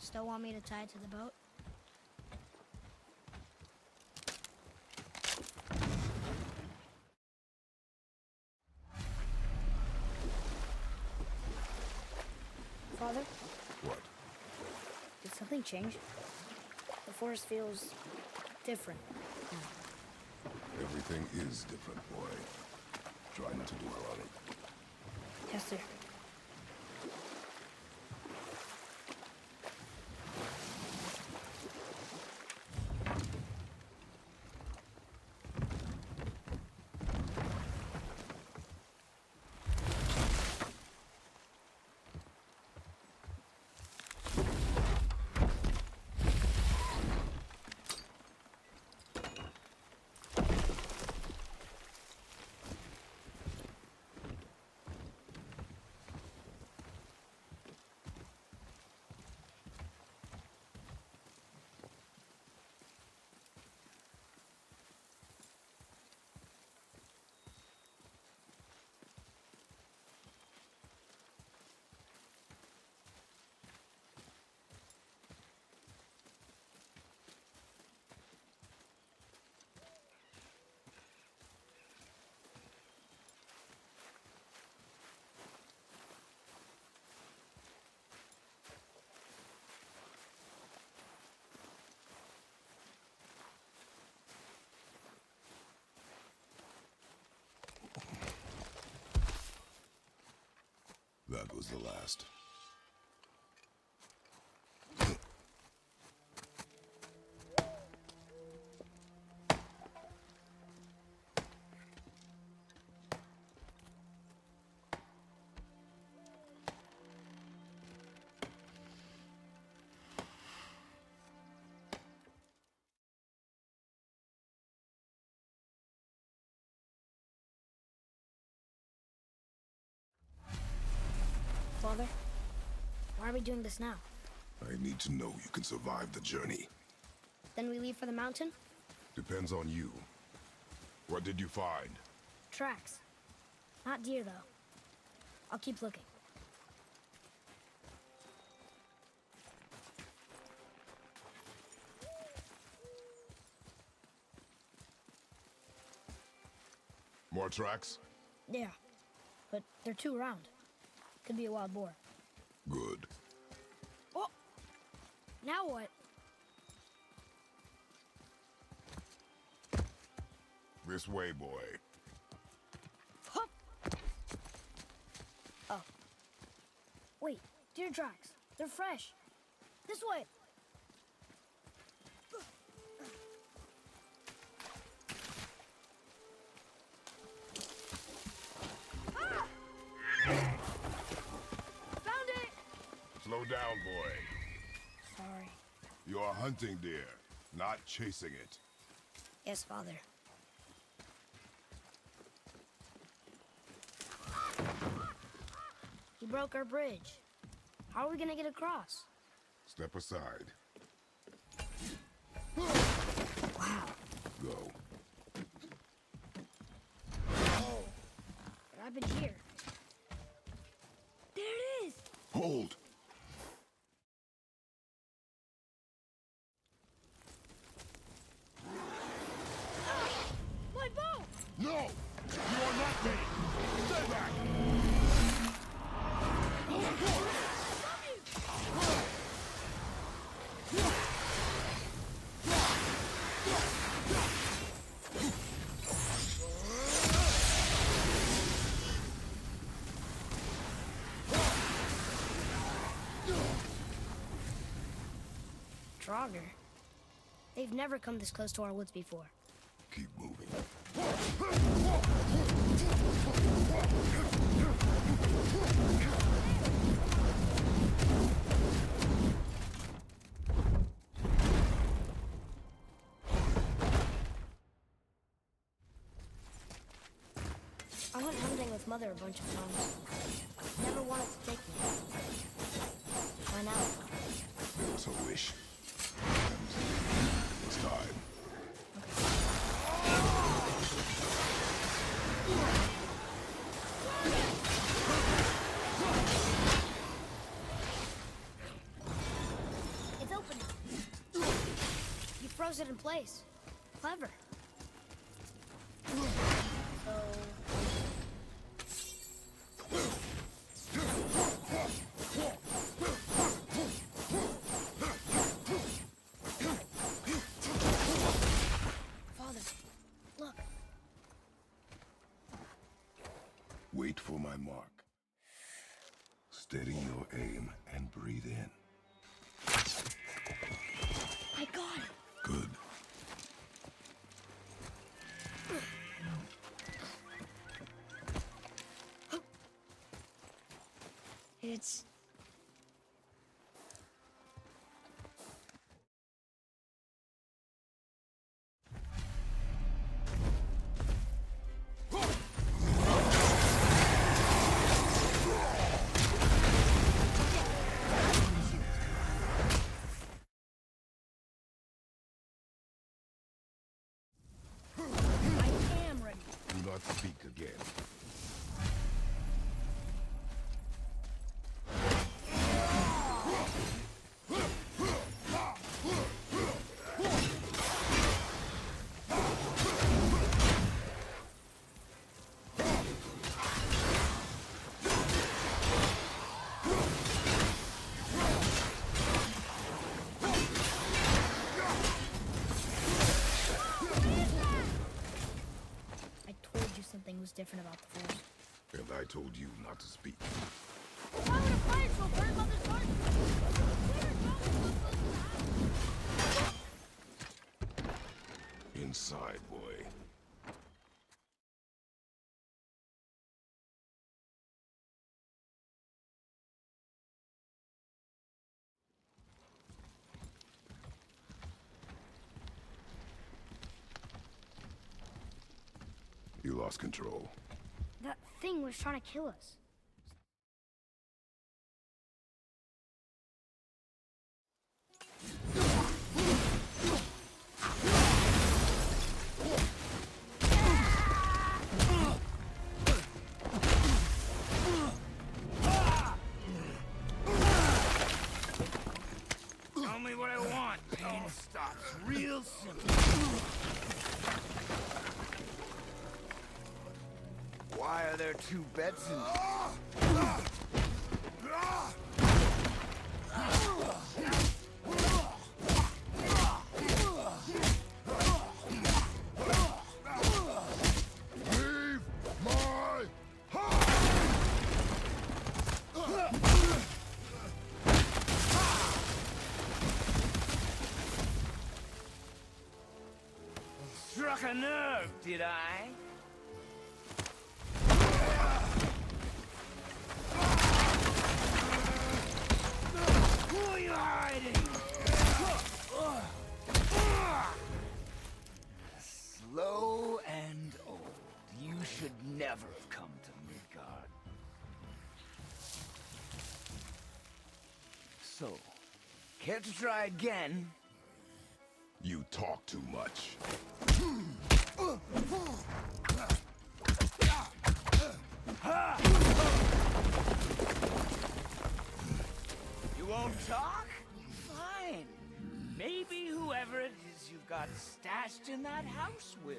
Still want me to tie it to the boat? Father? What? Did something change? The forest feels different. Everything is different, boy. Try not to dwell on it. Yes, sir. That was the last. Father? Why are we doing this now? I need to know you can survive the journey. Then we leave for the mountain? Depends on you. What did you find? Tracks. Not deer, though. I'll keep looking. More tracks? Yeah, but they're too round. Could be a wild boar. Good. Oh! Now what? This way, boy. Hup! Oh. Wait, deer tracks. They're fresh. This way! Ah! Found it! Slow down, boy. Sorry. You are hunting deer, not chasing it. Yes, Father. He broke our bridge. How are we gonna get across? Step aside. Wow. Go. Oh. What happened here? There it is! Hold! My bow! No! You are not ready! Stay back! Draugr. They've never come this close to our woods before. Keep moving. I went hunting with Mother a bunch of times. Never wanted to take me. Why now? It was a wish. It's time. froze it in place. Clever. Father, look. Wait for my mark. Steady your aim and breathe in. I got it. Good. It's... I am ready. Do not speak again. I told you something was different about the Force. And I told you not to speak. Why would a fire troll burn Mother's heart? Inside, boy. You lost control. That thing was trying to kill us. Tell me what I want. Pain stops real simple. Why are there two beds in Leave my Struck a nerve, did I? Who are you hiding? Slow and old. You should never have come to Midgard. So, care to try again? You talk too much. You won't talk? Fine. Maybe whoever it is you've got stashed in that house will.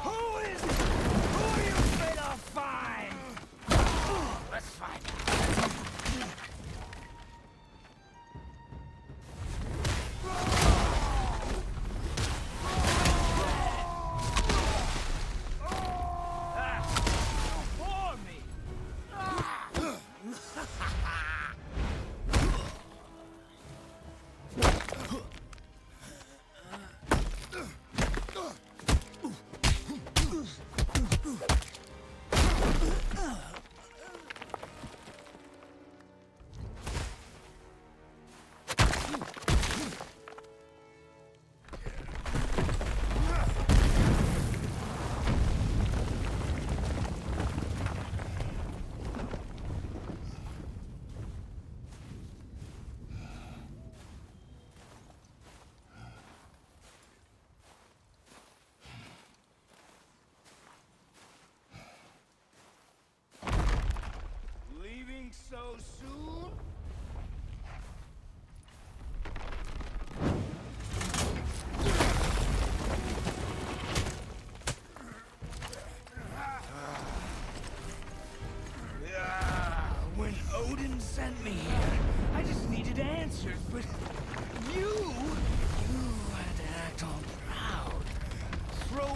Who is it? Who are you afraid I'll find? Let's find out. For me.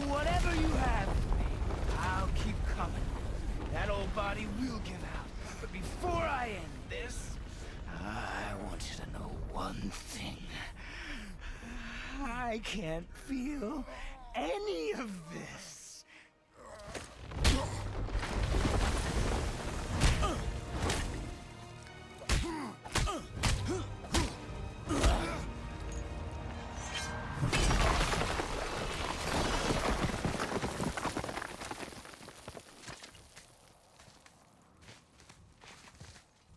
whatever you have for me, I'll keep coming. That old body will give out. But before I end this, I want you to know one thing. I can't feel any of this.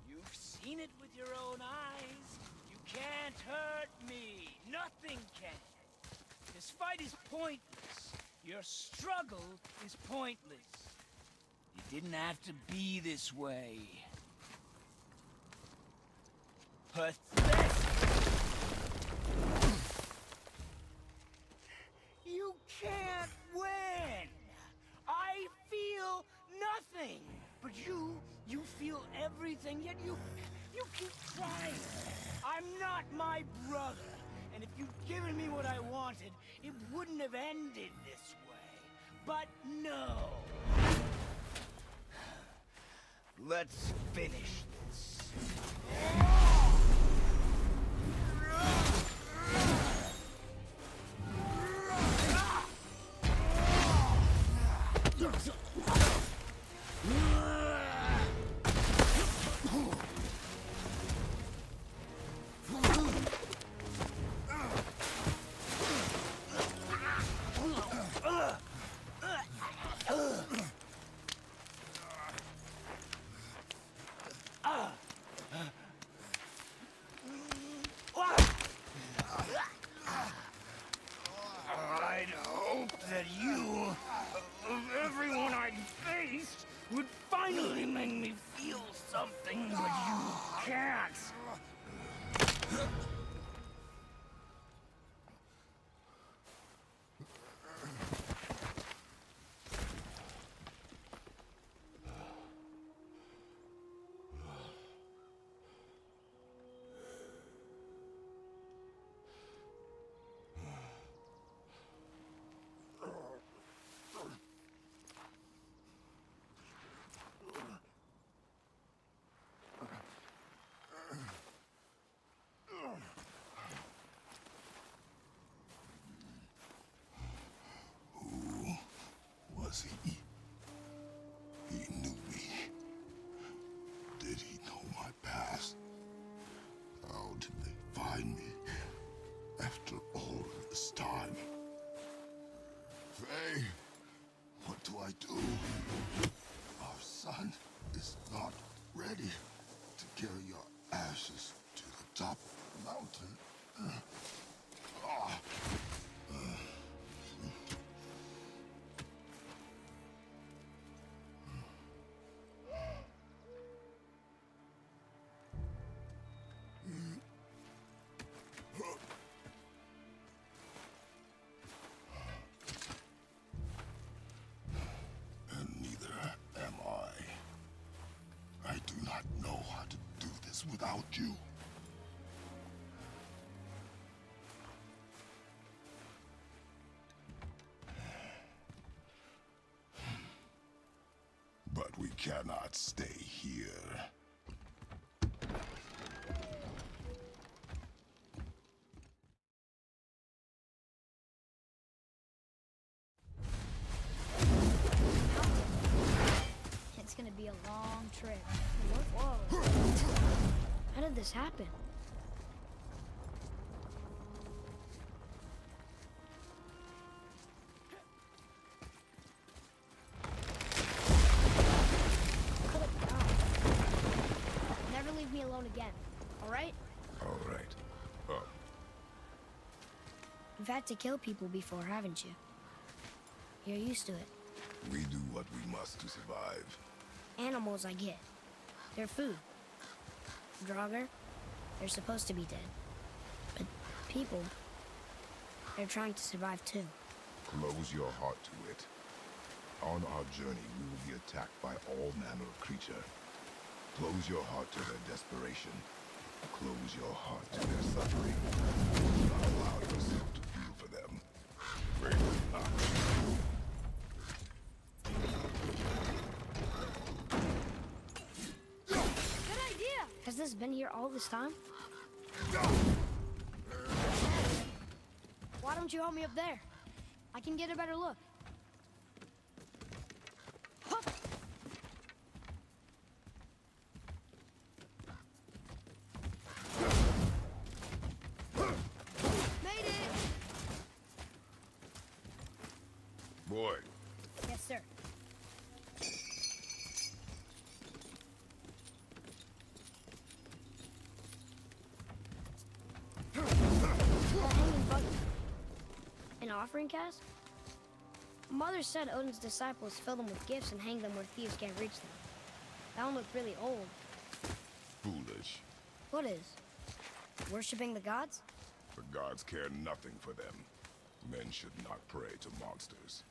You've seen it with your own eyes. You can't hurt me. Nothing can. This fight is pointless. Your struggle is pointless. You didn't have to be this way. Pathetic! You can't win! I feel nothing! But you feel everything, yet you keep trying. I'm not my brother. And if you'd given me what I wanted, it wouldn't have ended this way. But no! Let's finish this. I'd hoped that you, of everyone I'd faced, would finally make me feel something, but you can't. Was he? He knew me. Did he know my past? How did they find me after all of this time? Faye, what do I do? Our son is not ready to carry your ashes to the top of the mountain. And neither am I. I do not know how to do this without you. But we cannot stay here. It's gonna be a long trip. Whoa. How did this happen? Never leave me alone again, all right? All right. You've had to kill people before, haven't you? You're used to it. We do what we must to survive. Animals, I get. They're food. Draugr, they're supposed to be dead. But people, they're trying to survive too. Close your heart to it. On our journey, we will be attacked by all manner of creature. Close your heart to their desperation. Close your heart to their suffering. Do not allow yourself to feel for them. been here all this time? Why don't you help me up there? I can get a better look. Hup. Made it! Boy, Yes, sir. A hanging buggy. An offering cask? Mother said Odin's disciples fill them with gifts and hang them where thieves can't reach them. That one looked really old. foolish. What is? Worshipping the gods? The gods care nothing for them. Men should not pray to monsters.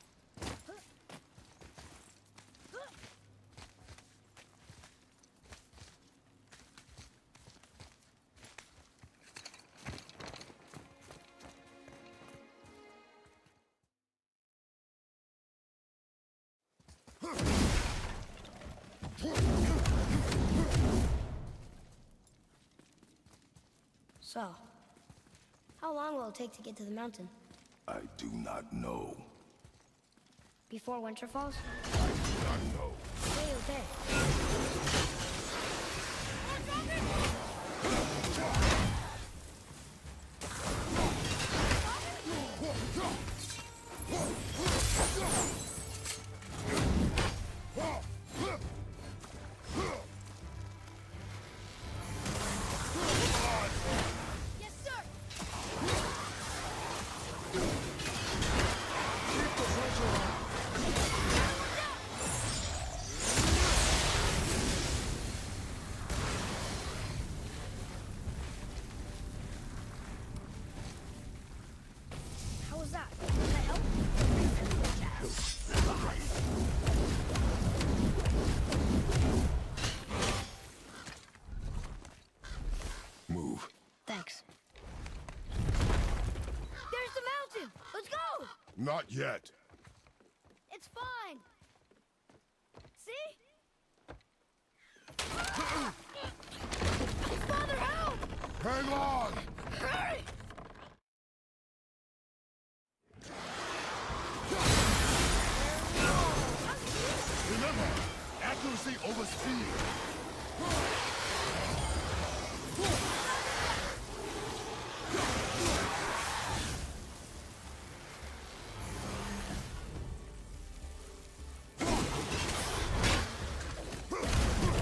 So, how long will it take to get to the mountain? I do not know. Before winter falls? I do not know. Okay. Yes, sir! How was that? Did that help? Move. Thanks. There's the mountain! Let's go! Not yet. It's fine! See? Father, help! Hang on! Hurry! Remember, accuracy over speed.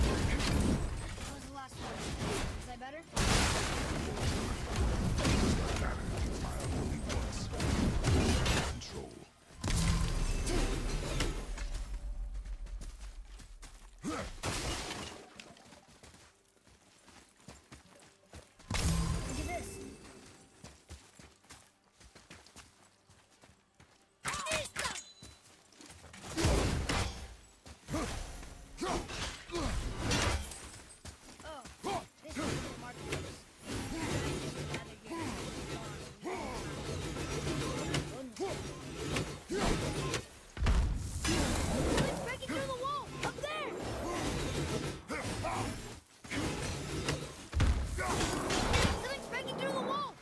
What was the last one? Is that better? I only once. Control. Look at this. Oh, this is the marketplace. It's breaking through the wall! Up there! Something's breaking through the wall!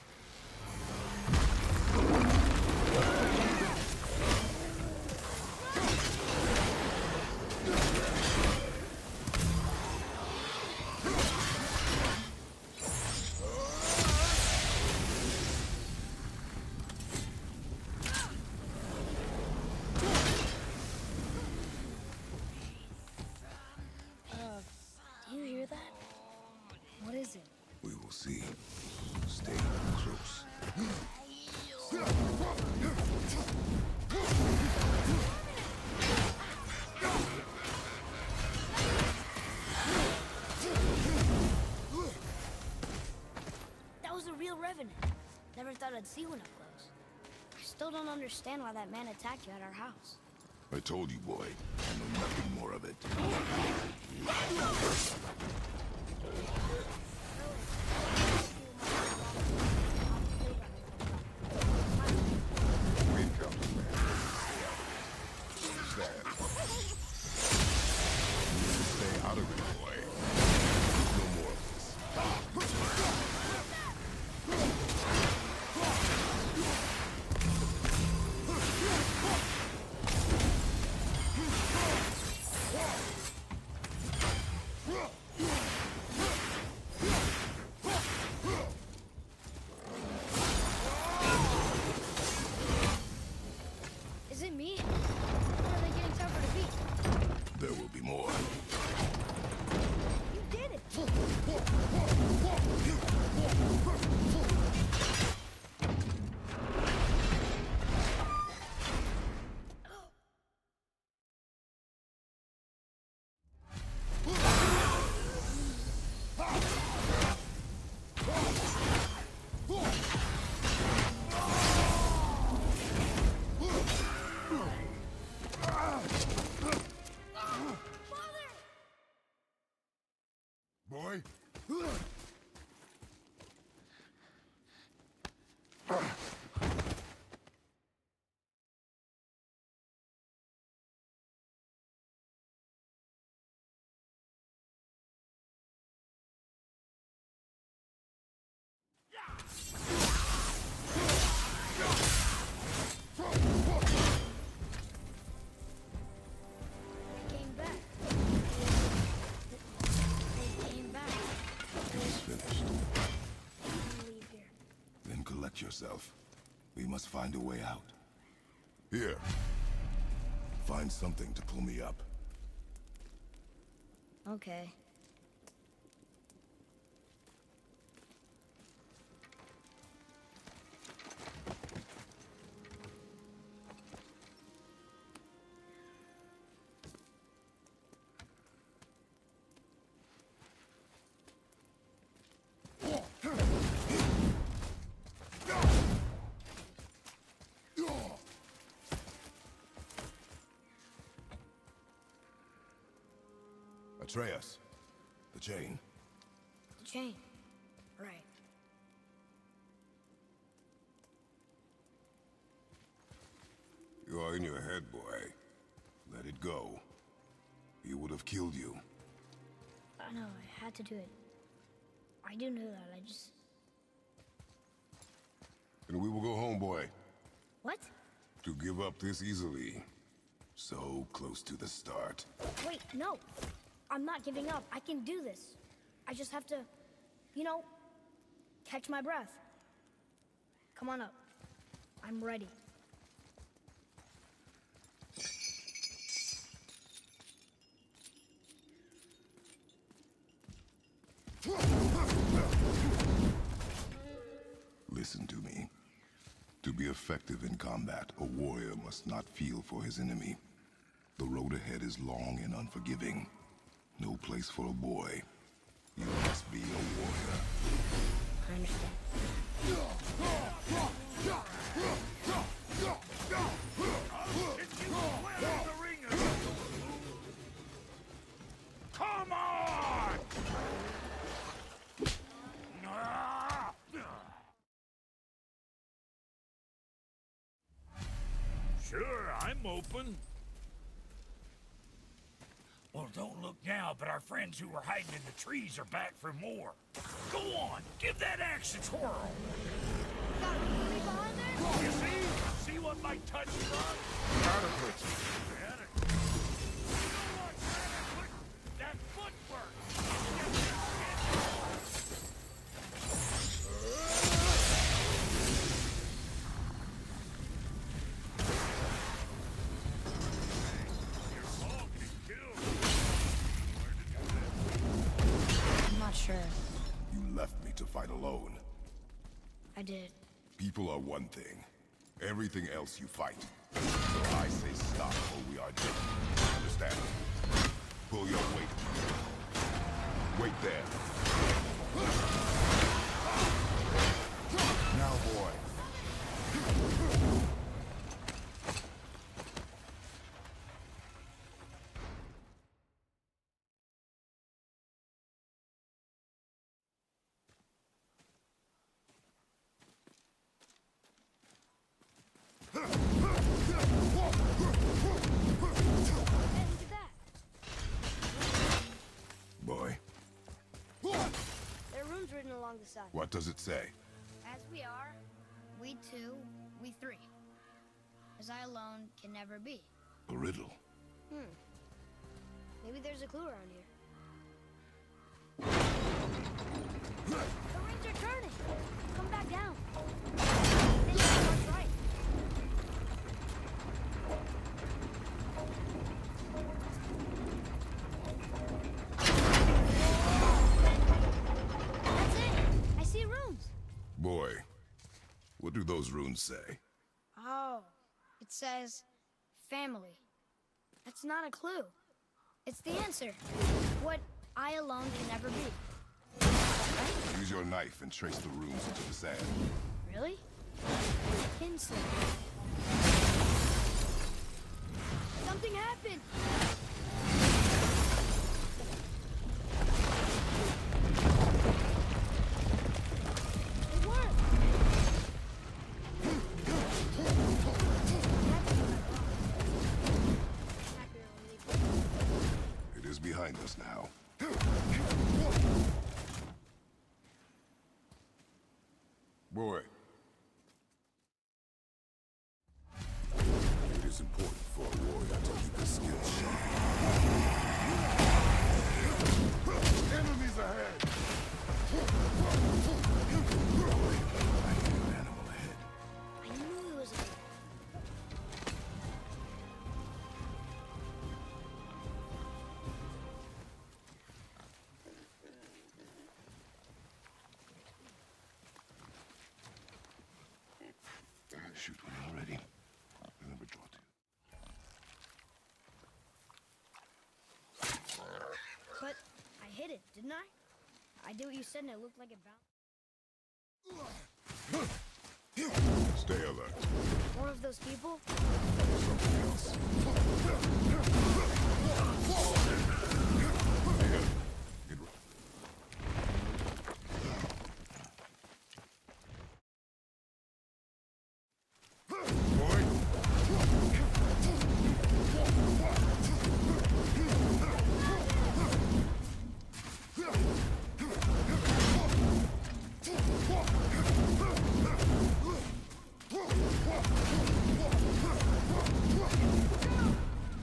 Do you hear that? What is it? We will see. Stay close. That was a real revenant. Never thought I'd see one up close. I still don't understand why that man attacked you at our house. I told you, boy. I know nothing more of it. We've come to man. Stand. Stay out of it, boy. No more of this. it me? Or are they getting tougher to beat? There will be more. You did it! Boy? They came back. They came back. It's finished. I can leave here. Then collect yourself. We must find a way out. Here. Find something to pull me up. Okay. Atreus. The chain. The chain. Right. You are in your head, boy. Let it go. He would have killed you. I know, I had to do it. I do know that, I just... And we will go home, boy. What? To give up this easily. So close to the start. Wait, no! I'm not giving up. I can do this. I just have to, you know, catch my breath. Come on up. I'm ready. Listen to me. To be effective in combat, a warrior must not feel for his enemy. The road ahead is long and unforgiving. No place for a boy. You must be a warrior. I understand. Come on! Sure, I'm open. Well, don't look now, but our friends who were hiding in the trees are back for more. Go on, give that axe a twirl. Got a movie behind there? You see? See what my touch does? Adequate. That footwork. I'm not sure. You left me to fight alone. I did. People are one thing. Everything else you fight. So I say stop or we are dead. Understand? Pull your weight. Wait there. Now, boy. Hey, look at that. Boy, There are runes written along the side. what does it say? As we are, we two, we three. As I alone can never be. A riddle. Maybe there's a clue around here. The rings are turning. Come back down. Then you can march right. those runes say? Oh, it says family. That's not a clue. It's the answer. What I alone can never be. Use your knife and trace the runes into the sand. Really? Kinsley. Something happened! It worked! It is behind us now. Boy. It is important for a warrior to keep his skills sharp. Enemies ahead! I hear an animal ahead. I knew it was a... Shoot, when you're ready. Remember, draw two. But I hit it, didn't I? I did what you said and it looked like it bounced. Stay alert. More of those people? Something else. Get ready. Boy.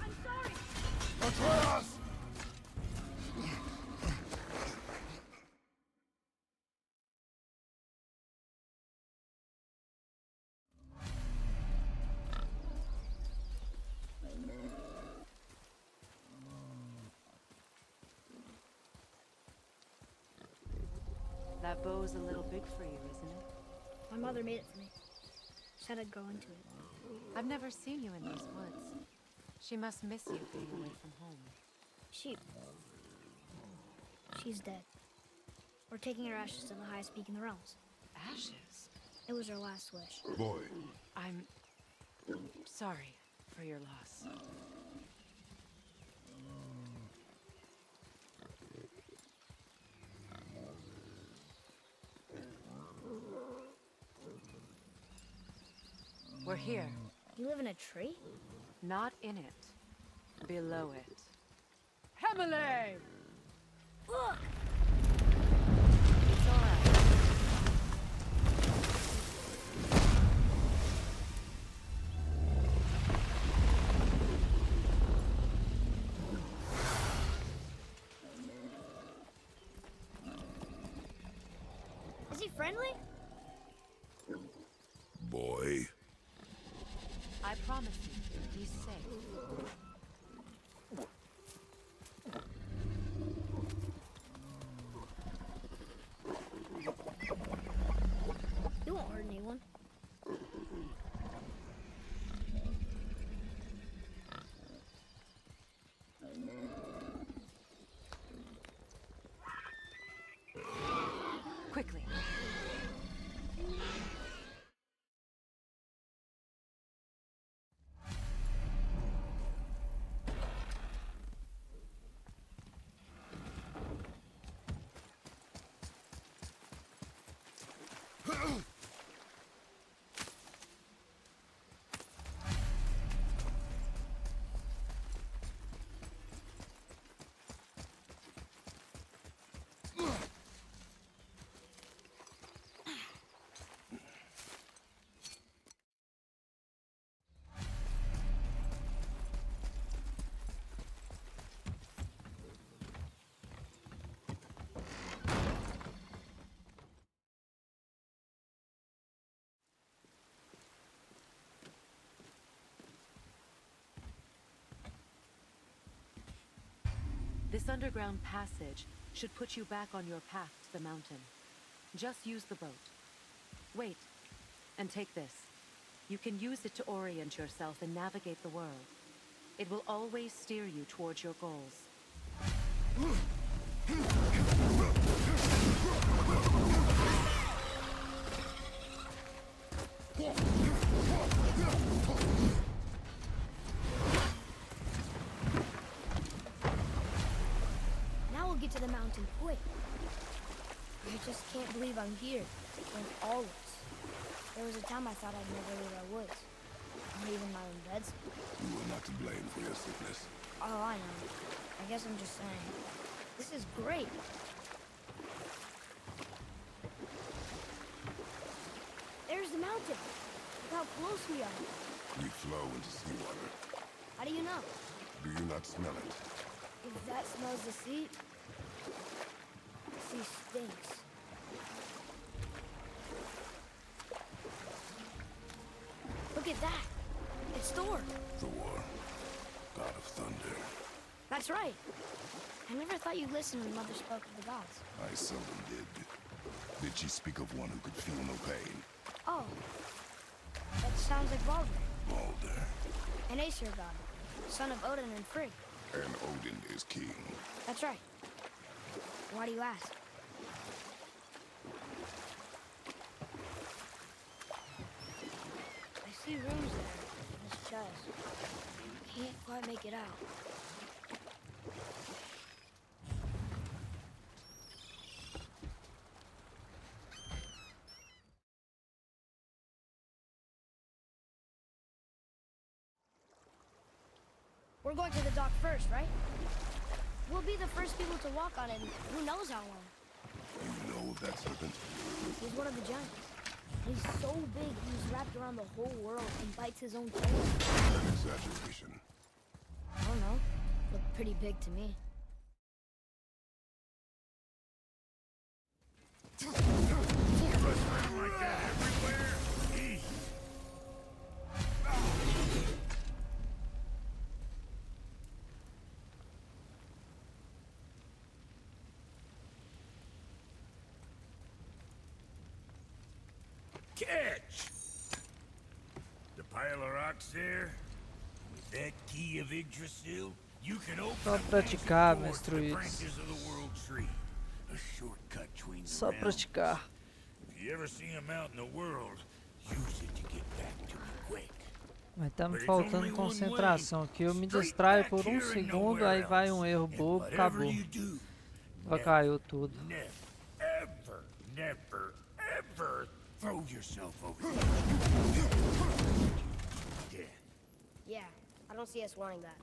I'm sorry! Atreus! That bow's a little big for you, isn't it? My mother made it for me. Said I'd grow into it. I've never seen you in these woods. She must miss you being away from home. She's dead. We're taking her ashes to the highest peak in the realms. Ashes? It was her last wish. Boy. I'm sorry for your loss. We're here. You live in a tree? Not in it. Below it. Hemele! Ugh! It's all right. Is he friendly? Boy. I promise you, he's safe. He won't hurt anyone. Quickly. This underground passage should put you back on your path to the mountain. Just use the boat. Wait, And take this. You can use it to orient yourself and navigate the world. It will always steer you towards your goals. Now we'll get to the mountain quick. I just can't believe I'm here. Like always. There was a time I thought I'd never leave our woods. Not even my own beds. You were not to blame for your sickness. Oh, I know. I guess I'm just saying. This is great. There's the mountain. Look how close we are. We flow into seawater. How do you know? Do you not smell it? If that smells the sea, the sea stinks. Look at that. It's Thor. Thor, god of thunder. That's right. I never thought you listened when Mother spoke of the gods. I seldom did. Did she speak of one who could feel no pain? Oh. That sounds like Baldur. Baldur. An Aesir god. Son of Odin and Frigg. And Odin is king. That's right. Why do you ask? I see rooms there in this chest. Can't quite make it out. We're going to the dock first, right? We'll be the first people to walk on it in who knows how long. You know of that serpent? He's one of the giants. He's so big he's wrapped around the whole world and bites his own tail. An exaggeration. I don't know. Looked pretty big to me. Like that everywhere? Easy. Catch! The pile of rocks there, with that key of Yggdrasil, you can open Só up praticar, the Mestre X. branches of the world tree. A shortcut between the Só realms. praticar. If you ever see a mount in the world, use it to get back to me quick. Mas tá me faltando concentração aqui. Eu me distraio por um segundo, aí vai um erro bobo, acabou. Já caiu tudo. Never, ever throw yourself over dead. Yeah, I don't see us wanting that.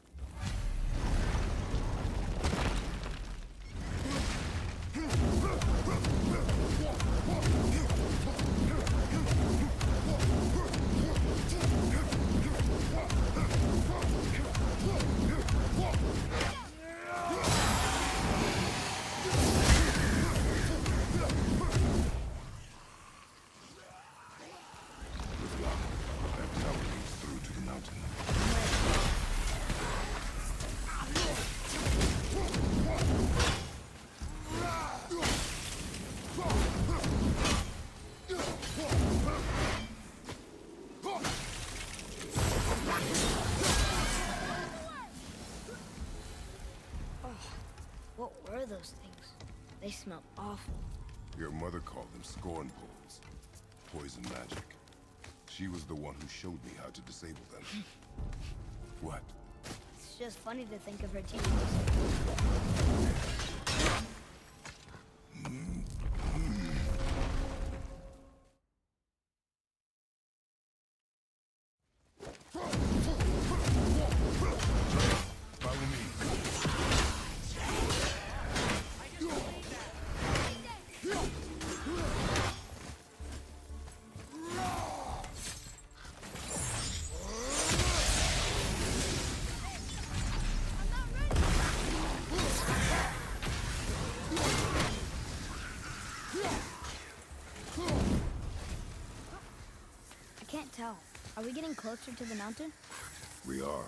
That tower leads through to the mountain. What were those things? They smell awful. Your mother called them scorn poles. Poison magic. She was the one who showed me how to disable them. What? It's just funny to think of her teaching us. Follow me. I can't tell. Are we getting closer to the mountain? We are.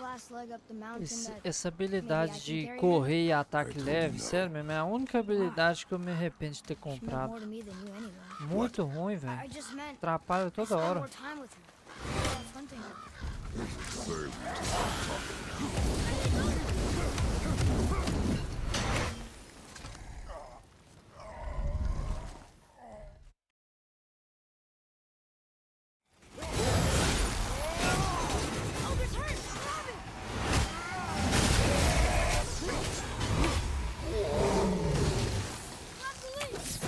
last leg up the mountain that Essa maybe I habilidade can de carry correr e ataque told you leve, no. sério mesmo, é a única habilidade que eu me arrependo de ter her? She meant comprado. more to me than you anyway. Muito ruim, velho. I just meant Atrapalha I toda spent hora. more time with her. I love hunting her. Save me to stop Ogre's hurt! Grab it! Grab the leash!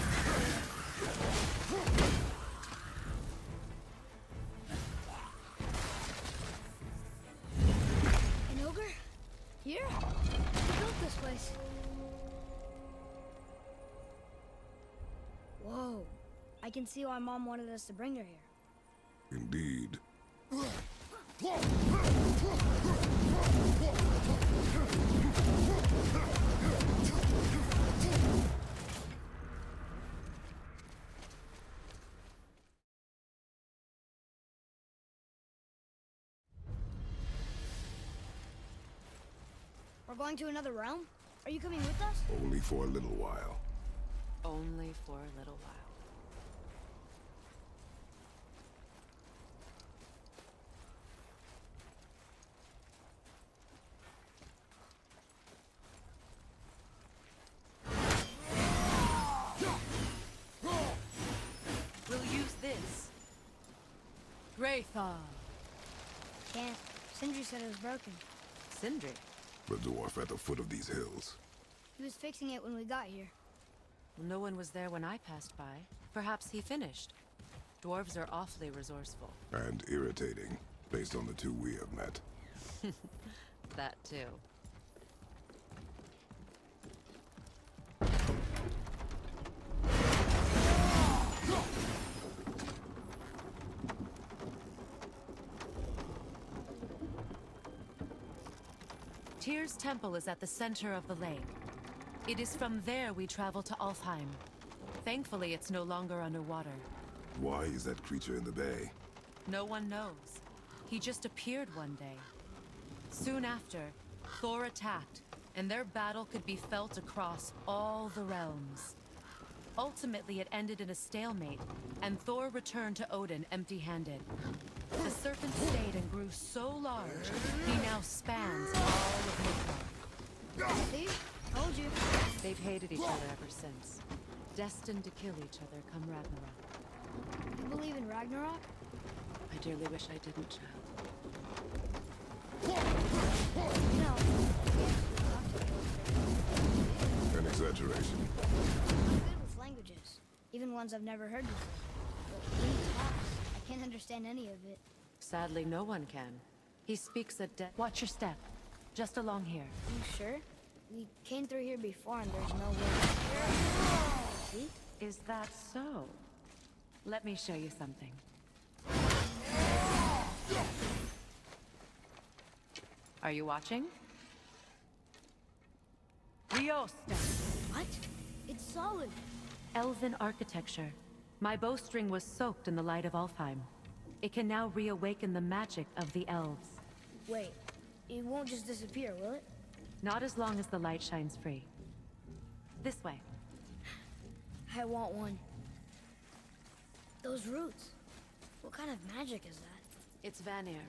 An ogre? Here? Who built this place? Whoa. I can see why Mom wanted us to bring her here. Indeed. We're going to another realm? Are you coming with us? Only for a little while. Only for a little while. We'll use this. Graythal. Can't. Sindri said it was broken. Sindri. The dwarf at the foot of these hills. He was fixing it when we got here. No one was there when I passed by. Perhaps he finished. Dwarves are awfully resourceful. And irritating, based on the two we have met. That too. Tyr's temple is at the center of the lake. It is from there we travel to Alfheim. Thankfully, it's no longer underwater. Why is that creature in the bay? No one knows. He just appeared one day. Soon after, Thor attacked, and their battle could be felt across all the realms. Ultimately, it ended in a stalemate, and Thor returned to Odin empty-handed. The serpent stayed and grew so large, he now spans all of Midgard. See? Told you. They've hated each other ever since. Destined to kill each other come Ragnarok. You believe in Ragnarok? I dearly wish I didn't, child. You know, we actually talked to each other. An exaggeration. I'm good with languages, even ones I've never heard before. But when he talks, I can't understand any of it. Sadly, no one can. He speaks at Watch your step. Just along here. You sure? We came through here before and there's no way. See? Is that so? Let me show you something. Are you watching? Riosta. What? It's solid. Elven architecture. My bowstring was soaked in the light of Alfheim. It can now reawaken the magic of the elves. Wait, it won't just disappear, will it? Not as long as the light shines free. This way. I want one. Those roots. What kind of magic is that? It's Vanir.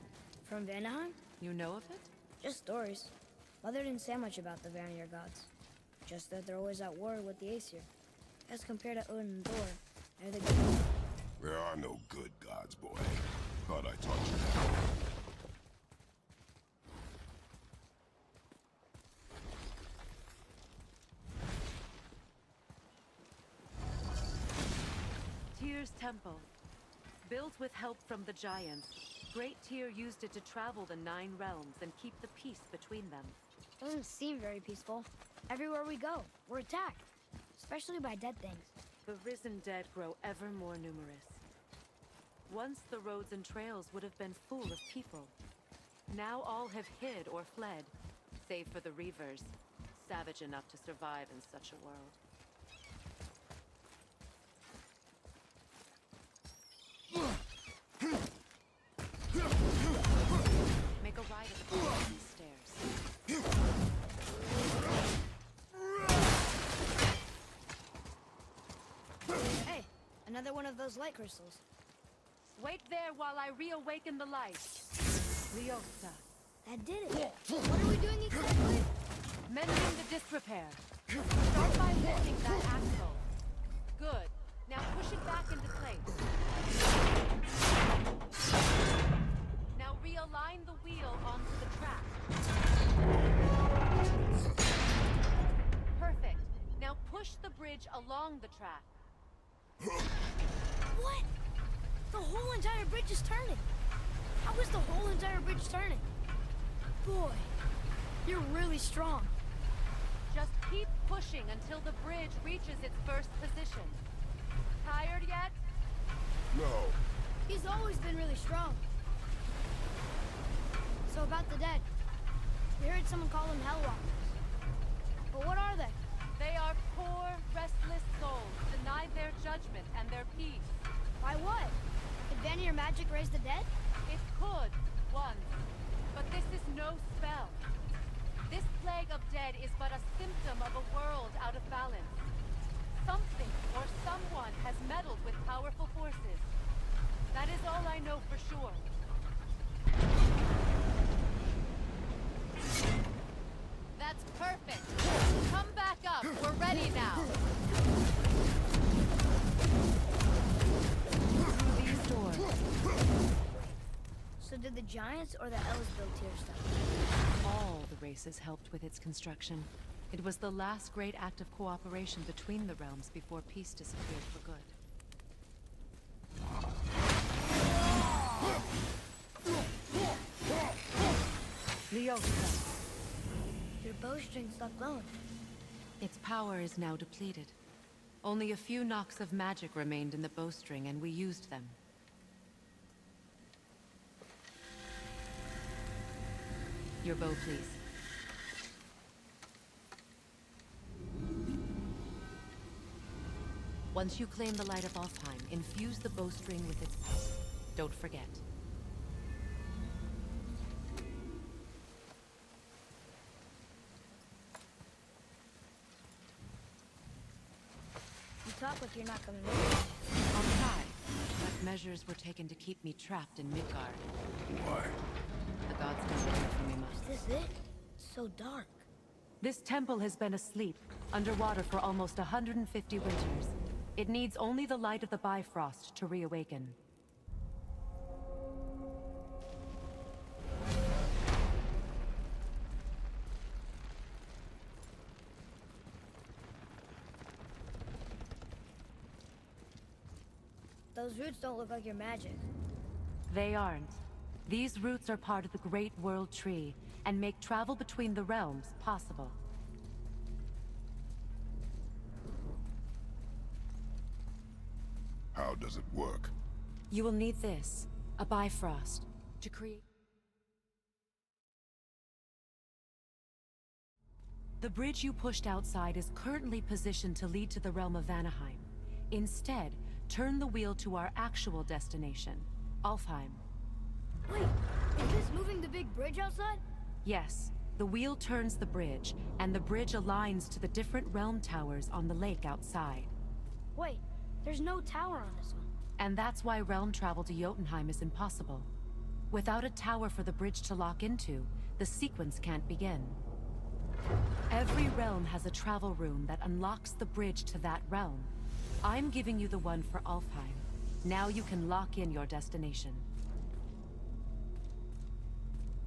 From Vanaheim? You know of it? Just stories. Mother didn't say much about the Vanir gods. Just that they're always at war with the Aesir. As compared to Odin and Thor, they're the good. There are no good gods, boy. Thought I taught you that. Tyr's temple. Built with help from the giants, Great Tyr used it to travel the 9 realms and keep the peace between them. Doesn't seem very peaceful. Everywhere we go, we're attacked. Especially by dead things. The risen dead grow ever more numerous. Once the roads and trails would have been full of people. Now all have hid or fled, save for the Reavers, savage enough to survive in such a world. Make a ride at the Another one of those light crystals. Wait there while I reawaken the light. Lyosa. That did it. What are we doing exactly? Mending the disrepair. Start by lifting that axle. Good. Now push it back into place. Now realign the wheel onto the track. Perfect. Now push the bridge along the track. What? The whole entire bridge is turning. How is the whole entire bridge turning? Boy, you're really strong. Just keep pushing until the bridge reaches its first position. Tired yet? No. He's always been really strong. So about the dead. We heard someone call them Hellwalkers. But what are they? They are poor, restless souls, denied their judgment and their peace. By what? Could Vanir magic raise the dead? It could, once. But this is no spell. This plague of dead is but a symptom of a world out of balance. Something or someone has meddled with powerful forces. That is all I know for sure. That's perfect. Come back up. We're ready now. Through these doors. So did the Giants or the Elves build Tyr stuff? All the races helped with its construction. It was the last great act of cooperation between the realms before peace disappeared for good. Lyosa. Your bowstring stopped glowing. Its power is now depleted. Only a few knocks of magic remained in the bowstring, and we used them. Your bow, please. Once you claim the light of Alfheim, infuse the bowstring with its power. Don't forget. You talk like you're not coming with. I'll try, but measures were taken to keep me trapped in Midgard. What? The gods don't care for me much. Is this it? It's so dark. This temple has been asleep, underwater for almost 150 winters. It needs only the light of the Bifrost to reawaken. Those roots don't look like your magic. They aren't. These roots are part of the Great World Tree, and make travel between the realms possible. How does it work? You will need this, a Bifrost, to create... The bridge you pushed outside is currently positioned to lead to the realm of Vanaheim. Instead, turn the wheel to our actual destination, Alfheim. Wait, is this moving the big bridge outside? Yes, the wheel turns the bridge, and the bridge aligns to the different realm towers on the lake outside. Wait, there's no tower on this one. And that's why realm travel to Jotunheim is impossible. Without a tower for the bridge to lock into, the sequence can't begin. Every realm has a travel rune that unlocks the bridge to that realm. I'm giving you the one for Alfheim. Now you can lock in your destination.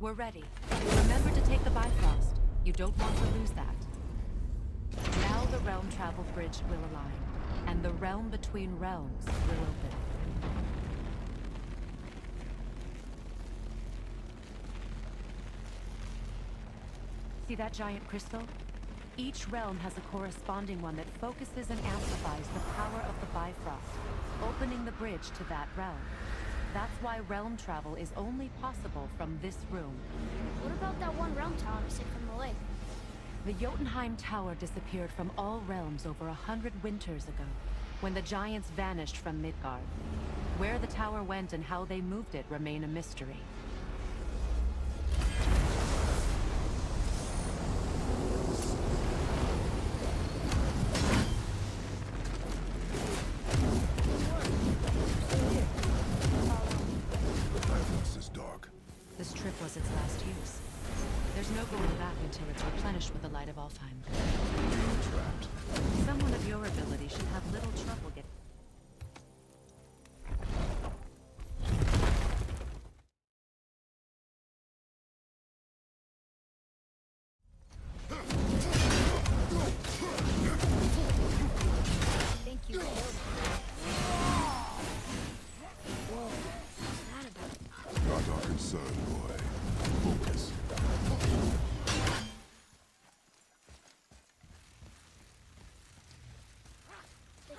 We're ready. Remember to take the Bifrost. You don't want to lose that. Now the realm travel bridge will align, and the realm between realms will open. See that giant crystal? Each realm has a corresponding one that focuses and amplifies the power of the Bifrost, opening the bridge to that realm. That's why realm travel is only possible from this room. What about that one realm tower missing from the lake? The Jotunheim Tower disappeared from all realms over 100 winters ago, when the giants vanished from Midgard. Where the tower went and how they moved it remain a mystery.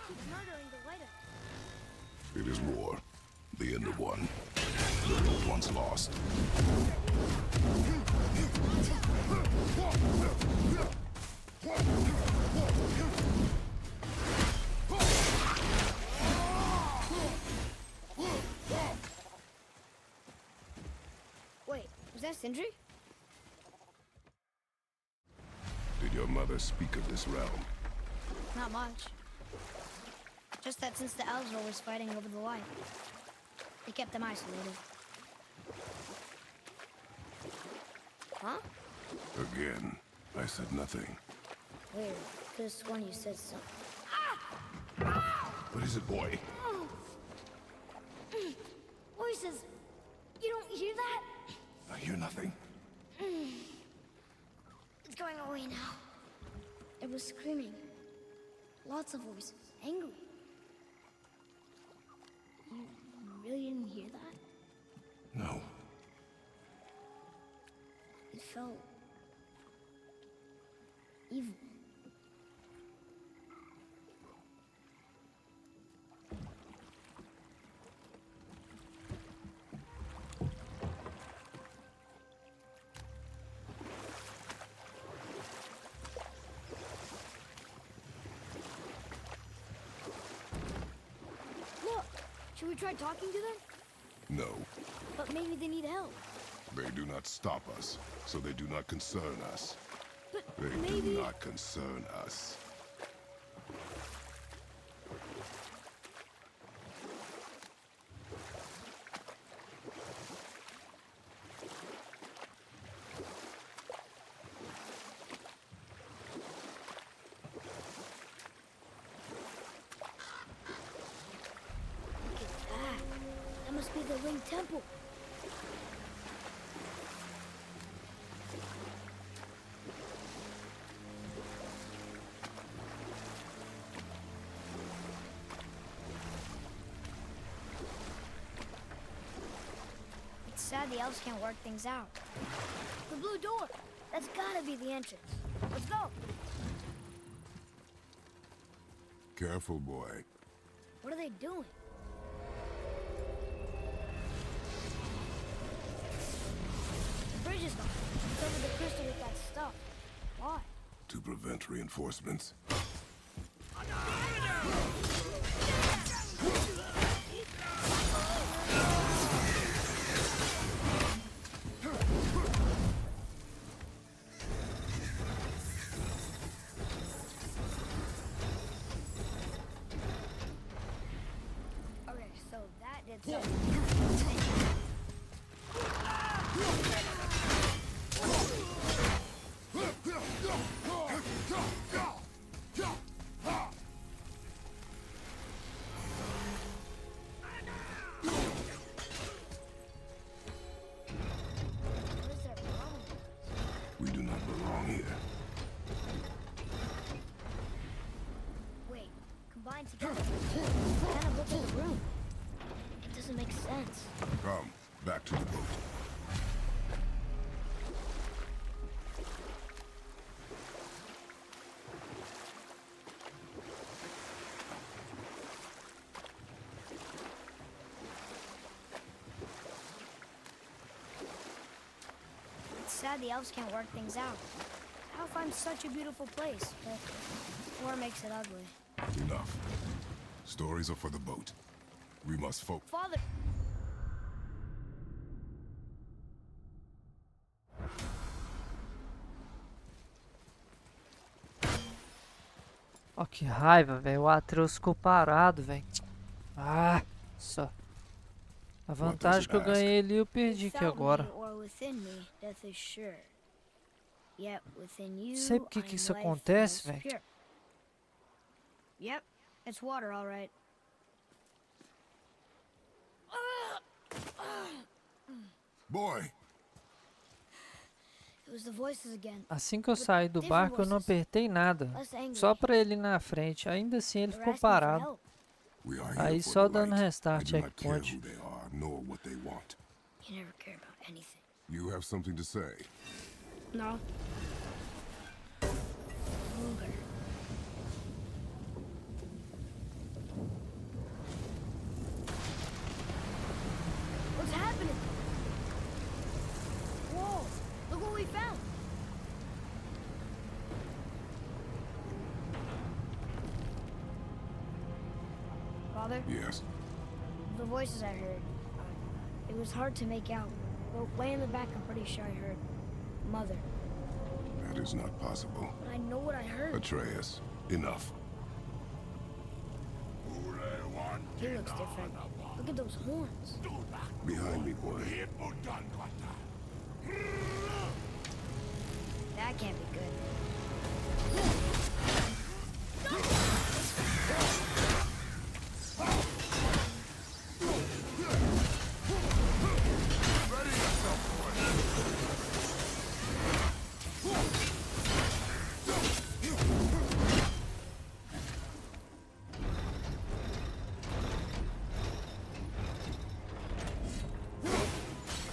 Keep murdering the White Elves. It is war. The end of one. Once lost. Wait, was that Sindri? Did your mother speak of this realm? Not much. Just that since the elves were always fighting over the light, they kept them isolated. Huh? Again, I said nothing. Weird. Could have sworn you said something. What is it, boy? Voices! You don't hear that? I hear nothing. It's going away now. It was screaming. Lots of voices. Angry. You really didn't hear that? No. It felt evil. Look, should we try talking to them? No. But maybe they need help. They do not stop us, so they do not concern us. But They maybe... do not concern us. Look at that. That must be the Ring Temple. It's sad the elves can't work things out. The blue door. That's gotta be the entrance. Let's go. Careful, boy. What are they doing? The bridge is gone. Cover the crystal with that stuff. Why? To prevent reinforcements. Okay, so that did something. What is their problem? We do not belong here. Wait, combined together. Kind of look at the room. It doesn't make sense. Come, back to the boat. It's sad the elves can't work things out. Alfheim's such a beautiful place, but war makes it ugly. Enough. Stories are for the boat. We must focus. Father! Ó, que raiva, velho. O Atreus ficou parado, velho. Ah, só. A vantagem que eu ganhei ali, eu perdi aqui agora. Sei por que isso acontece, velho. Yep, it's water, all right. Boy! It was the voices again. Assim que eu saí do barco, eu não apertei nada. Só pra ele ir na frente. Ainda assim, ele ficou parado. We are here Aí for só the dando light. restart I do not care checkpoint. who they are, nor what they want. You never care about anything. You have something to say. No. Luger. Father, Yes. the voices I heard, it was hard to make out. But way in the back, I'm pretty sure I heard Mother. That is not possible. But I know what I heard. Atreus, enough. He looks different. Look at those horns. Behind me, boy. That can't be good.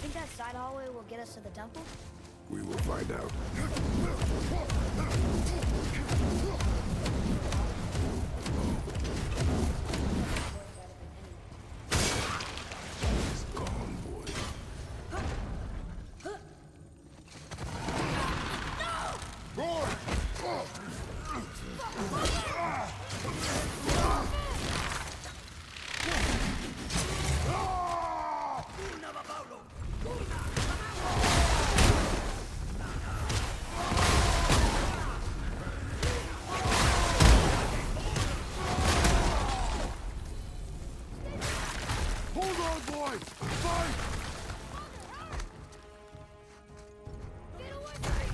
Think that side hallway will get us to the temple? We will find out. He's gone, boy. Hold on, boy! Fight! Get away from me!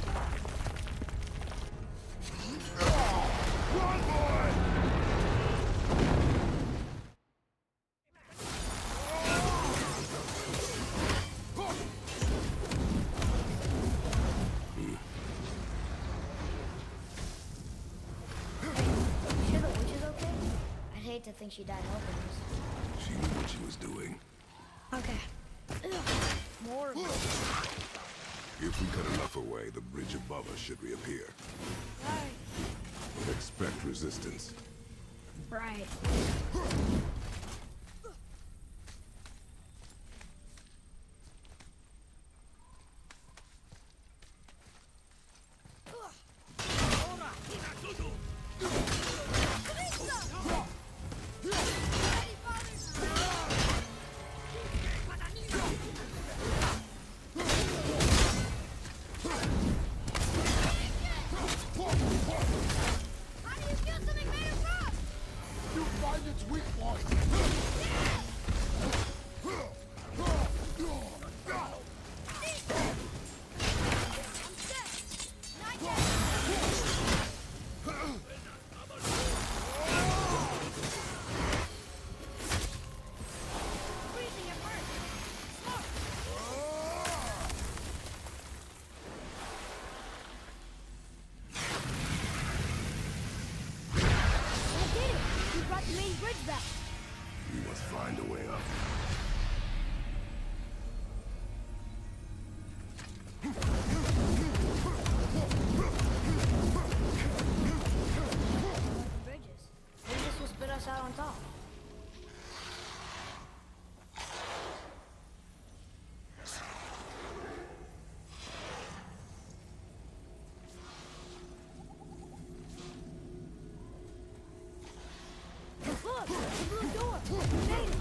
Run, boy! You sure the witch is okay? I'd hate to think she died helping us. She knew what she was doing. Okay. More of it. If we cut enough away, the bridge above us should reappear. Right. Expect resistance. Right. How do you feel something made of rock? You find its weak point! I'm set. Not yet. Freezing at first. Smoke. I did it. We brought the main bridge back. We must find a way up. Bridges. Maybe this will spit us out on top. Look! The blue door! We made it!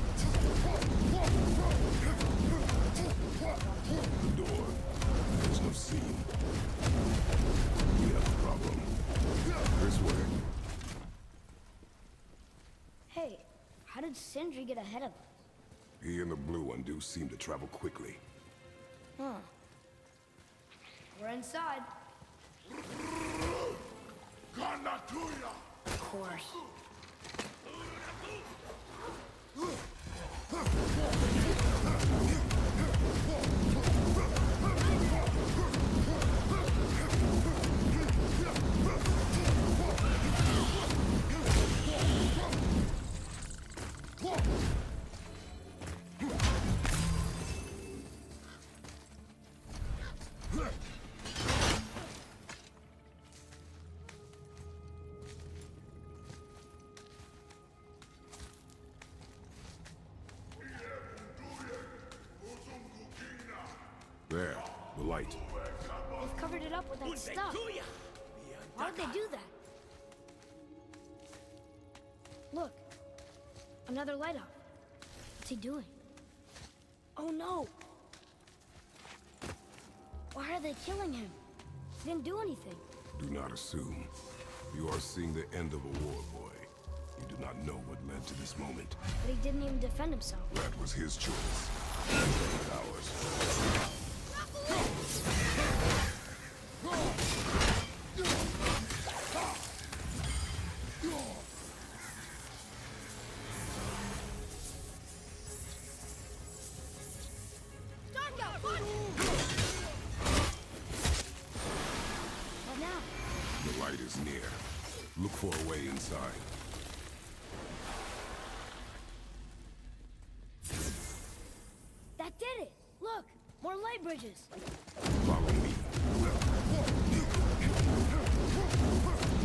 The door. There's no seam. We have a problem. This way. Hey, how did Sindri get ahead of us? He and the blue one do seem to travel quickly. Huh. We're inside. Of course. There, the light. They've covered it up with that stuff. Why would they do that? Look. Another light up. What's he doing? Oh no! Why are they killing him? He didn't do anything. Do not assume. You are seeing the end of a war, boy. You do not know what led to this moment. But he didn't even defend himself. That was his choice. Not ours. What now? The light is near. Look for a way inside. That did it! Look! More light bridges! Follow me.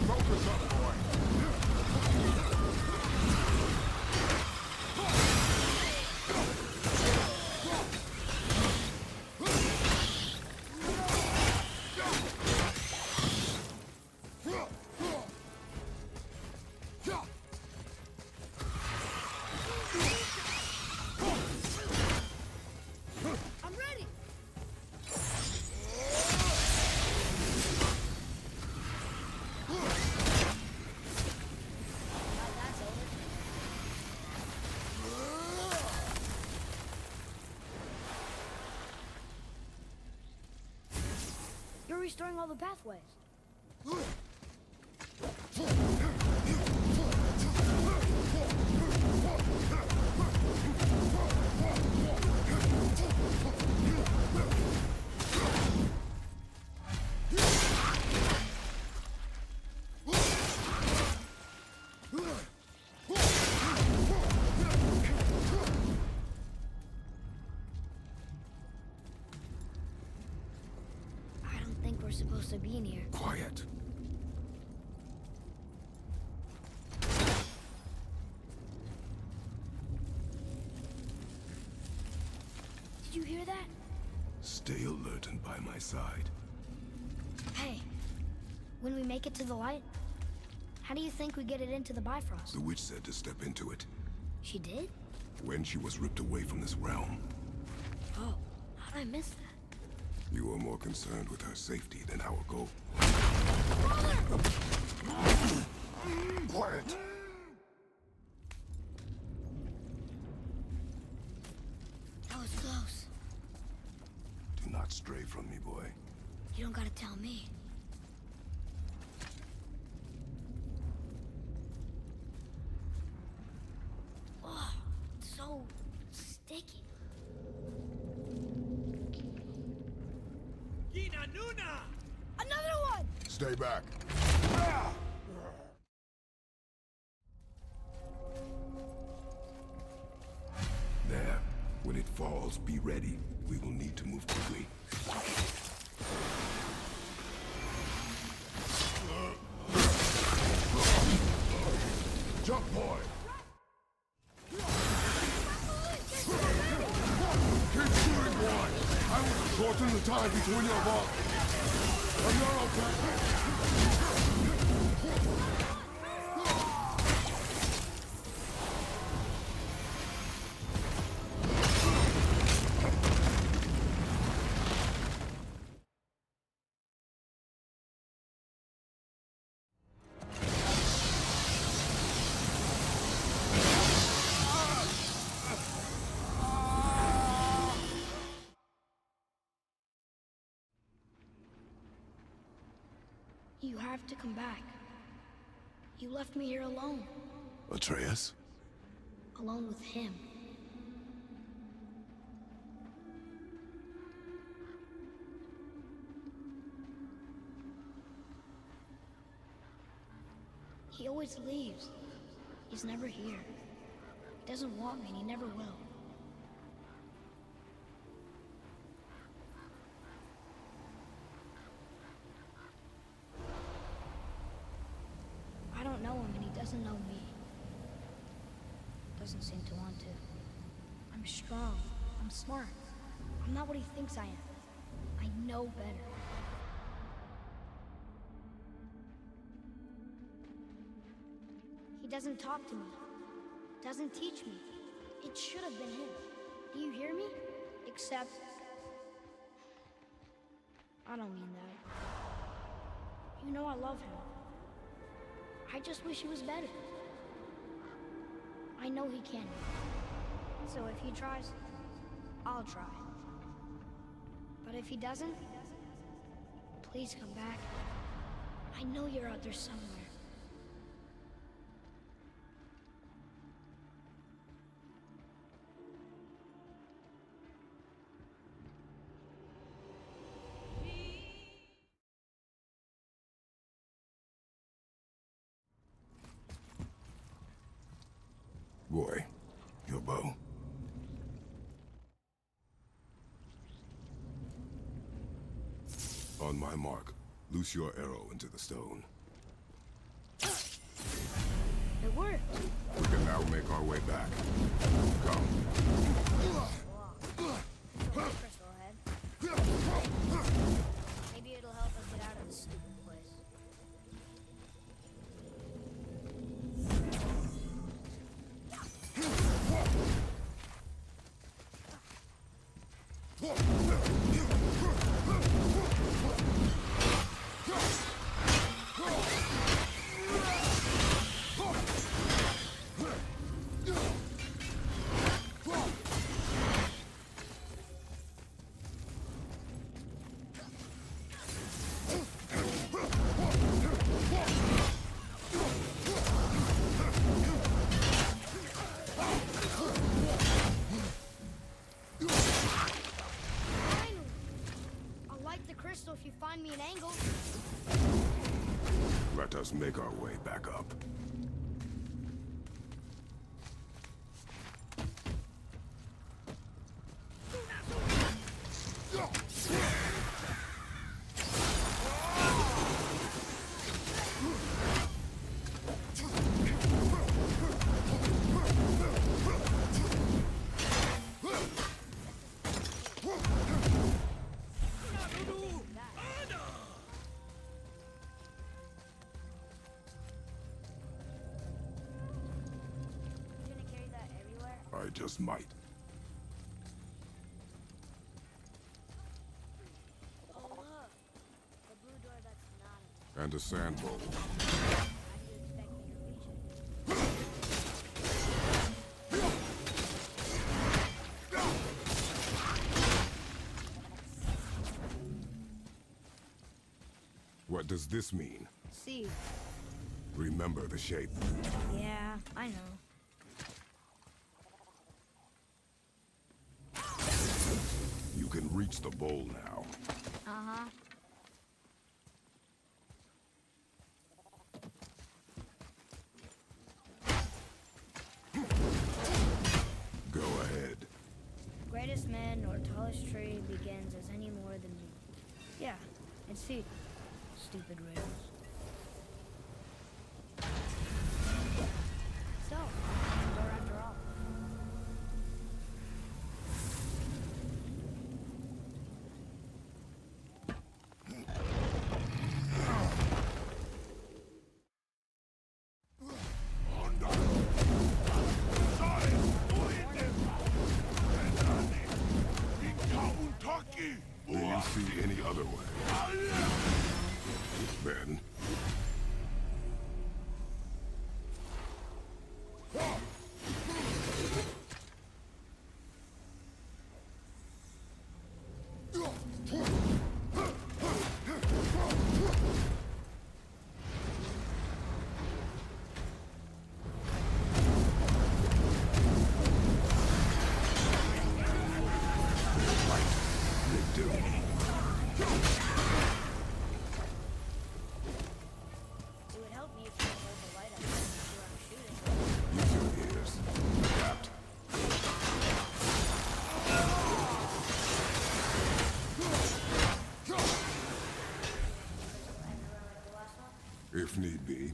Focus up, boy. I'm ready! That's over. You're restoring all the pathways. I don't think we're supposed to be in here. Quiet. Did you hear that? Stay alert and by my side. Hey, when we make it to the light, how do you think we get it into the Bifrost? The witch said to step into it She did? when she was ripped away from this realm. Oh, how'd I miss that? You are more concerned with her safety than our goal. Quiet. That was close. Do not stray from me, boy. You don't gotta tell me. Oh, it's so sticky. Another one! Stay back. There. When it falls, be ready. We will need to move quickly. Jump, boy! Keep shooting, boy! I will shorten the time between your balls. And you're okay. You have to come back. You left me here alone. Atreus? Alone with him. He always leaves. He's never here. He doesn't want me and he never will. I don't know him and he doesn't know me. Doesn't seem to want to. I'm strong. I'm smart. I'm not what he thinks I am. I know better. He doesn't talk to me. doesn't teach me. It should have been him. Do you hear me? Except... I don't mean that. You know I love him. I just wish he was better. I know he can. So if he tries, I'll try. But if he doesn't, please come back. I know you're out there somewhere. Boy, your bow. On my mark, loose your arrow into the stone. It worked. We can now make our way back. Come. Crystal head. Maybe it'll help us get out of this stupid place. If you find me an angle. Let us make our way back up. I just might. Oh look, the blue door that's not. And a sand bowl. How do you expect me to reach it? What does this mean? See. Remember the shape. Yeah, I know. You can reach the bowl now. Uh-huh. Go ahead. Greatest man or tallest tree begins as any more than me. Yeah, and see. Stupid rails. So, door after all. Do you see any other way? Then... It would help me if you hold the light up to make sure I'm shooting. Use your ears. Adapt. If need be.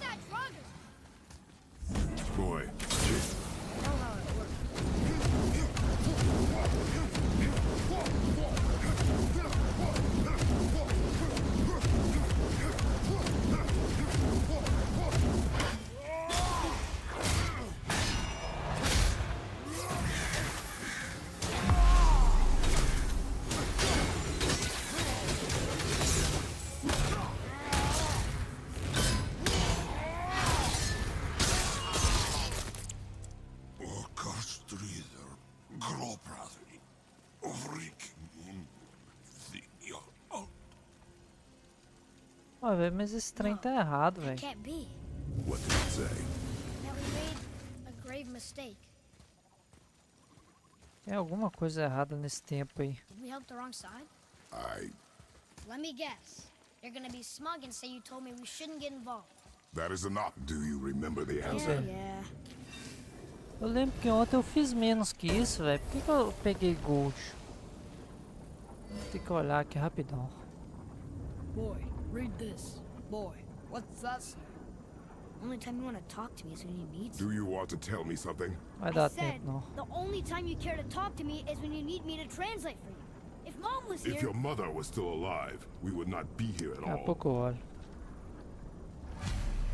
that drug. Boy, I know how it works. Ó, velho, mas esse trem tá errado, That velho. can't be. what did it say? That we made a grave mistake. Tem alguma coisa errada nesse tempo aí. Did we help the wrong side? I... Let me guess. You're gonna be smug and say you told me we shouldn't get involved. That is enough. Do you remember the Yeah, answer? yeah. Eu lembro que ontem eu fiz menos que isso, velho. Por que eu peguei Gold? Vou ter que olhar aqui rapidão. Boy, read this. Boy, what's that say? Only time you want to talk to me is when you need Do you want to tell me something? Vai I dar said, tempo não. the only time you care to talk to me is when you need me to translate for you. If Mom was If here... your mother was still alive, we would not be here at Daqui a all. pouco eu olho.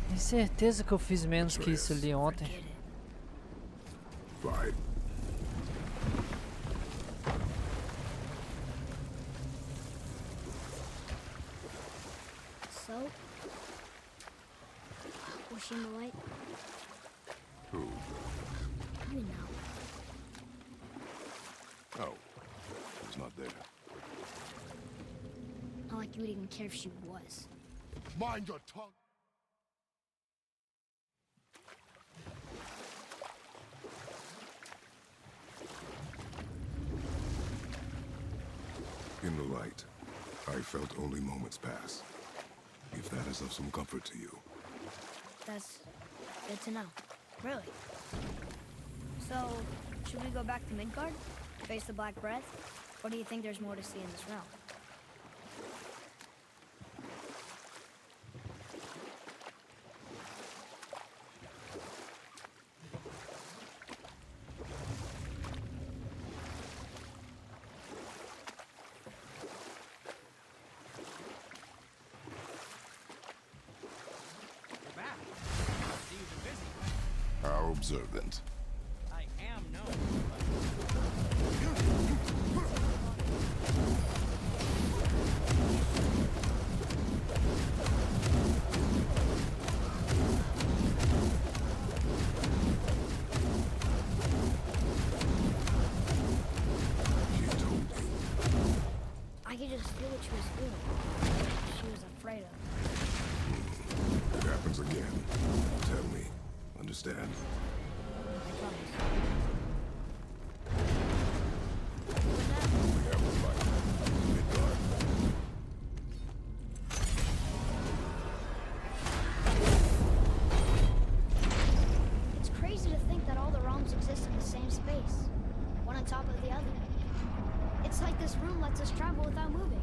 Tenho certeza que eu fiz menos que isso ali ontem. Forget it. Fine. So? Was she in the light? Who? You know. Oh, she's not there. Not like you would even care if she was. Mind your tongue. In the light, I felt only moments pass. If that is of some comfort to you. That's good to know. Really. So, should we go back to Midgard? Face the Black Breath? Or do you think there's more to see in this realm? You're back. See, you've been busy. How observant. I am known. She told you. I could just feel what she was feeling. She was afraid of. It happens again. Tell me. Understand? I promise. We have a fight. Midgard. It's crazy to think that all the realms exist in the same space, one on top of the other. It's like this room lets us travel without moving.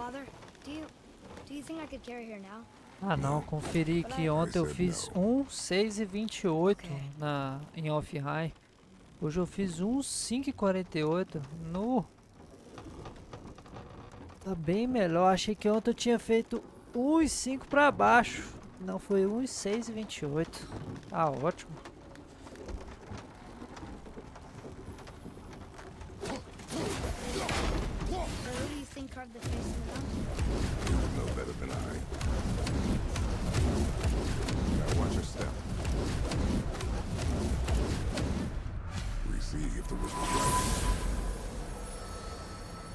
Father, do you think I could carry her now? Ah não, conferi que ontem eu fiz 1:6:28 em off-high. Hoje eu fiz 5:48 no... Tá bem melhor, achei que ontem eu tinha feito 1:5 pra baixo. Não, foi 1:6:28. Tá ótimo. So who do you think carved the face in the mountain? You would know better than I. Now watch your step. We see if the witch was right.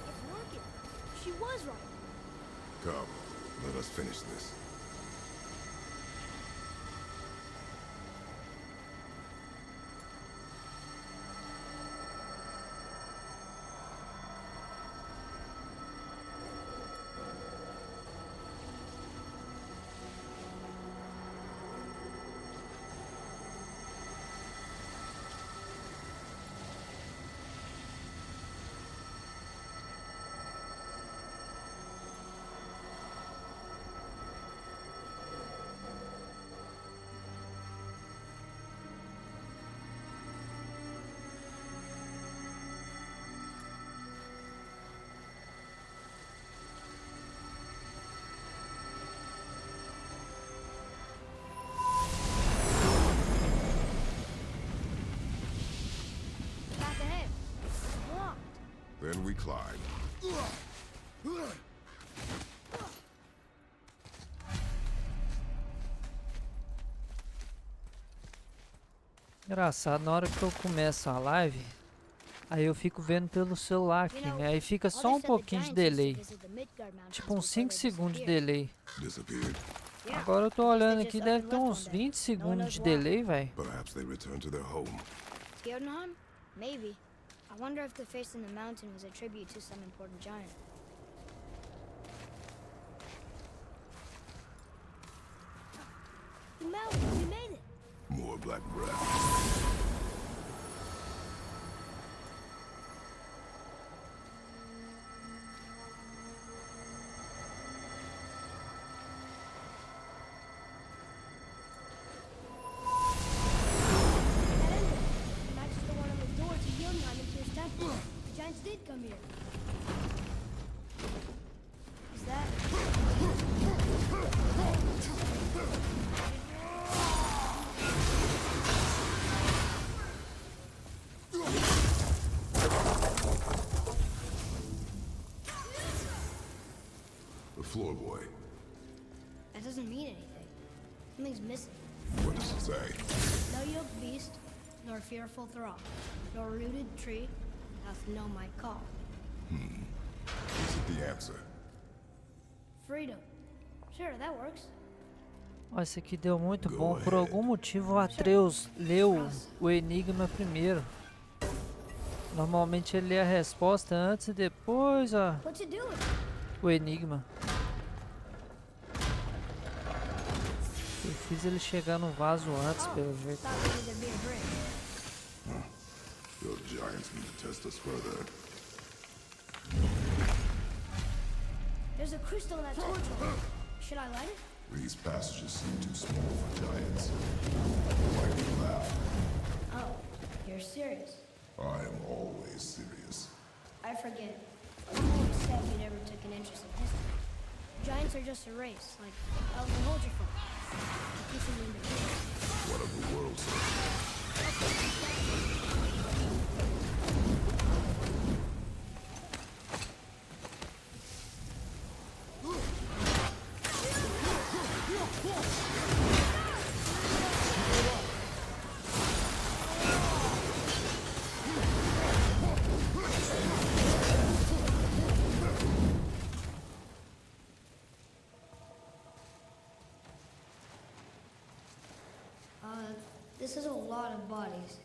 It's working. She was right. Come, let us finish this. Back ahead. It's blocked. Then we climb. Engraçado, na hora que eu começo a live, aí eu fico vendo pelo celular aqui, né? Aí fica só um pouquinho de delay. Tipo uns 5 segundos de delay. Disappeared. Agora eu tô olhando aqui, deve ter uns 20 segundos de delay, velho. Perhaps they returned to their home. Jotunheim? Maybe. I wonder if the face in the mountain was a tribute to some important giant. The mountain, we made it! More black breath. That ended. It matches the one on the door to Jotunheim and Tyr's temple. The giants did come here. Is that... The floor boy. That doesn't mean anything. Something's missing. What does it say? No yoked beast, nor fearful thrall, nor rooted tree, doth know my call. Is it the answer? Freedom. Sure, that works. Ó, esse aqui deu muito bom. Por algum motivo o Atreus leu o enigma primeiro. Normalmente ele lê a resposta antes e depois What's it doing? o enigma. Eu fiz ele chegar no vaso antes, pelo jeito. Thought maybe there'd be a break. Those giants need to test us further. There's a crystal in that torch hole. Should I light it? These passages seem too small for giants. Why do you laugh? Oh, you're serious. I am always serious. I forget. You always said you never took an interest in history. Giants are just a race, like elves and hold your phone. Pieces in between. What of the world, sir? This is a lot of bodies.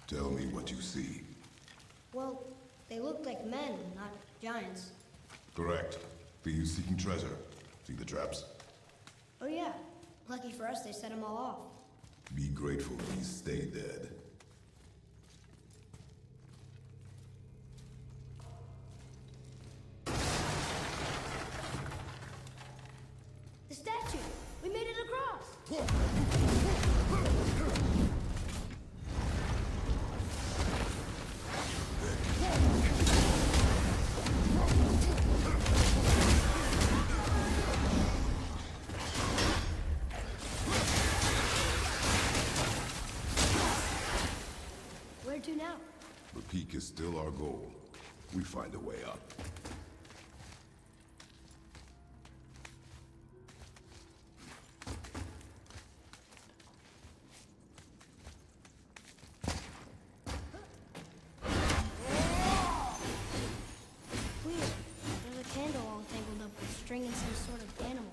Tell me what you see. Well, they look like men, not giants. Correct. Thieves seeking treasure. See the traps? Oh yeah, lucky for us they set them all off. Be grateful these stay dead. peak is still our goal. We find a way up. Weird. There's a candle all tangled up with string and some sort of animal.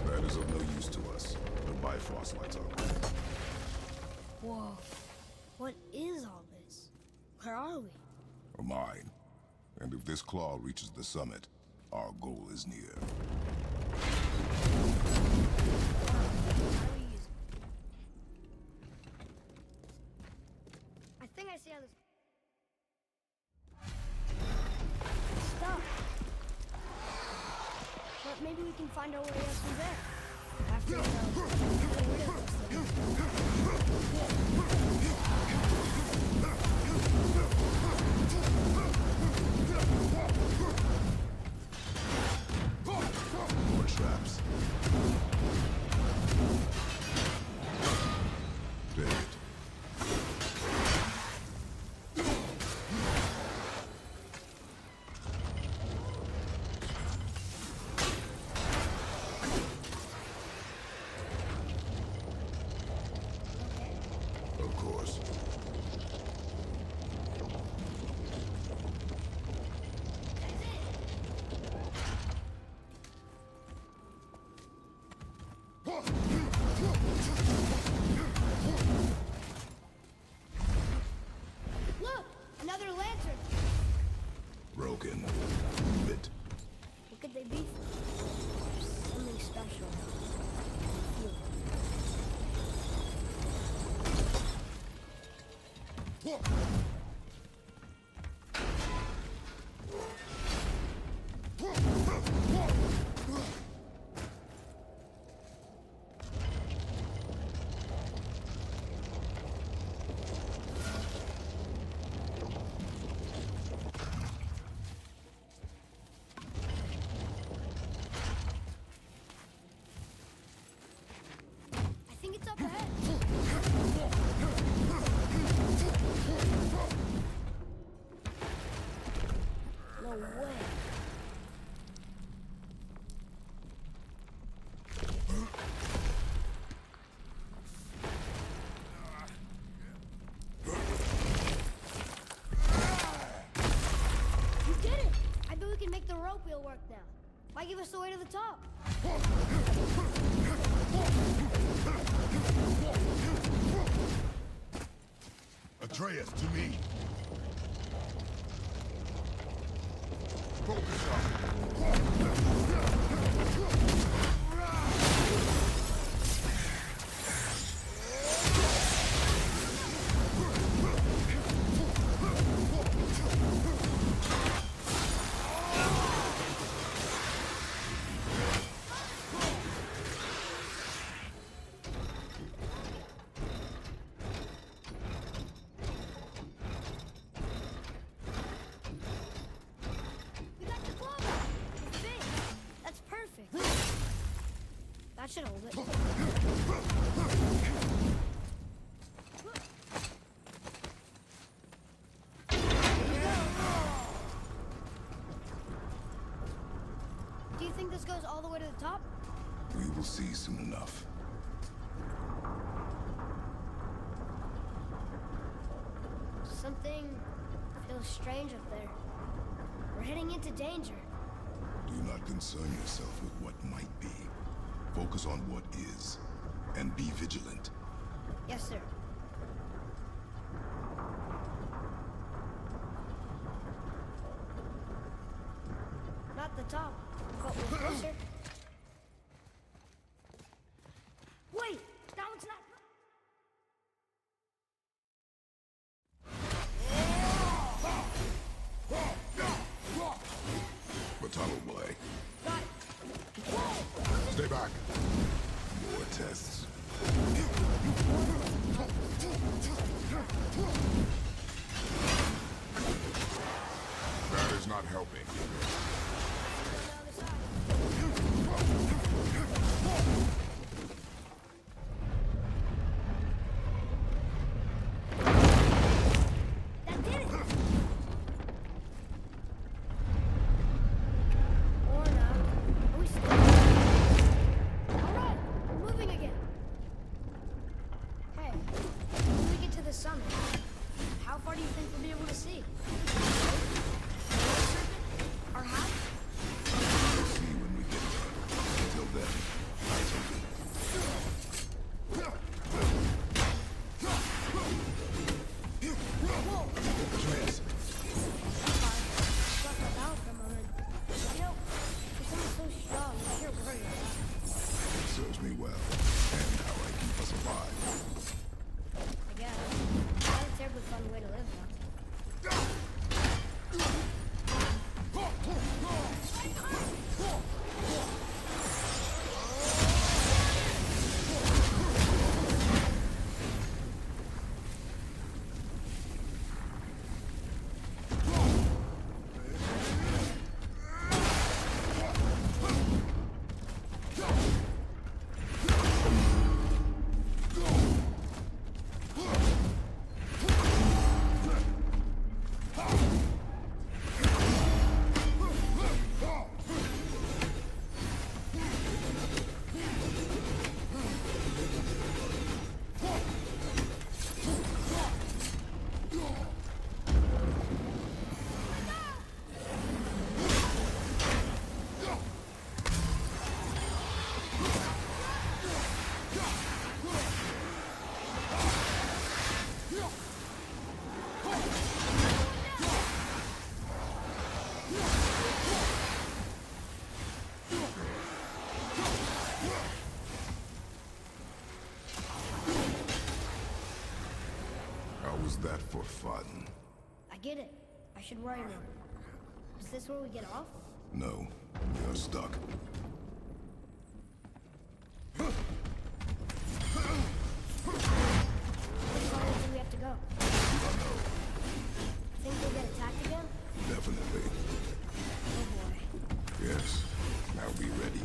That is of no use to us. The Bifrost lights our way. Whoa. What is all this? Where are we? A mine. And if this claw reaches the summit, our goal is near. How do we use it? I think I see how this... Stop. But maybe we can find our way up from there. After getting rid of this thing. More traps. David. Of course. Look! Another lantern! Broken. Bit. What could they be for? Something special. Feel it. I think it's up ahead. No way. You did it! I bet we can make the rope wheel work now. Why give us the way to the top? Atreus, to me. Focus up. We got the glove! It's big. That's perfect. That should hold it. Do you think this goes all the way to the top? We will see soon enough. Something feels strange up there. We're heading into danger. Do not concern yourself with what might be. Focus on what is, and be vigilant. Yes, sir. Not the top, but we're closer. Wait! That one's not... The tunnel boy. Got it! Stay back. More tests. That is not helping. that for fun? I get it. I should worry now. Is this where we get off? No, you're stuck. How far do we have to go? I don't know. Think we'll get attacked again? Definitely. Oh boy. Yes. Now be ready.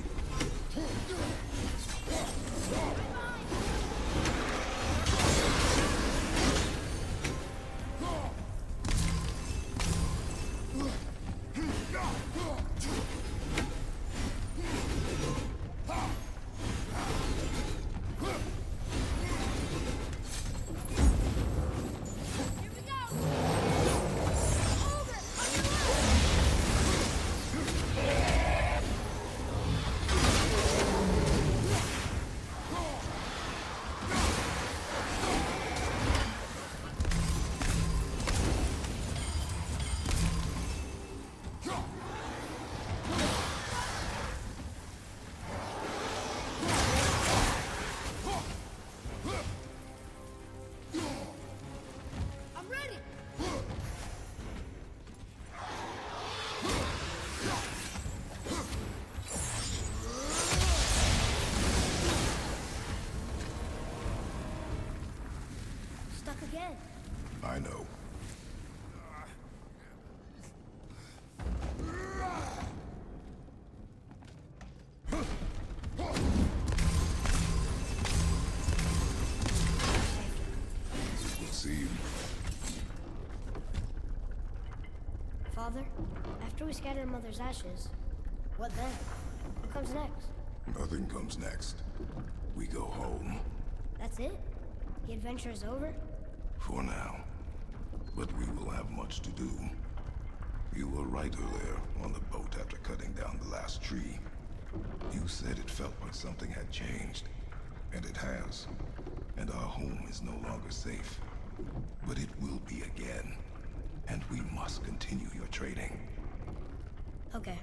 I'm ready! Stuck again. I know. We'll see. Father, after we scatter Mother's ashes, what then? What comes next? Nothing comes next. We go home. That's it? The adventure is over? For now. But we will have much to do. You were right earlier on the boat after cutting down the last tree. You said it felt like something had changed. And it has. And our home is no longer safe. But it will be again. And we must continue your trading. Okay.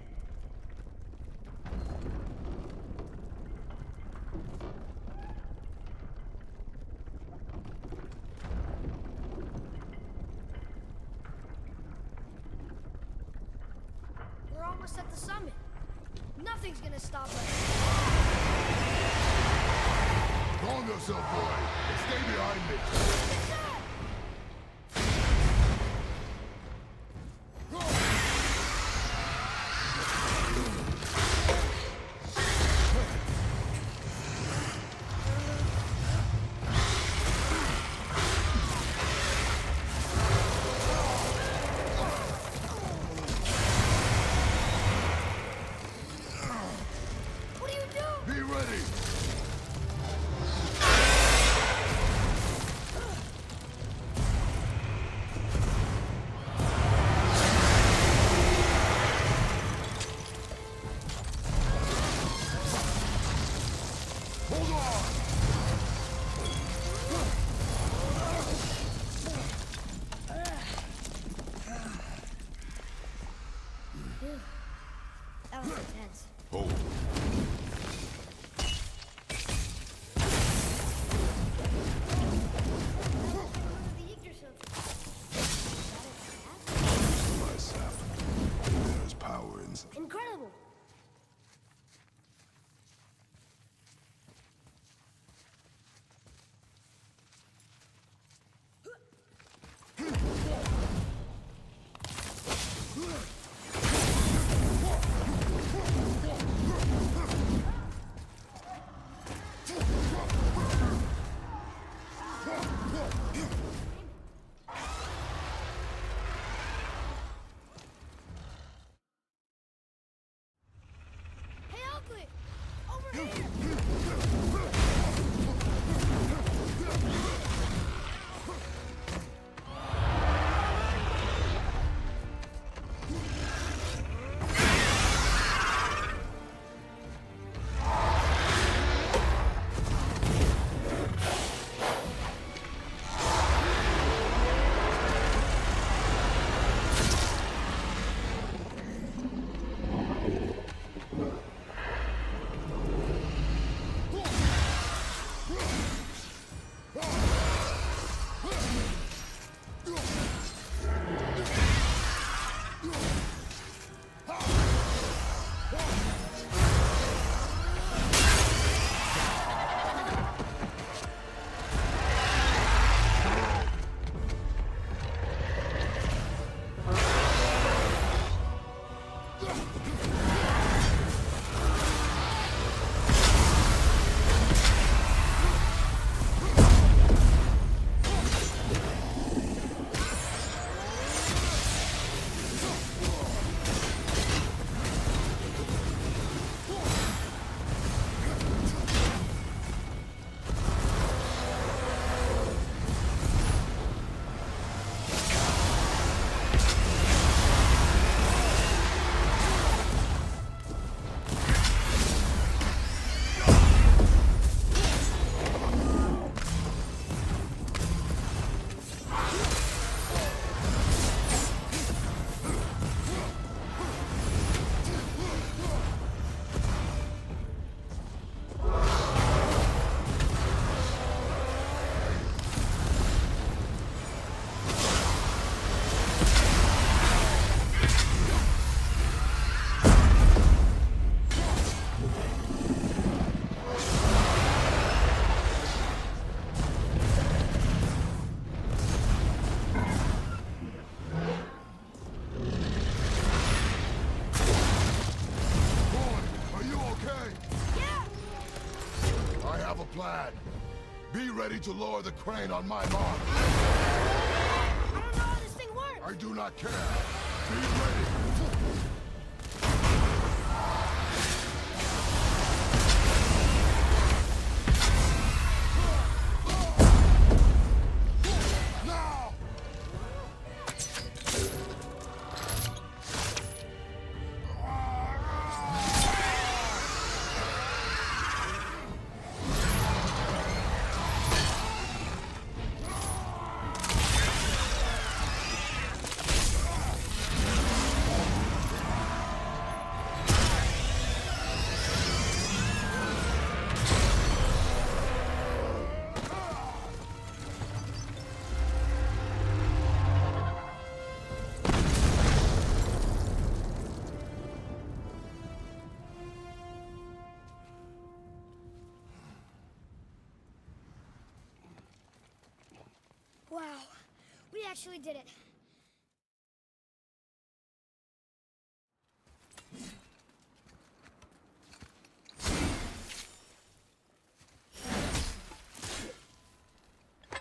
We're almost at the summit. Nothing's gonna stop us. Calm yourself, boy, and stay behind me. What are you doing? Be ready. Hold on. That was intense. Hold. The Yggdrasil tree. My sap. There's power in. Incredible! Plan. Be ready to lower the crane on my mark. I don't know how this thing works. I do not care. Be ready. Now! Wow, we actually did it.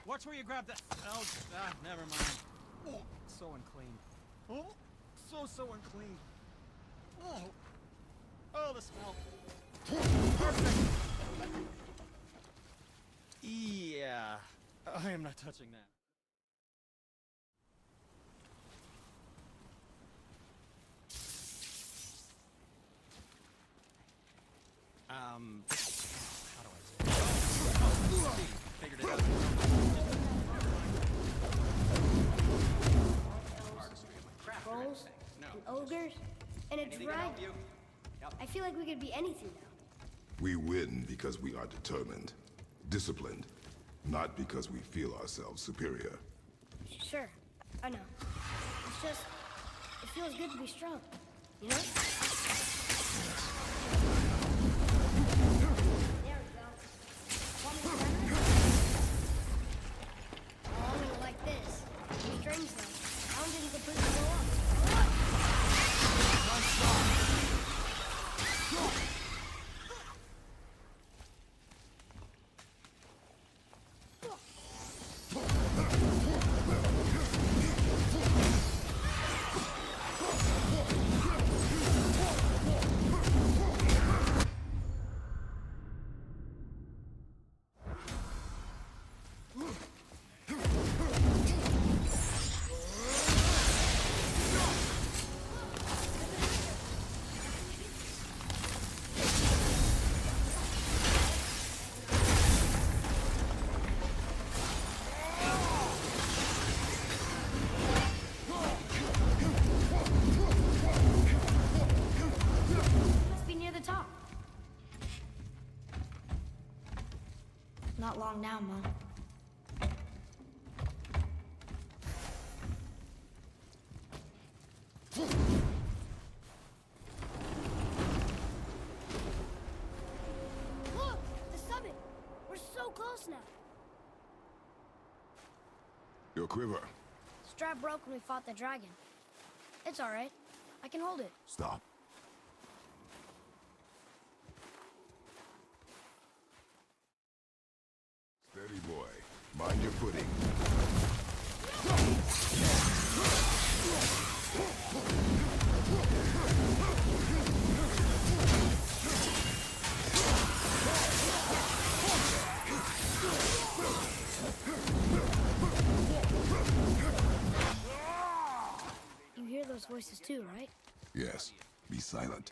Watch where you grab that. Oh, never mind. Oh, so unclean. Oh, so unclean. Oh, the smell. Perfect. Yeah, I am not touching that. How do I say it? Oh, figured it out. Trolls, and ogres, and a dragon. I feel like we could be anything now. We win because we are determined, disciplined, not because we feel ourselves superior. Sure, I know. It's just, it feels good to be strong, you know? There we go. Want me to run it? Oh, I'm gonna like this. Strings though. Sound didn't completely go up. Not long now, Mom. Look! The summit! We're so close now! Your quiver. Strap broke when we fought the dragon. It's alright. I can hold it. Stop. Steady, boy. Mind your footing. You hear those voices too, right? Yes. Be silent.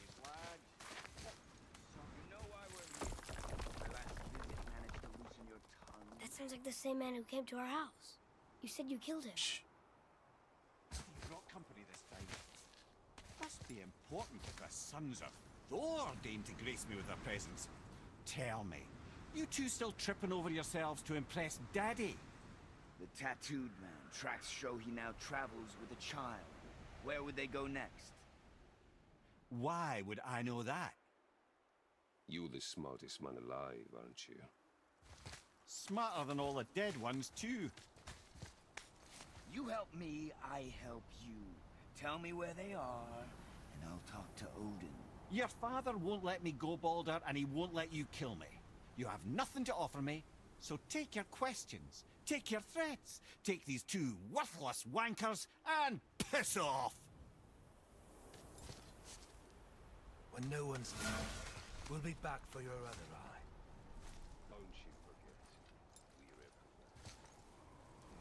That sounds like the same man who came to our house. You said you killed him. Shh. You brought company this time. Must be important if the sons of Thor deign to grace me with their presence. Tell me, you two still tripping over yourselves to impress Daddy? The tattooed man tracks show he now travels with a child. Where would they go next? Why would I know that? You're the smartest man alive, aren't you? Smarter than all the dead ones, too. You help me, I help you. Tell me where they are, and I'll talk to Odin. Your father won't let me go, Balder, and he won't let you kill me. You have nothing to offer me, so take your questions, take your threats, take these two worthless wankers, and piss off! When no one's there, we'll be back for your other eye. Don't you forget, we're everywhere.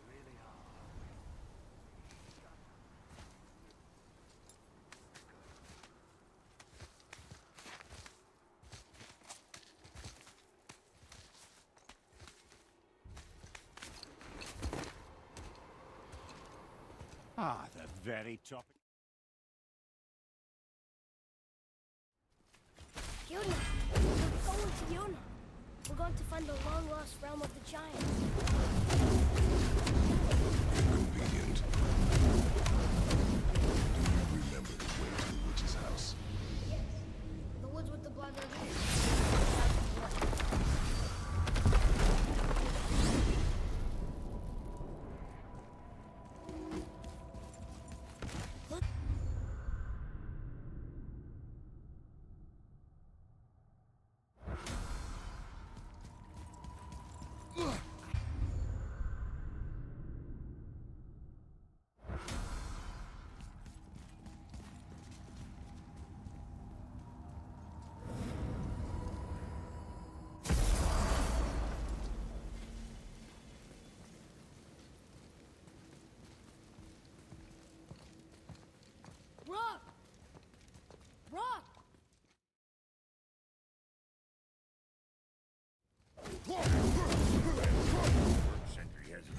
We really are. Ah, the very topic. Yona! We're going to Yona! We're going to find the long-lost realm of the giants. Convenient. Do you remember the way to the witch's house? Yes. The woods with the blood red leaves. Rock! Rock! Sentry has a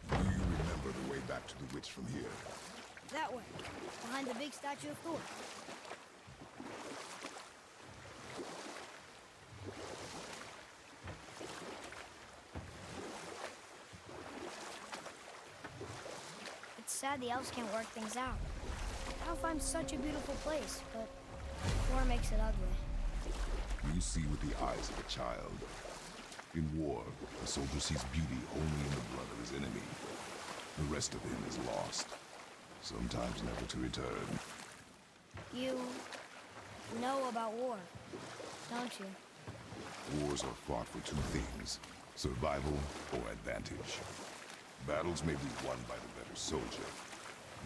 Do you remember the way back to the witch from here? That way, behind the big statue of Thor. It's sad the elves can't work things out. Alfheim's such a beautiful place, but war makes it ugly. You see with the eyes of a child. In war, a soldier sees beauty only in the blood of his enemy. The rest of him is lost, sometimes never to return. You know about war, don't you? Wars are fought for two things, survival or advantage. Battles may be won by the better soldier.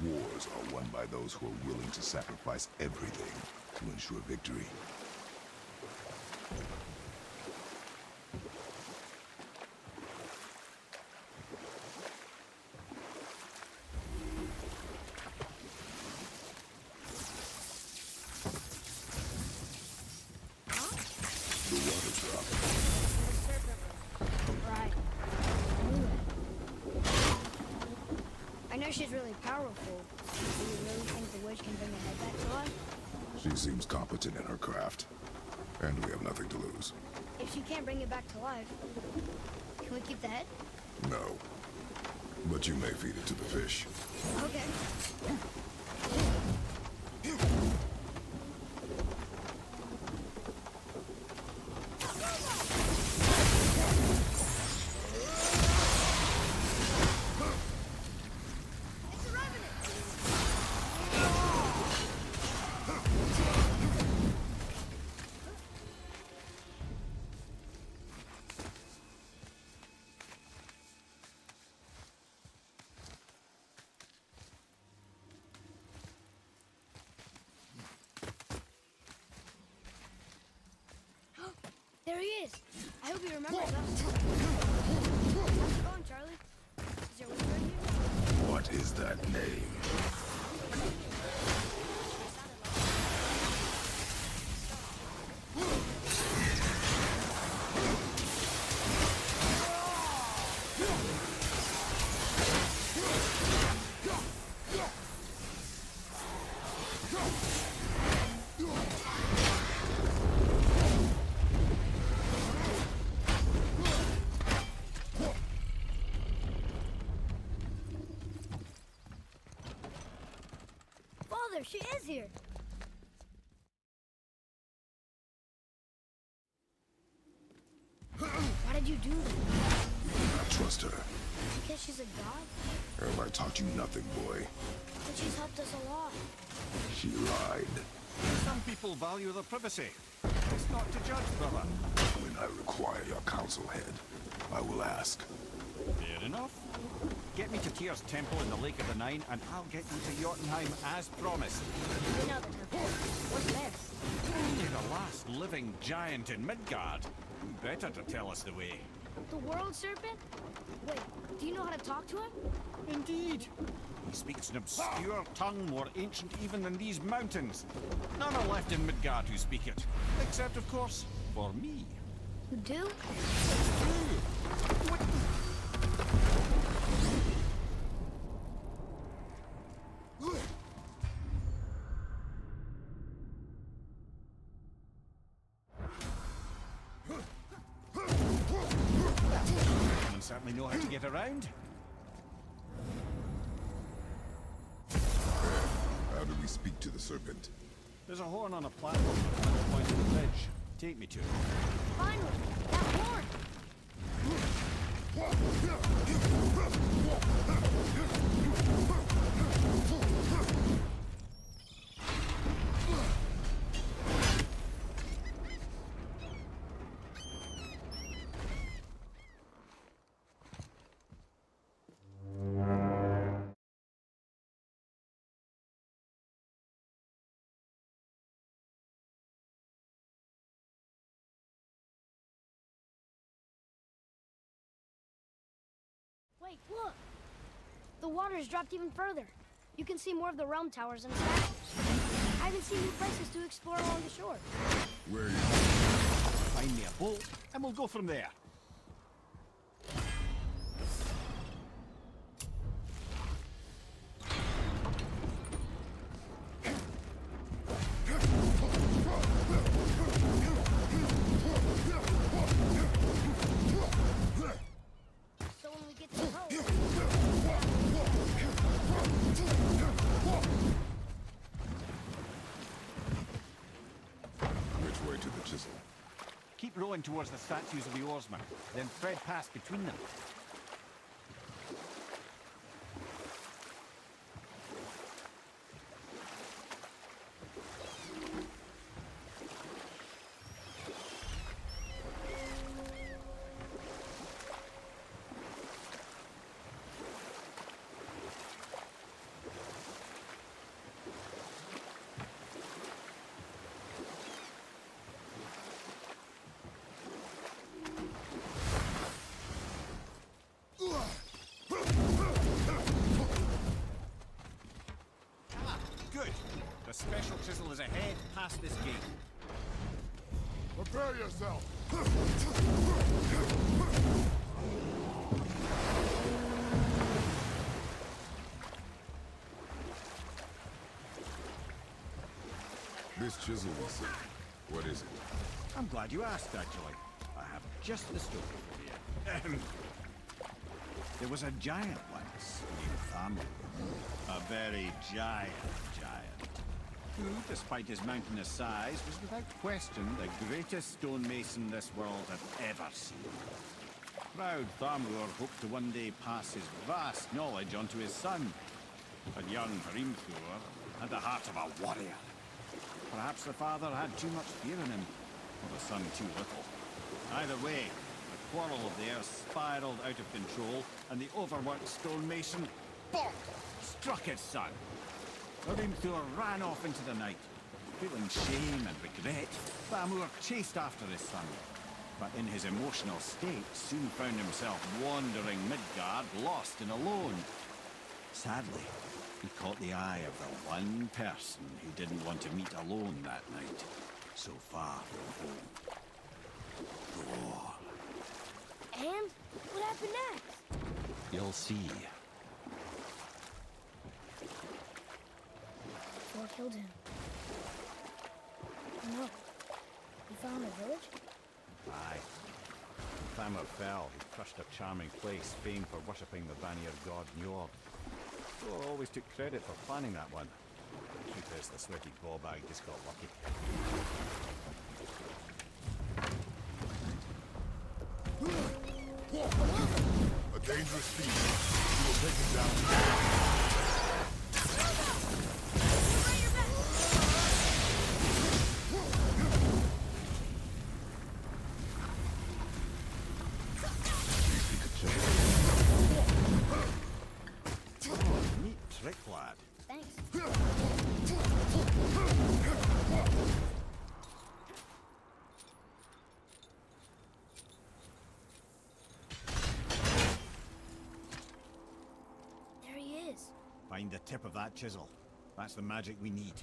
Wars are won by those who are willing to sacrifice everything to ensure victory. The water drop. The serpent room. Right. I knew that. I know she's really powerful. Do you really think the witch can bring the head back to life? She seems competent in her craft, and we have nothing to lose. If she can't bring it back to life, can we keep the head? No. But you may feed it to the fish. Okay. is. I hope he remembers us. How's it going, Charlie? Is there wizard here? What is that name? Father, she is here. Why did you do that? I trust her. Because she's a god? Have I taught you nothing, boy? But she's helped us a lot. She lied. Some people value their privacy. It's not to judge, brother. When I require your counsel, head, I will ask. Fair enough. Get me to Tyr's temple in the Lake of the Nine, and I'll get you to Jotunheim as promised. We know the temple. What's there? Only the last living giant in Midgard. Who better to tell us the way? The world serpent? Wait, do you know how to talk to him? Indeed. He speaks an obscure tongue more ancient even than these mountains. None are left in Midgard who speak it. Except, of course, for me. You do? What? You certainly know how to get around. How do we speak to the serpent? There's a horn on a platform at the point of the bridge. Take me to it. Finally, that horn! Wait, look! The water's dropped even further. You can see more of the realm towers and statues. I haven't seen new places to explore along the shore. Where are you? Find me a boat, and we'll go from there. So when we get to the boat... Which way to the chisel? Keep rowing towards the statues of the oarsmen, then thread past between them. Good. The special chisel is ahead, past this gate. Prepare yourself! This chisel we see, what is it? I'm glad you asked, actually. I have just the story for you. There was a giant once named Thamur. A very giant, who, despite his mountainous size, was without question the greatest stonemason this world had ever seen. Proud Thamur hoped to one day pass his vast knowledge on to his son. But young Hrimthur had the heart of a warrior. Perhaps the father had too much fear in him, or the son too little. Either way, the quarrel of theirs spiraled out of control, and the overworked stonemason, bonk, struck his son. Hrimthur ran off into the night. Feeling shame and regret, Thamur chased after his son. but in his emotional state soon found himself wandering Midgard, lost and alone. Sadly, he caught the eye of the one person he didn't want to meet alone that night, so far from home. Thor. And what happened next? You'll see. Thor killed him. No. He found a village? Aye. Thamur fell. He crushed a charming place, famed for worshipping the Vanir god Njord. Thor always took credit for planning that one. The truth is, the sweaty ballbag just got lucky. A dangerous feat. You will take it down. Neat trick, lad. Thanks. There he is. Find the tip of that chisel. That's the magic we need.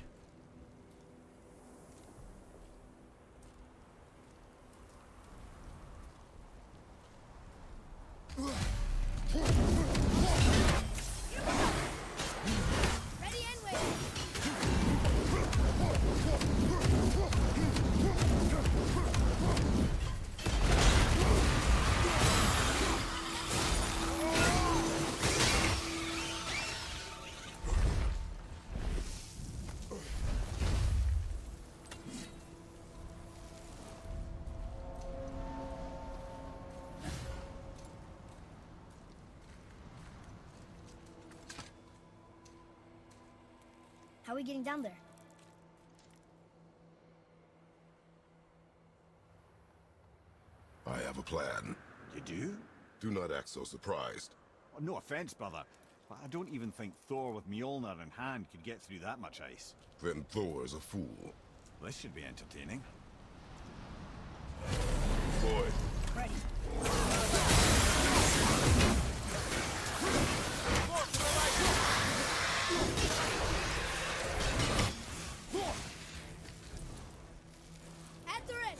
Ready and waiting. How are we getting down there? I have a plan. You do? Do not act so surprised. Oh, no offense, brother, but I don't even think Thor with Mjolnir in hand could get through that much ice. Then Thor is a fool. This should be entertaining. Boy, After it!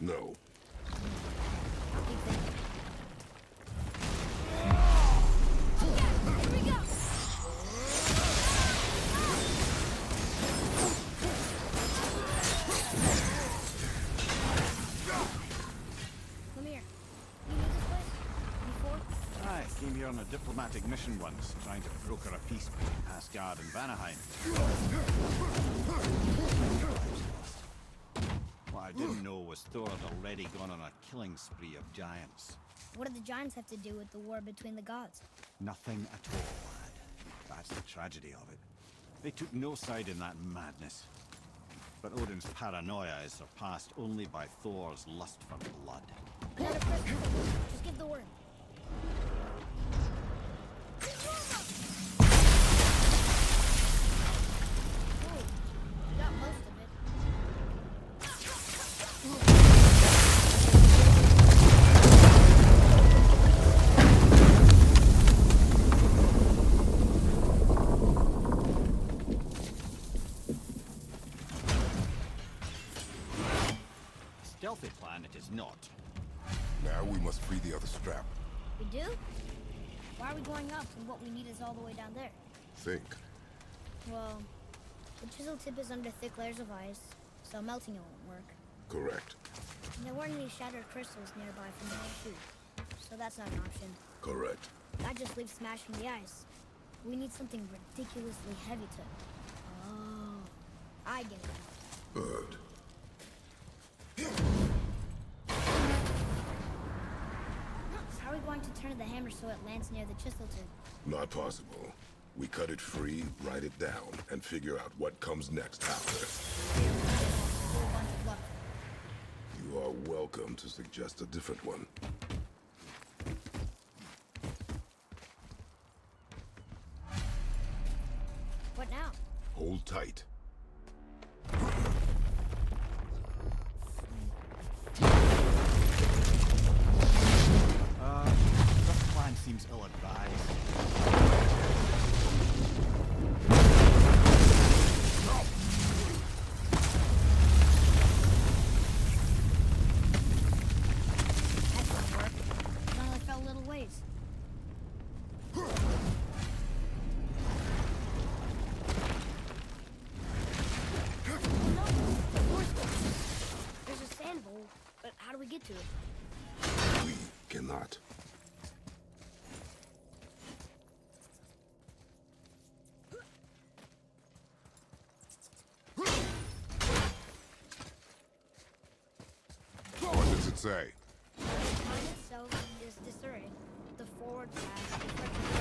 no. I came here on a diplomatic mission once, trying to broker a peace between Asgard and Vanaheim. What I didn't know was Thor had already gone on a killing spree of giants. What do the giants have to do with the war between the gods? Nothing at all, lad. That's the tragedy of it. They took no side in that madness. But Odin's paranoia is surpassed only by Thor's lust for blood. Another crystal. Just give the word. Oh, got most of it. Stealthy plan it is not. Now we must free the other strap. We do? Why are we going up when what we need is all the way down there? Think. Well, the chisel tip is under thick layers of ice, so melting it won't work. Correct. And there weren't any shattered crystals nearby from the shoot, so that's not an option. Correct. That just leaves smashing the ice. We need something ridiculously heavy to... Oh, I get it. Good. How are we going to turn the hammer so it lands near the chisel tip? Not possible. We cut it free, write it down, and figure out what comes next after. Whole bunch of luck. You are welcome to suggest a different one. What now? Hold tight. This plan seems ill-advised. That didn't work. It only fell a little ways. Oh no! Force ghost. There's a sand bowl, but how do we get to it? We cannot. What does it say? The time itself is disarray. The forward path is retrograde.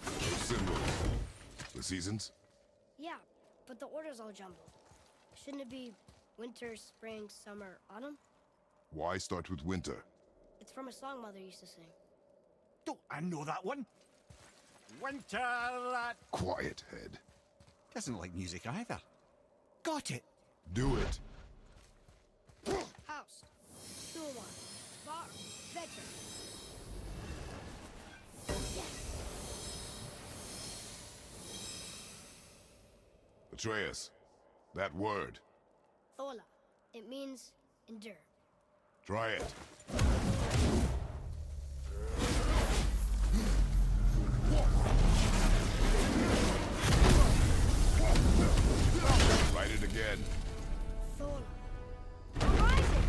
Those symbols. The seasons? Yeah, but the order's all jumbled. Shouldn't it be winter, spring, summer, autumn? Why start with winter? It's from a song Mother used to sing. Don't I know that one? Winter that Quiet, head. doesn't like music either. Got it. Do it. House. School one. Bar. Veteran. Atreus, that word. Thola. It means endure. Try it. Write it again. Thola. Horizon!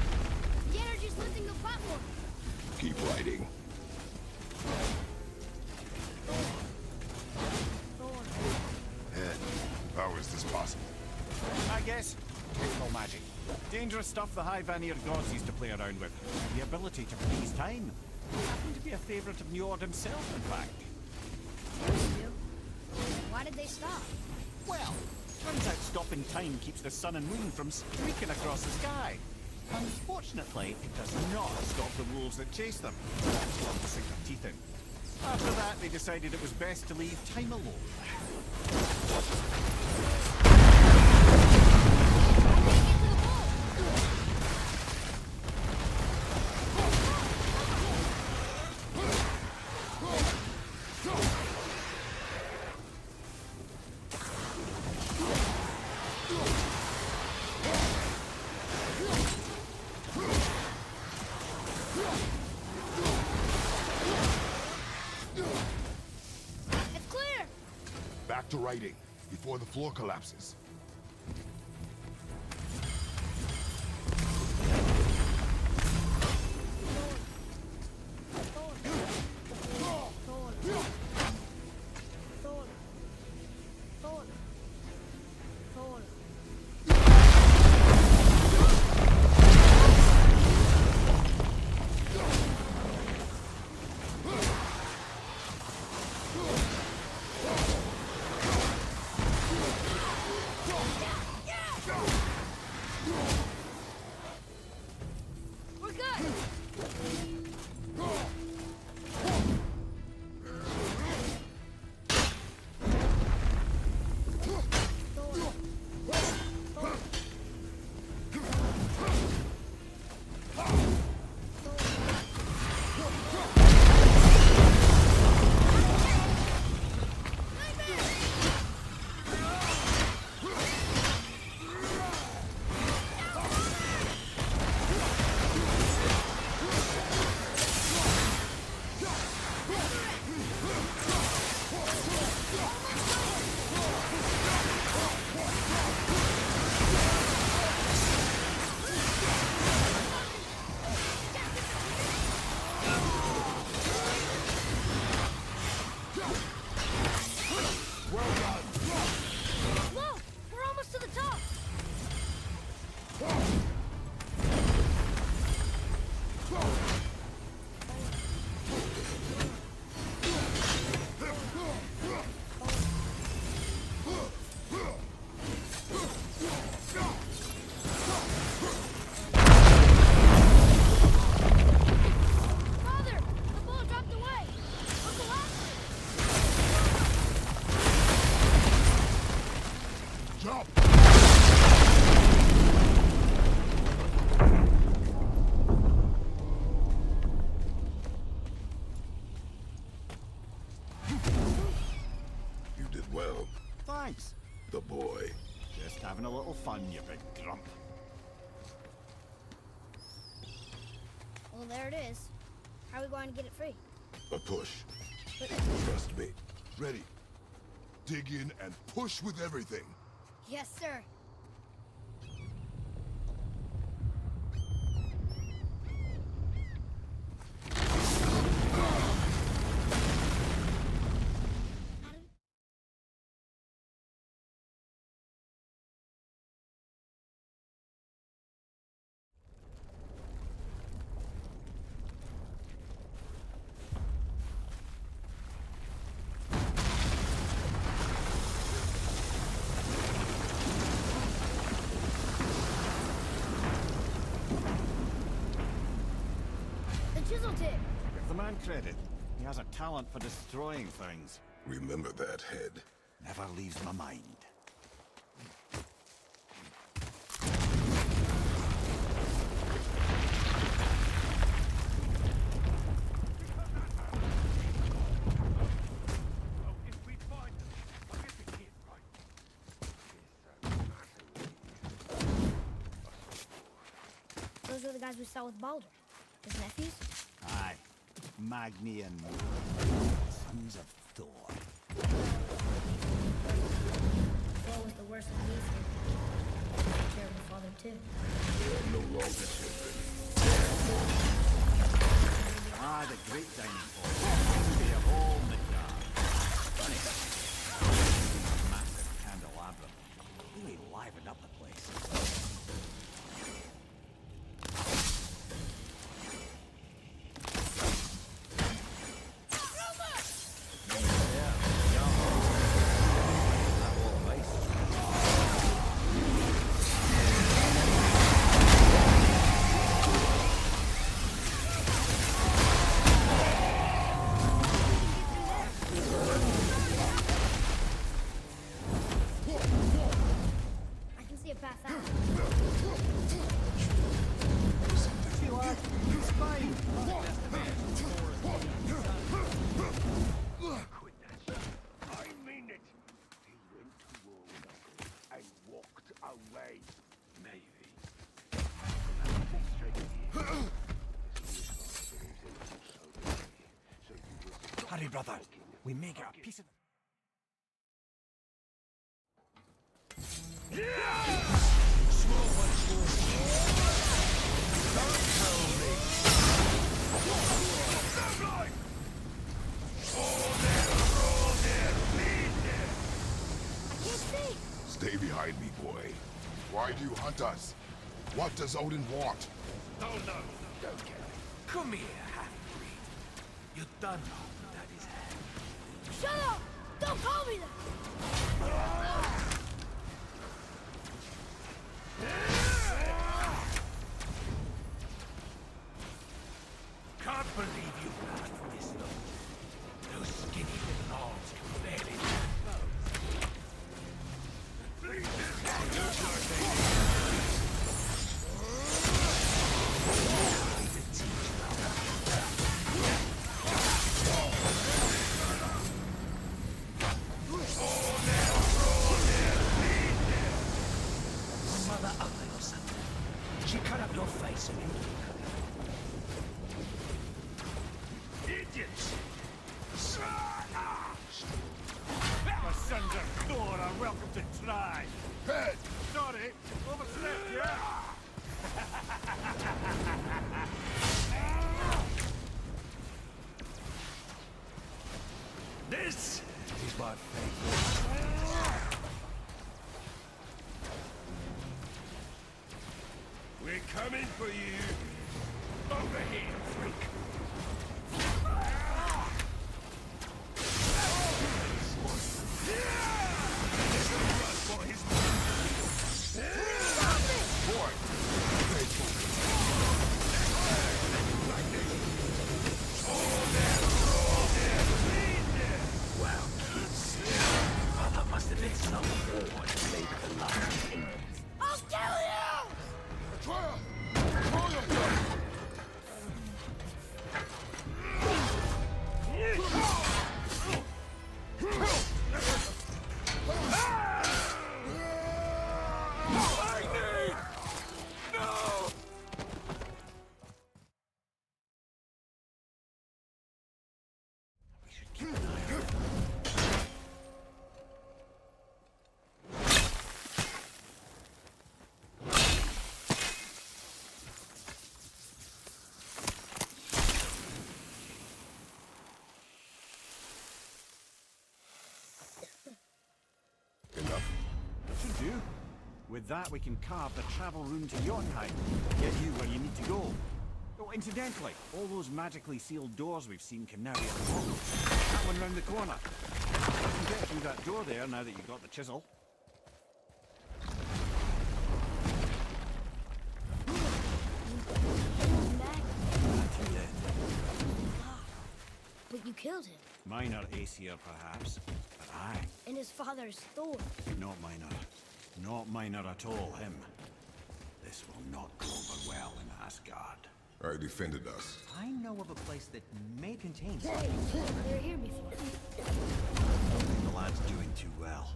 The energy's lifting the platform. Keep writing. Thola. Head, how is this possible? I guess technical magic. Dangerous stuff the High Vanir gods used to play around with. The ability to freeze time. Happened to be a favourite of Njord himself, in fact. Used to. Why did they stop? Well, turns out stopping time keeps the sun and moon from streaking across the sky. Unfortunately, it does not stop the wolves that chase them. That's what to sink their teeth in. After that, they decided it was best to leave time alone. It's clear! Back to writing, before the floor collapses. We're good! Look! We're almost to the top! Father! The ball dropped away! Look alive! Jump! You did well, Thanks. the boy. Just having a little fun, you big grump. Well, there it is. How are we going to get it free? A push. Trust me. Ready. Dig in and push with everything. Yes, sir. The chisel tip. Give the man credit. He has a talent for destroying things. Remember that, head. Never leaves my mind. Those were the guys we saw with Baldur. His nephews? Aye. Magni and sons of Thor. Thor was the worst of these. Terrible father, too. No longer children. Ah, the great dining hall. They have all Midgard. Funny. Massive candelabra. Really livened up the place. I can see a path out. I mean it. He went to war with Uncle and walked away. Maybe. Hurry, brother. We may get a piece of... I can't see! Stay behind me, boy. Why do you hunt us? What does Odin want? Oh no, don't care. Come here, half-breed. You done know that is hand. Shut up! Don't call me that! mother ugly or something? Did she cut up your face and you? Idiots! The sons of Thor are welcome to try. Head! Sorry, overstepped, yeah? This Is my favorite. We're coming for you. Over here, freak. Well, kids. Oh, that must have been some war to make the life end. I'll kill you! Trial! Trial! Should do. With that, we can carve the travel rune to Jotunheim. Get you where you need to go. Oh, incidentally, all those magically sealed doors we've seen can now be unlocked. That one round the corner. You can get through that door there now that you've got the chisel. Back. Too late. But you killed him. Minor Aesir, perhaps. But aye, And his father's Thor. not minor. Not minor at all, him. This will not go over well in Asgard. I defended us. I know of a place that may contain They were here before. The lad's doing too well.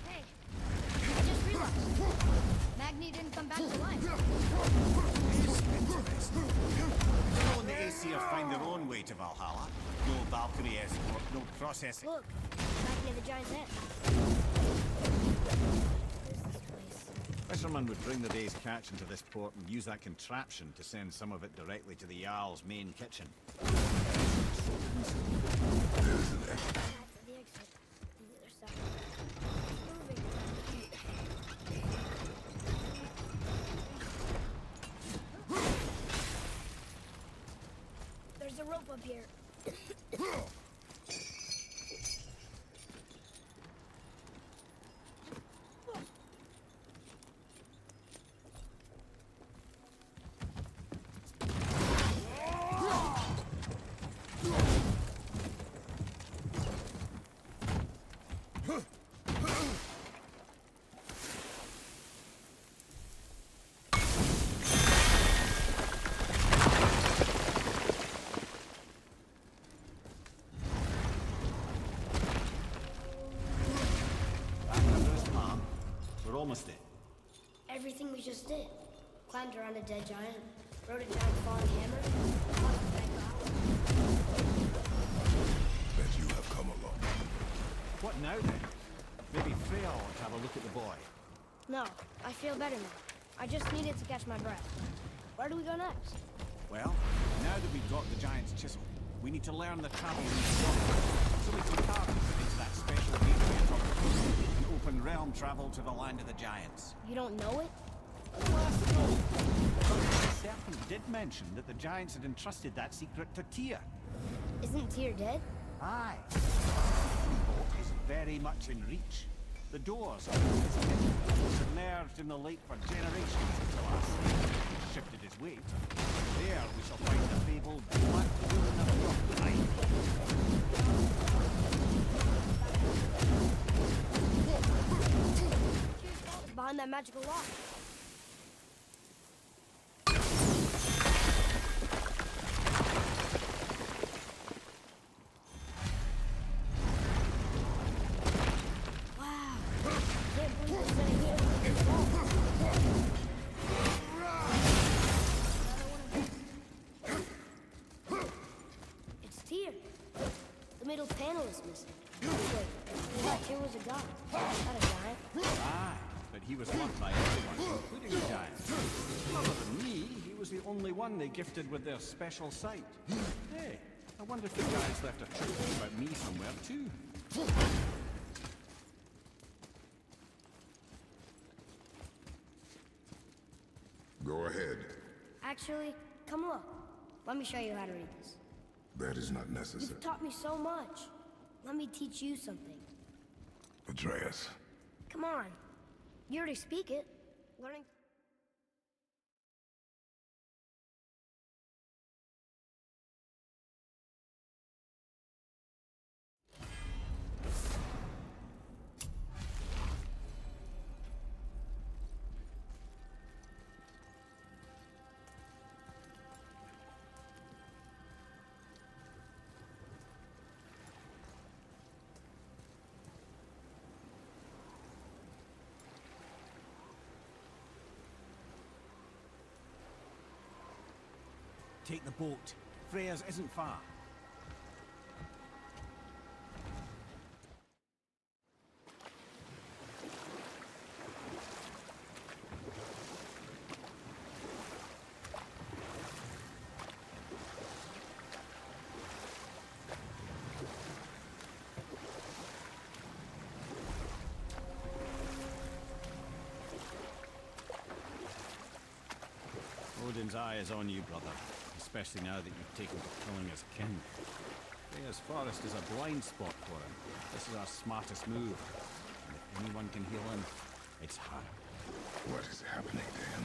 Hey, I just realized. Magni didn't come back to life. No, the Aesir find their own way to Valhalla. No Valkyrie escort, no processing. Look, back near the giant's head. Where's this place? Fishermen would bring the day's catch into this port and use that contraption to send some of it directly to the Jarl's main kitchen. There's an exit. That's the exit. The other side. Moving. There's a rope up here. Back under his palm. We're almost there. Everything we just did. Climbed around a dead giant, rode it down a falling hammer, tossed it back out. Bet you have come along. What now then? Maybe Freya ought to have a look at the boy. No, I feel better now. I just needed to catch my breath. Where do we go next? Well, now that we've got the giant's chisel, we need to learn the travel route so we can carve it into that special gateway atop the coast and open realm travel to the land of the giants. You don't know it? Alas, no. The serpent did mention that the giants had entrusted that secret to Tyr. Isn't Tyr dead? Aye. The boat is very much in reach. The doors are submerged in the lake for generations until our snake shifted his weight. There we shall find the fabled Black Woman of Jotunheim. Behind that magical lock. middle panel is missing. Wait, I thought Tyr was a god, not a giant. Aye, but he was loved by everyone, including the giants. Other than me, he was the only one they gifted with their special sight. Hey, I wonder if the giants left a truth about me somewhere too. Go ahead. Actually, come look. Let me show you how to read this. That is not necessary. You've taught me so much. Let me teach you something. Atreus. Come on. You already speak it. Learning... Take the boat. Freya's isn't far. Odin's eye is on you, brother. Especially now that you've taken to killing his kin. Freya's forest is a blind spot for him. This is our smartest move. And if anyone can heal him, it's her. What is happening to him?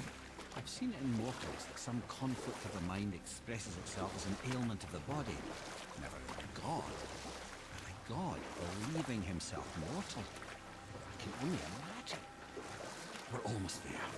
I've seen it in mortals that some conflict of the mind expresses itself as an ailment of the body. Never in a god. But a god believing himself mortal. I can only imagine. We're almost there.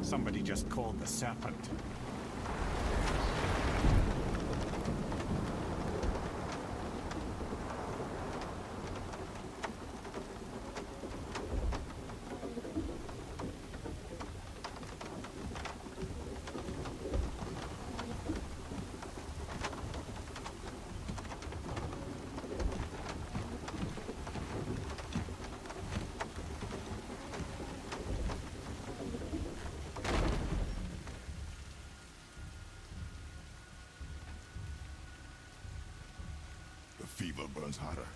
Somebody just called the serpent. The fever burns hotter.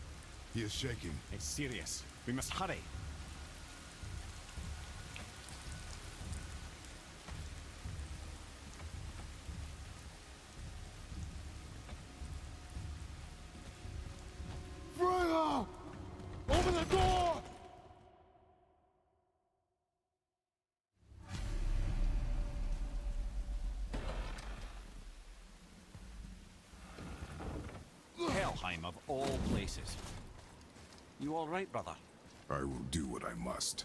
He is shaking. It's serious. We must hurry. Freya! Open the door! Helheim of all places. You all right, brother? I will do what I must.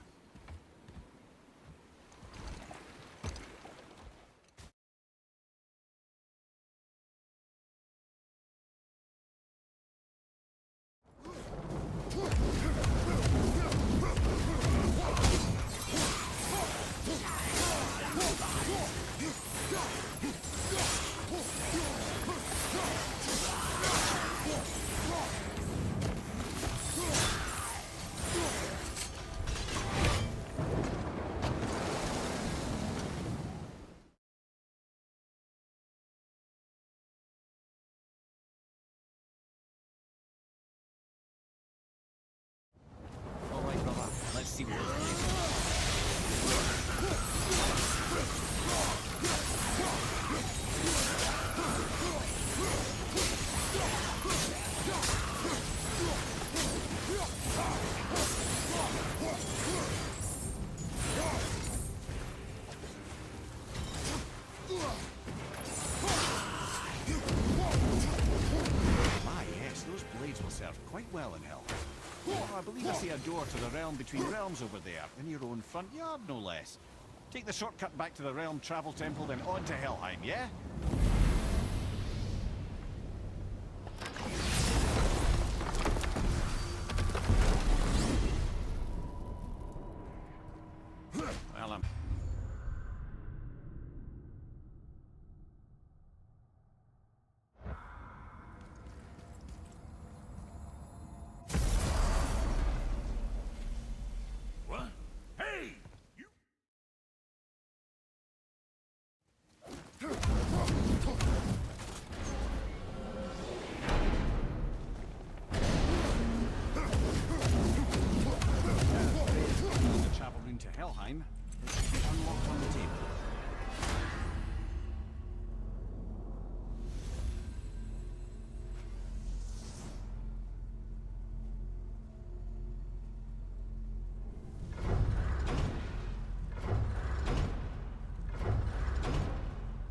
served quite well in hell. Oh, I believe I see a door to the realm between realms over there, in your own front yard, no less. Take the shortcut back to the realm travel temple, then on to Helheim, yeah? Well, I'm... What? Hey! You... The travel room to Helheim is unlocked on the table.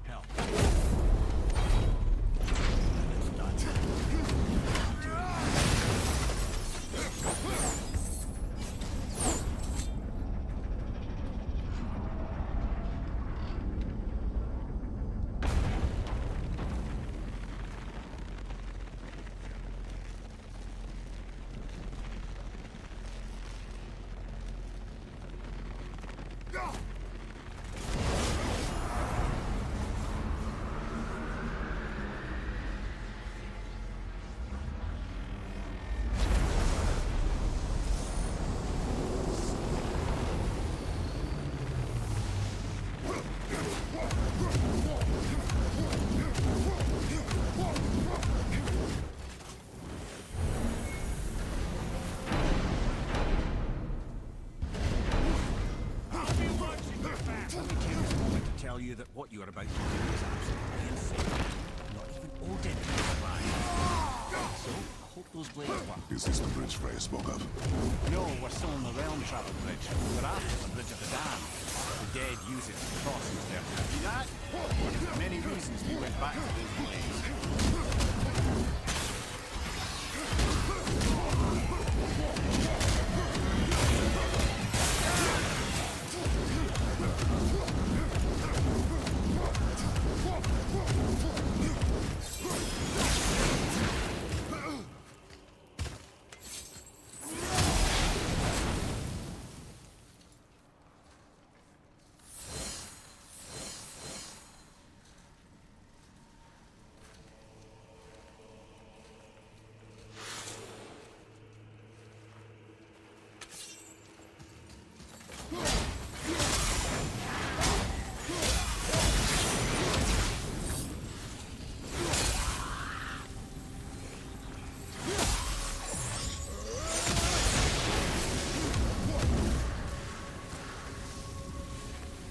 Hell. It's done. Tell you that what you are about to do is absolutely insane. Not even Odin can survive. So, I hope those blades work. Is this the bridge Freya spoke of? No, we're still on the realm travel bridge. We're after the bridge of the damned. The dead use it to cross into their... See that? One of the many reasons we went back to those blades.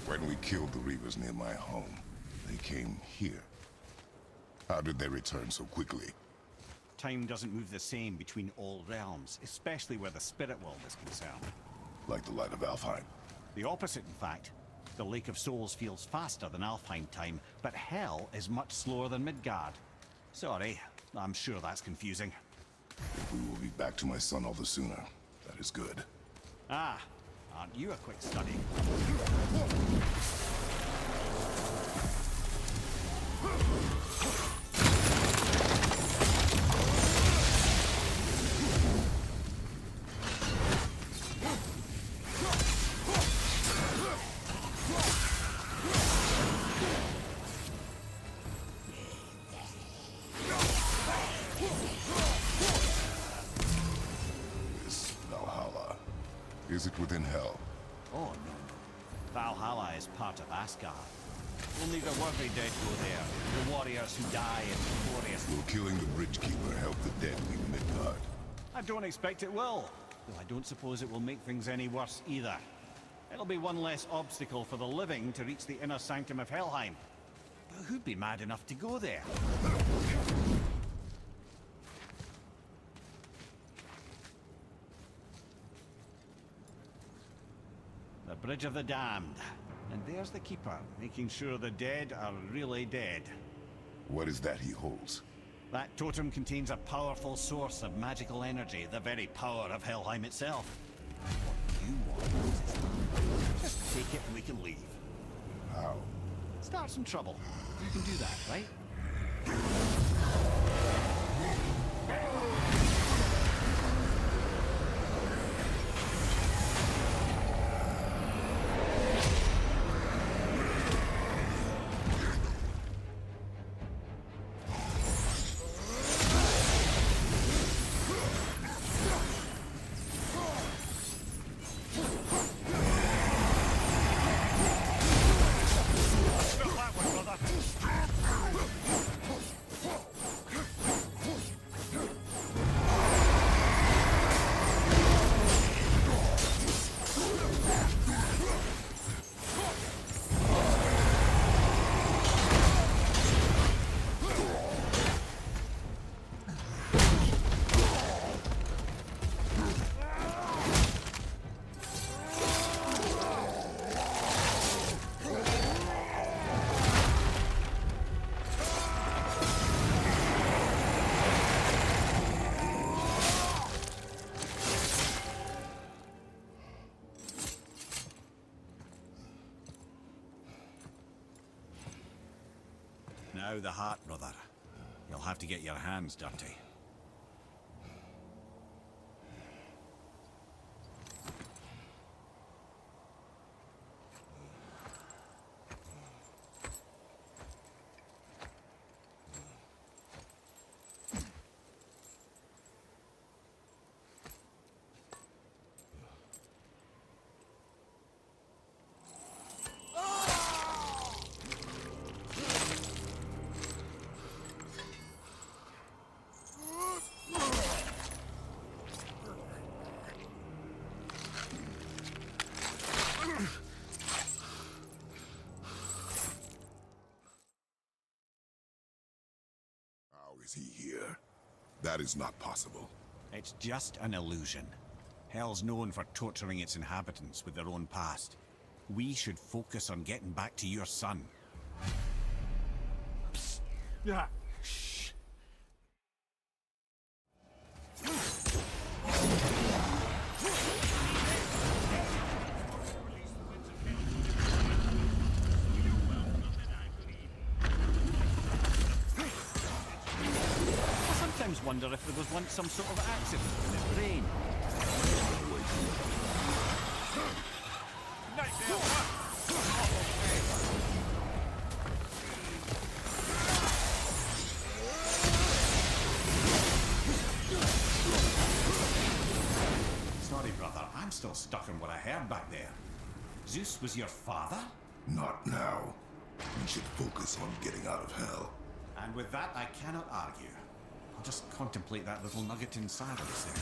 When we killed the Reavers near my home, they came here. How did they return so quickly? Time doesn't move the same between all realms, especially where the spirit world is concerned. Like the light of Alfheim. The opposite, in fact. The Lake of Souls feels faster than Alfheim time, but Hell is much slower than Midgard. Sorry, I'm sure that's confusing. If we will be back to my son all the sooner, that is good. Ah, aren't you a quick study? Is it within Hell? Oh, no. Valhalla is part of Asgard. Only the worthy dead go there. The warriors who die in glorious... Will killing the Bridgekeeper help the dead leave Midgard? I don't expect it will. Though I don't suppose it will make things any worse either. It'll be one less obstacle for the living to reach the inner sanctum of Helheim. But who'd be mad enough to go there? The Bridge of the Damned. And there's the Keeper, making sure the dead are really dead. What is that he holds? That totem contains a powerful source of magical energy, the very power of Helheim itself. What you want is just take it and we can leave. How? Start some trouble. You can do that, right? Now the heart, brother. You'll have to get your hands dirty. How is he here? That is not possible. It's just an illusion. Hell's known for torturing its inhabitants with their own past. We should focus on getting back to your son. Psst. Yeah. Shh. I sometimes wonder if there was once some sort of accident in his brain. Sorry, brother. I'm still stuck on what I heard back there. Zeus was your father? Not now. We should focus on getting out of hell. And with that, I cannot argue. I'll just contemplate that little nugget in silence there.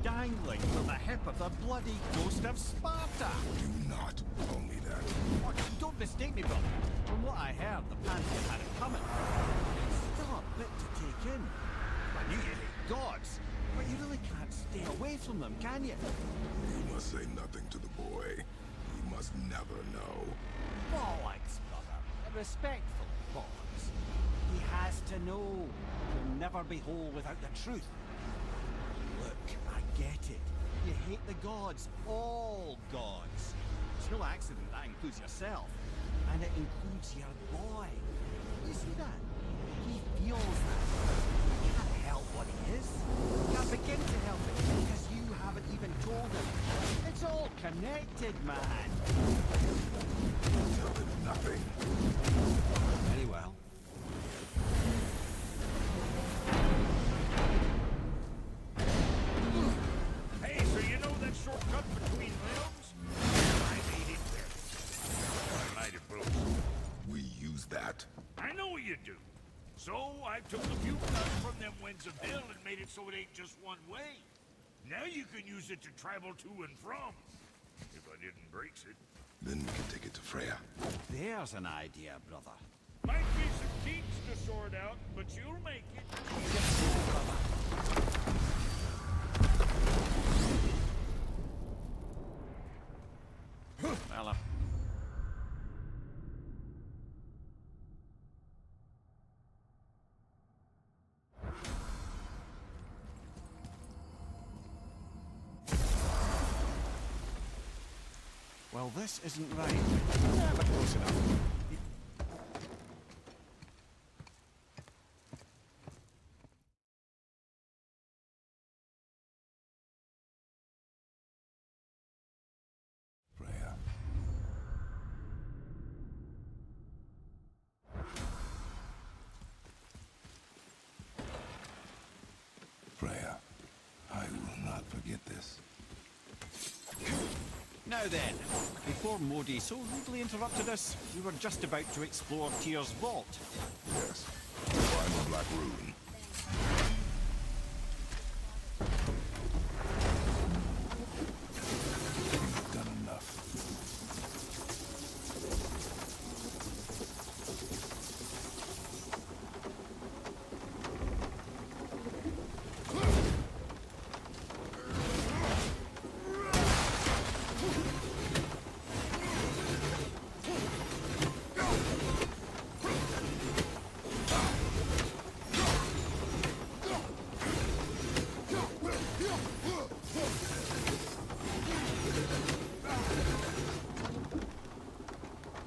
Dangling from the hip of the bloody ghost of Sparta! Do not call me that. Oh, don't mistake me, brother. From what I heard, the Pantheon had it coming. It's still a bit to take in. I knew you hate gods, but you really can't stay away from them, can you? You must say nothing to the boy. He must never know. Bollocks, brother. Respectful bollocks. He has to know. He'll never be whole without the truth. Look, I get it. You hate the gods, all gods. It's no accident that includes yourself. And it includes your boy. You see that? He feels that. He can't help what he is. He can't begin to help it because you haven't even told him. It's all connected, man. Tell him nothing. Very well. Hey, so you know that shortcut between realms? I made it there. I might have broken. We use that. I know you do. So I took a few cuts from them winds of hell and made it so it ain't just one way. Now you can use it to travel to and from. If I didn't break it. Then we can take it to Freya. There's an idea, brother. Might be some kinks to sort out, but you'll make it. Well, well, this isn't right. Yeah, but close enough. Freya. Freya, I will not forget this. Now then, before Modi so rudely interrupted us, we were just about to explore Tyr's vault. Yes. Find the Black Rune. You've done enough.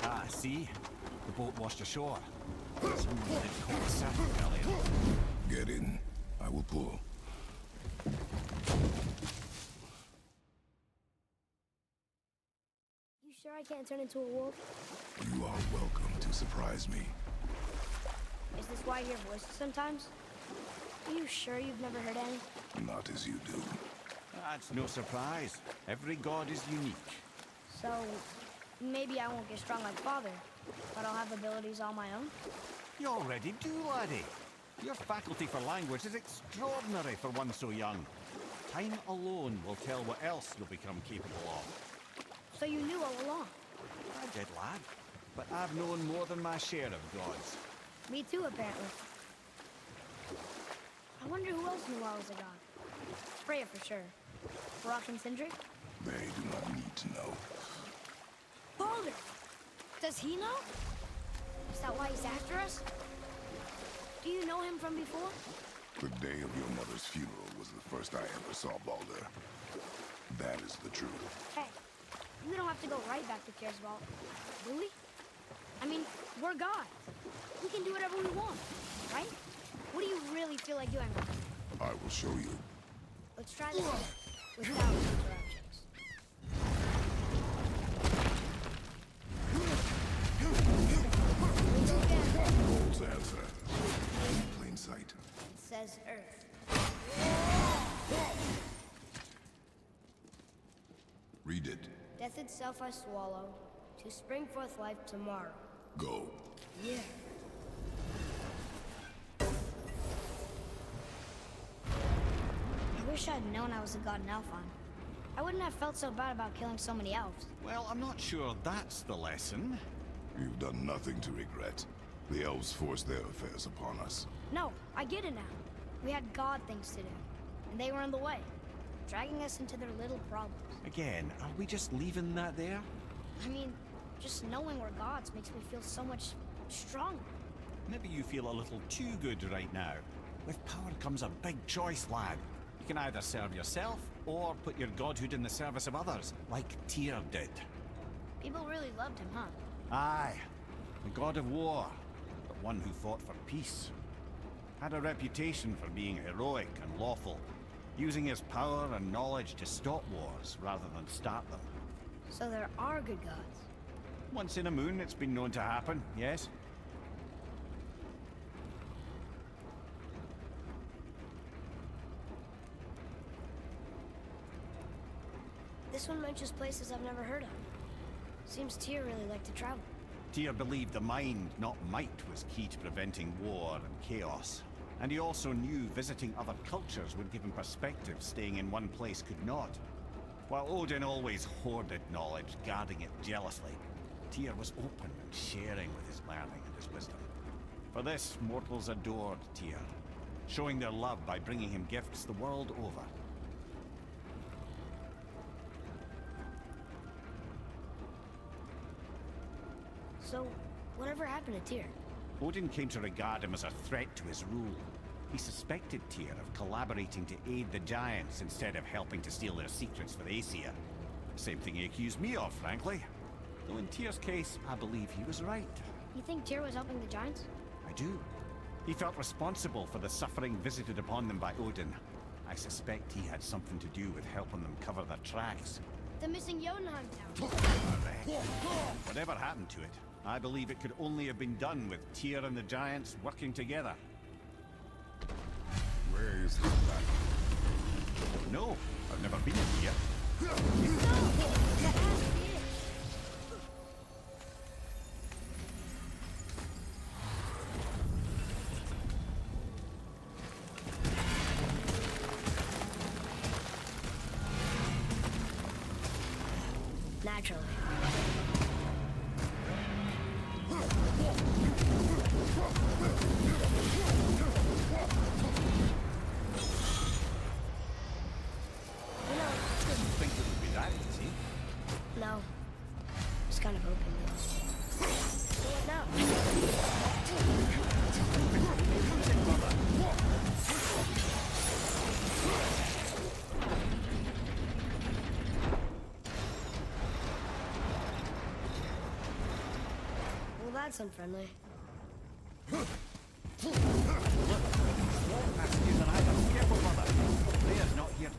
Ah, see? The boat washed ashore. Someone did call a surf earlier. Get in. I will pull. You sure I can't turn into a wolf? You are welcome to surprise me. Is this why I hear voices sometimes? Are you sure you've never heard any? Not as you do. That's no surprise. Every god is unique. So, maybe I won't get strong like Father, but I'll have abilities all my own? You already do, laddie. Your faculty for language is extraordinary for one so young. Time alone will tell what else you'll become capable of. So you knew all along? I did, lad. But I've known more than my share of gods. Me too, apparently. I wonder who else knew I was a god. Freya for sure. Brock and Sindri? They do not need to know. Baldur! Does he know? Is that why he's after us? Do you know him from before? The day of your mother's funeral was the first I ever saw Baldur. That is the truth. Hey, we don't have to go right back to Tyr's vault, do we? I mean, we're gods. We can do whatever we want, right? What do you really feel like doing? I will show you. Let's try this without interruptions. Gold's answer. In plain sight. It says Earth. Read it. Death itself I swallow, to spring forth life tomorrow. Go. Yeah. I wish I'd known I was a god in Alphon. I wouldn't have felt so bad about killing so many elves. Well, I'm not sure that's the lesson. You've done nothing to regret. The elves forced their affairs upon us. No, I get it now. We had god things to do, and they were in the way, dragging us into their little problems. Again, are we just leaving that there? I mean, just knowing we're gods makes me feel so much stronger. Maybe you feel a little too good right now. With power comes a big choice, lad. You can either serve yourself, or put your godhood in the service of others, like Tyr did. People really loved him, huh? Aye, the god of war, but one who fought for peace. Had a reputation for being heroic and lawful, using his power and knowledge to stop wars rather than start them. So there are good gods. Once in a moon, it's been known to happen, yes? This one mentions places I've never heard of. Seems Tyr really liked to travel. Tyr believed the mind, not might, was key to preventing war and chaos. And he also knew visiting other cultures would give him perspective staying in one place could not. While Odin always hoarded knowledge, guarding it jealously, Tyr was open and sharing with his learning and his wisdom. For this, mortals adored Tyr, showing their love by bringing him gifts the world over. So, whatever happened to Tyr? Odin came to regard him as a threat to his rule. He suspected Tyr of collaborating to aid the Giants instead of helping to steal their secrets for the Aesir. Same thing he accused me of, frankly. Though in Tyr's case, I believe he was right. You think Tyr was helping the Giants? I do. He felt responsible for the suffering visited upon them by Odin. I suspect he had something to do with helping them cover their tracks. The missing Jotunheim town. Correct. Whatever happened to it, I believe it could only have been done with Tyr and the Giants working together. Where is his back? No, I've never been here. No! That has to be it. Naturally. Think it would be that easy? No. Just kind of hoping though. So what now? Well, that's unfriendly. Passages and items. Careful, brother. Freya's not here.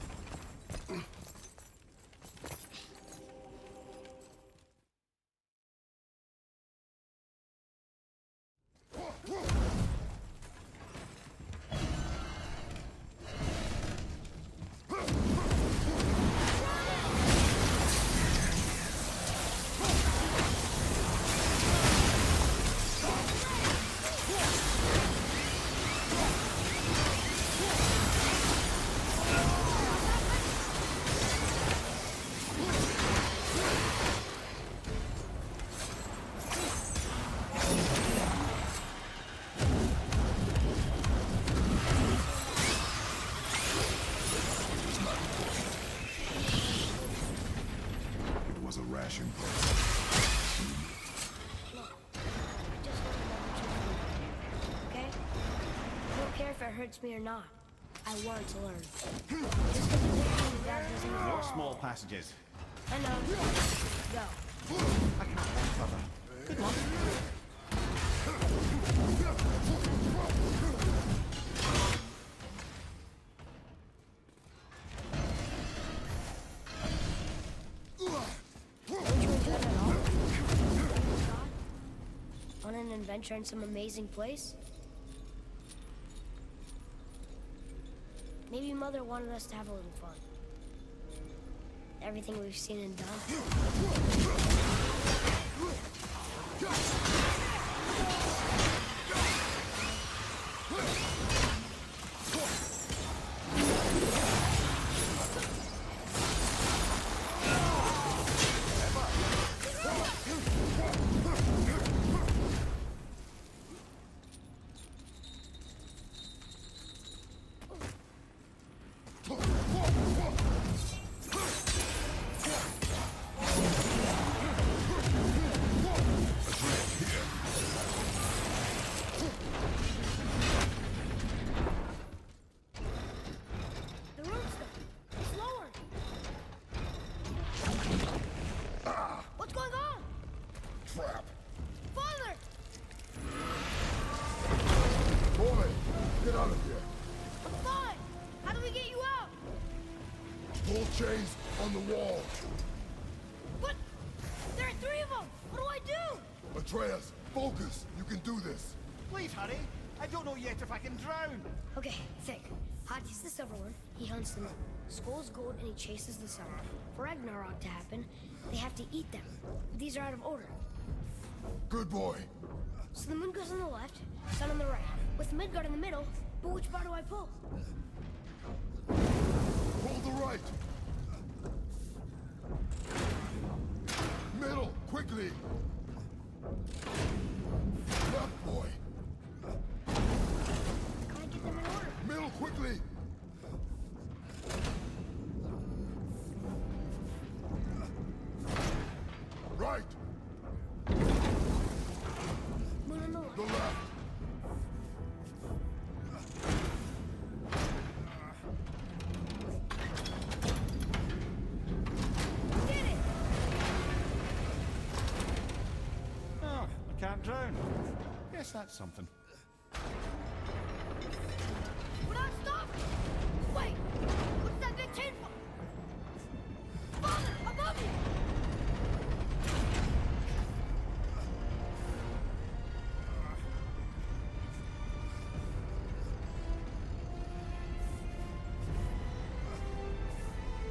It was a rash impulse. Look, I just want to know the truth. Okay? I don't care if it hurts me or not. I want to learn. Just because you think that doesn't mean... More small passages. I know. Go. I can't walk further. Good luck. Don't you enjoy it at all? On an adventure in some amazing place? Maybe Mother wanted us to have a little fun. Everything we've seen and done. trap. Father! Boy, get out of here. I'm fine! How do we get you out? Pull chains on the wall. But there are 3 of them! What do I do? Atreus, focus. You can do this. Please hurry. I don't know yet if I can drown. Okay, think. Hati's the silver one. He hunts the moon. Skull's gold and he chases the sun. For Ragnarok to happen, they have to eat them. These are out of order. Good boy. So the moon goes on the left, sun on the right. With Midgard in the middle, but which bar do I pull? Pull the right. Middle, quickly. Left, boy. Gotta get them in order. Middle, quickly. Right. Moon on the left. The left. Did it! Oh, I can't drown. Guess that's something. We're not stopping! Wait! What's that big chain for? Father, above you!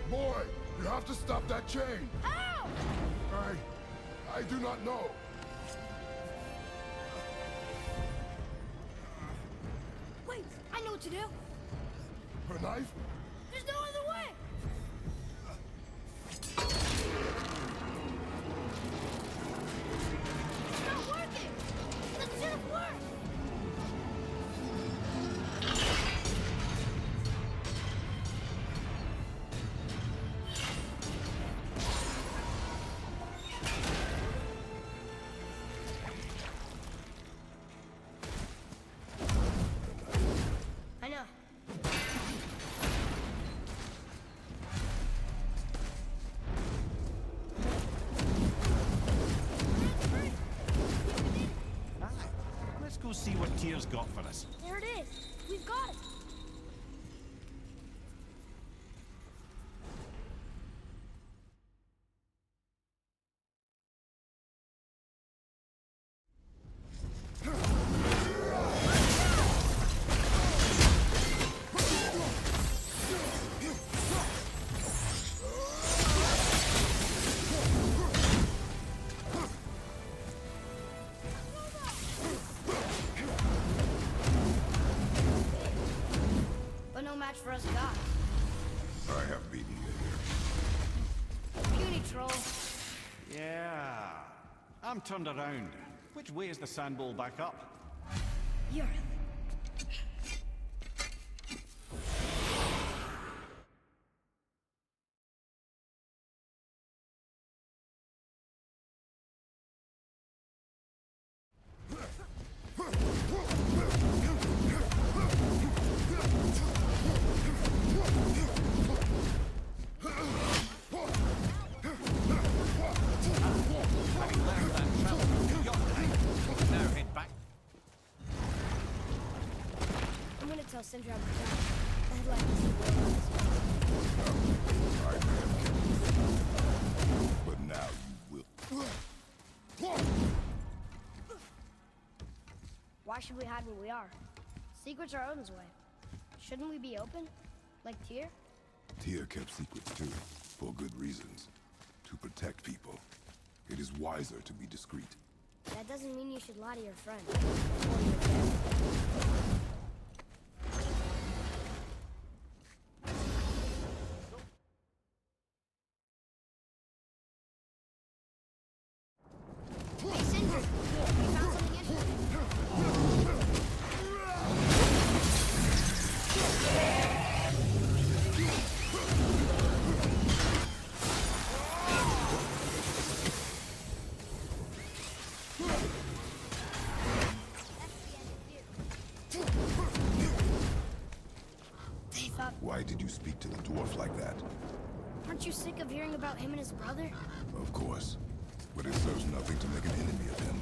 Boy, you have to stop that chain. How? I do not know. Wait, I know what to do. Her knife? There's no other way! It's not working! That should have worked! I know. Aye. Let's go see what Tyr's got for us. There it is. We've got it. But no match for us gods. I have beaten you here. Puny troll. Yeah. I'm turned around. Which way is the sand bowl back up? You're Having learned that travel to Jotunheim, now head back. I'm gonna tell Sindri I'm down. I'd like to see I may have killed you, but now you will. Why should we hide where we are? Secrets are Odin's way. Shouldn't we be open? Like Tyr? Tyr kept secrets too, for good reasons. To protect people. It is wiser to be discreet. That doesn't mean you should lie to your friend. Or your family. Hey, Sindri! We found something interesting. They thought, Why did you speak to the dwarf like that? aren't you sick of hearing about him and his brother? Of course. but it serves nothing to make an enemy of him.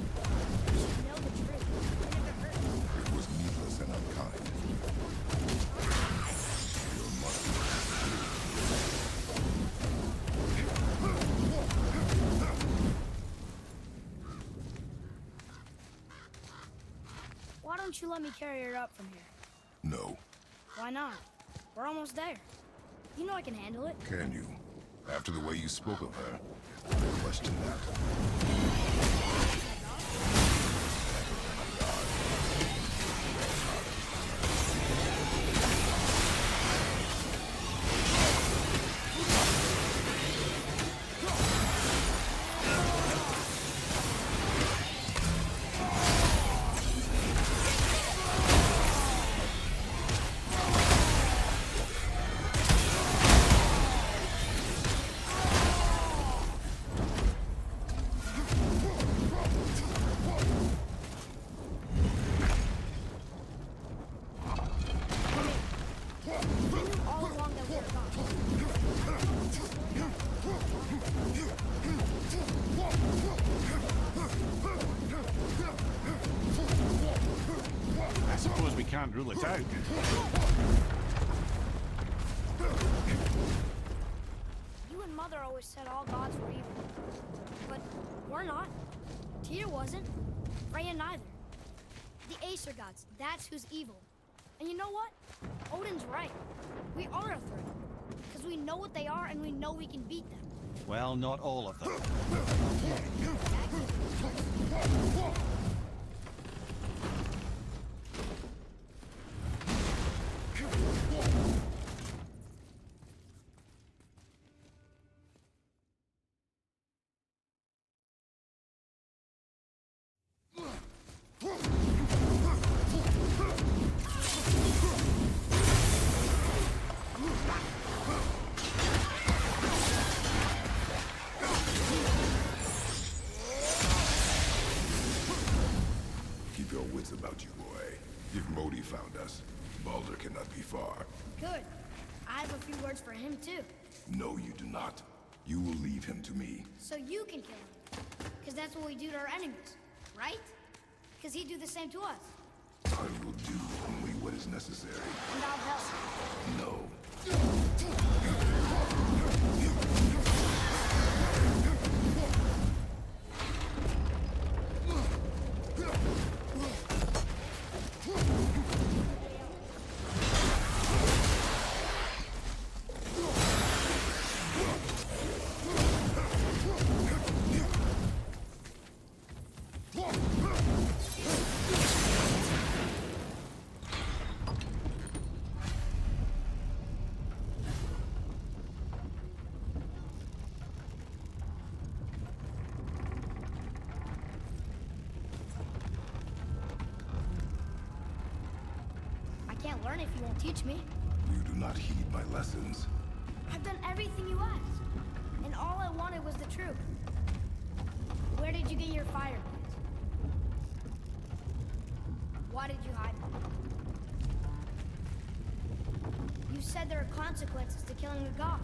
You should know the truth, even if it hurts. It was needless and unkind. Your Why don't you let me carry her up from here? No. Why not? We're almost there. You know I can handle it. Can you? After the way you spoke of her, I question that. I suppose we can't rule it out. You and Mother always said all gods were evil. But we're not. Tyr wasn't. Freya neither. The Aesir gods, that's who's evil. And you know what? Odin's right. We are a threat. Because we know what they are and we know we can beat them. Well, not all of them. Keep your wits about you, boy. If Modi found us, Baldur cannot be far. Good. I have a few words for him too. No, you do not. You will leave him to me. So you can kill him. Because that's what we do to our enemies, right? Because he'd do the same to us. I will do only what is necessary. And I'll help. No. I can't learn if you won't teach me. You do not heed my lessons. I've done everything you asked. And all I wanted was the truth. Where did you get your fire blades? Why did you hide them? You said there are consequences to killing a god.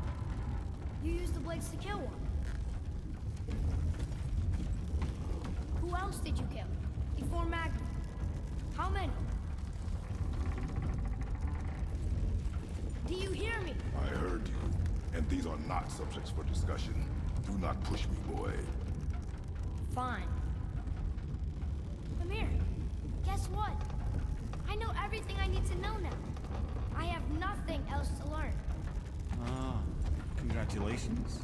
You used the blades to kill one. Who else did you kill? Before Magni? How many? Do you hear me? I heard you, and these are not subjects for discussion. Do not push me, boy. Fine. Amir, guess what? I know everything I need to know now. I have nothing else to learn. Ah, congratulations.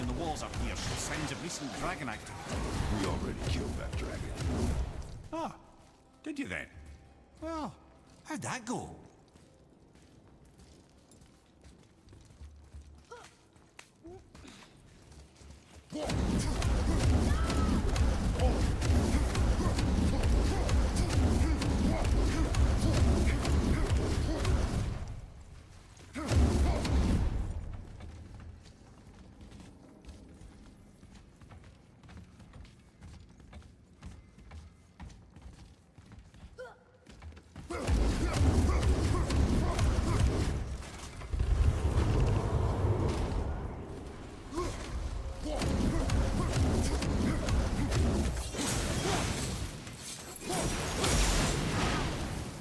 in the walls up here show signs of recent dragon activity. We already killed that dragon. Ah, did you then? Well, how'd that go?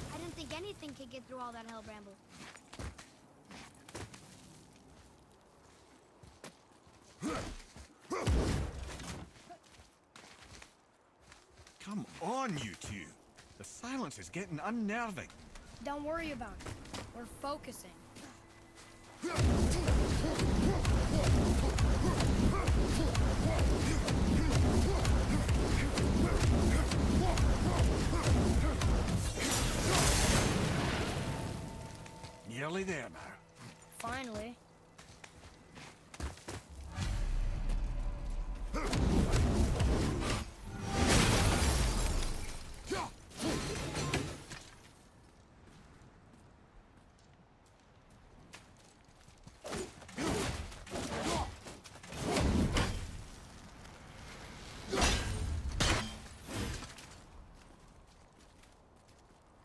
I didn't think anything could get through all that hell bramble. Come on, you two. The silence is getting unnerving. Don't worry about it. We're focusing. Nearly there now. Finally.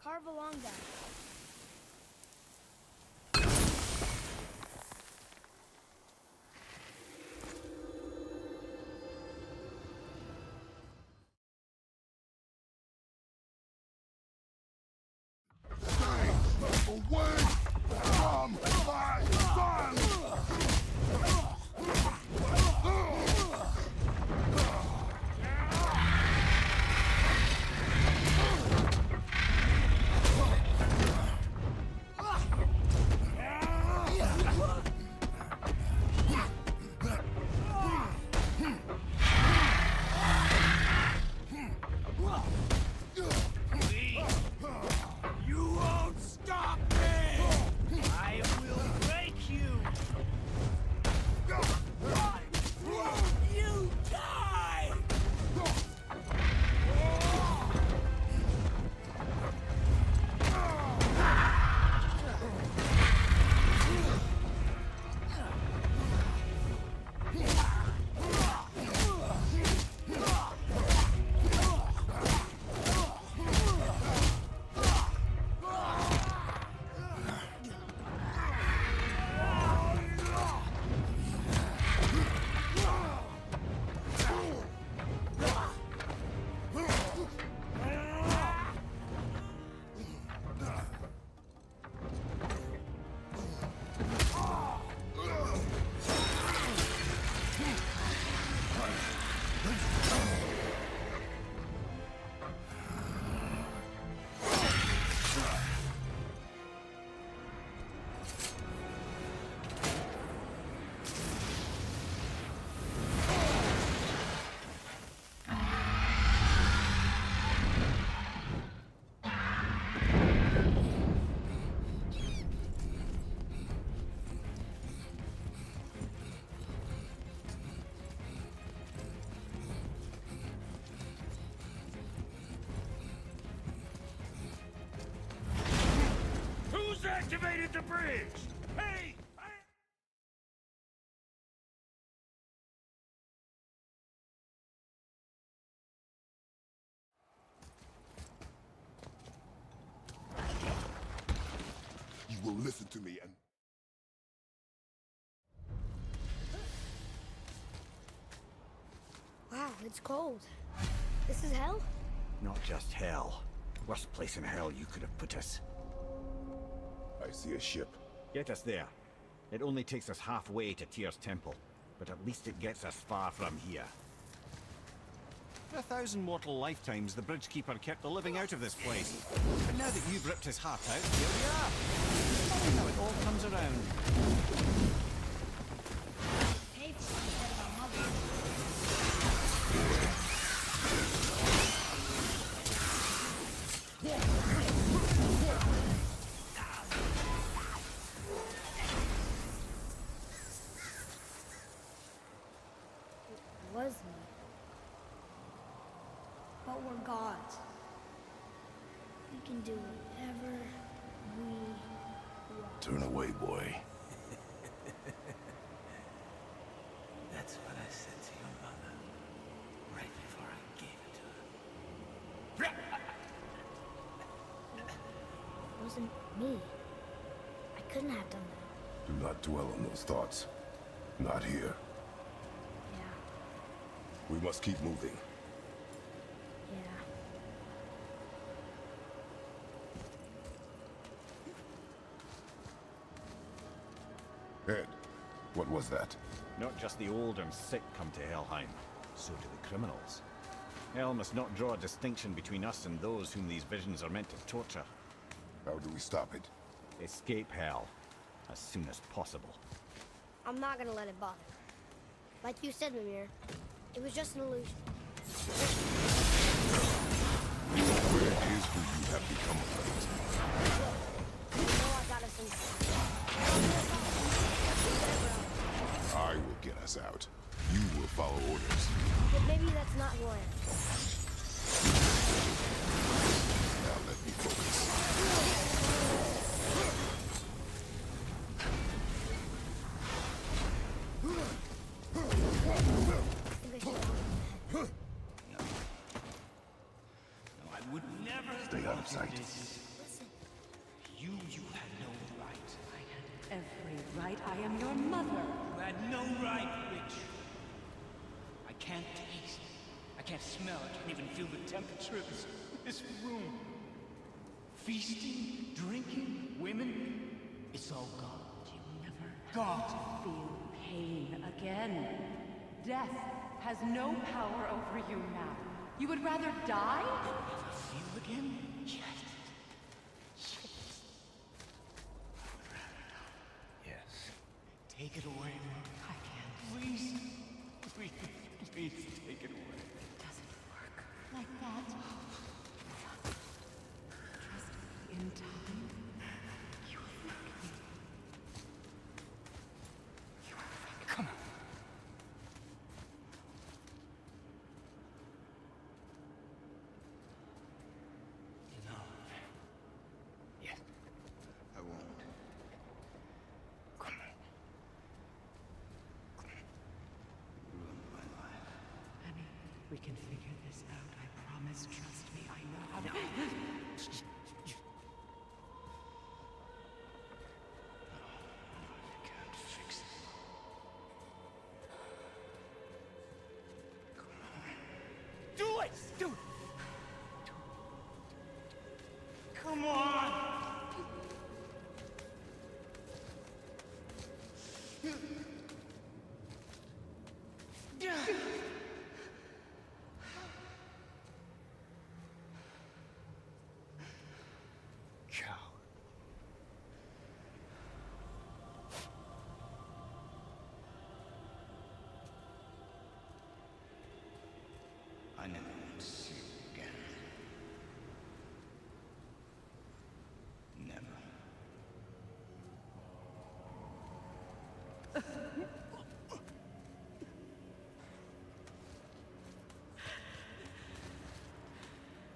Carve along that. Away from my son! You won't stop me! I will break you! You die! Who's activated the bridge? Hey! You will listen to me and... Wow, it's cold. This is hell? Not just hell. Worst place in hell you could have put us. I see a ship. Get us there. It only takes us halfway to Tyr's temple, but at least it gets us far from here. For 1,000 mortal lifetimes, the Bridgekeeper kept the living out of this place. But now that you've ripped his heart out, here we are. Funny how it all comes around. Pay for it instead of was me. But we're gods. We can do whatever we want. Turn away, boy. That's what I said to your mother, right before I gave it to her. It wasn't me. I couldn't have done that. Do not dwell on those thoughts. Not here. Yeah, We must keep moving. yeah. Ed, what was that? Not just the old and sick come to Helheim, so do the criminals. Hell must not draw a distinction between us and those whom these visions are meant to torture. How do we stop it? Escape Hell as soon as possible. I'm not gonna let it bother. Like you said, Mimir, it was just an illusion. Where is who you have become of late? You know I got us in. I will get us out. You will follow orders. But maybe that's not who I am. Now let me focus. I would never Stay out of sight. You had no right. I had every right. I am your mother. You had no right, witch. I can't taste. I can't smell. I can't even feel the temperature of this room. Feasting, drinking, women. It's all gone. You never Gone. feel pain again. Death has no power over you now. You would rather die? Never feel again? Yes. Yes. Take it away. I can't. Please. Please. Please take it away. It doesn't work like that. Trust me, in time, you will thank me. You will thank me. Come on. No. Yes. I won't. Come on. Ruined my life. Honey, we can figure this out. I promise. Trust me. I know how to. I can't fix it. Come on. Do it! Do it! Come on! Coward. I never want to see you again. Never.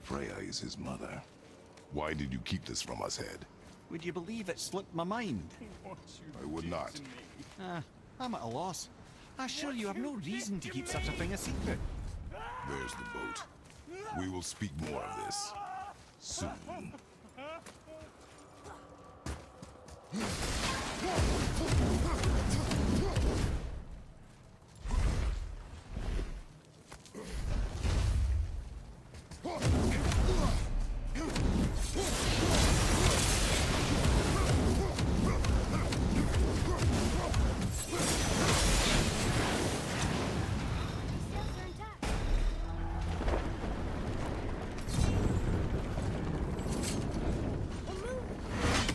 Freya is his mother. Why did you keep this from us, Ed? Would you believe it slipped my mind? I would not. I'm at a loss. I assure you have no reason to keep such a thing a secret. There's the boat. We will speak more of this soon. Sails are intact.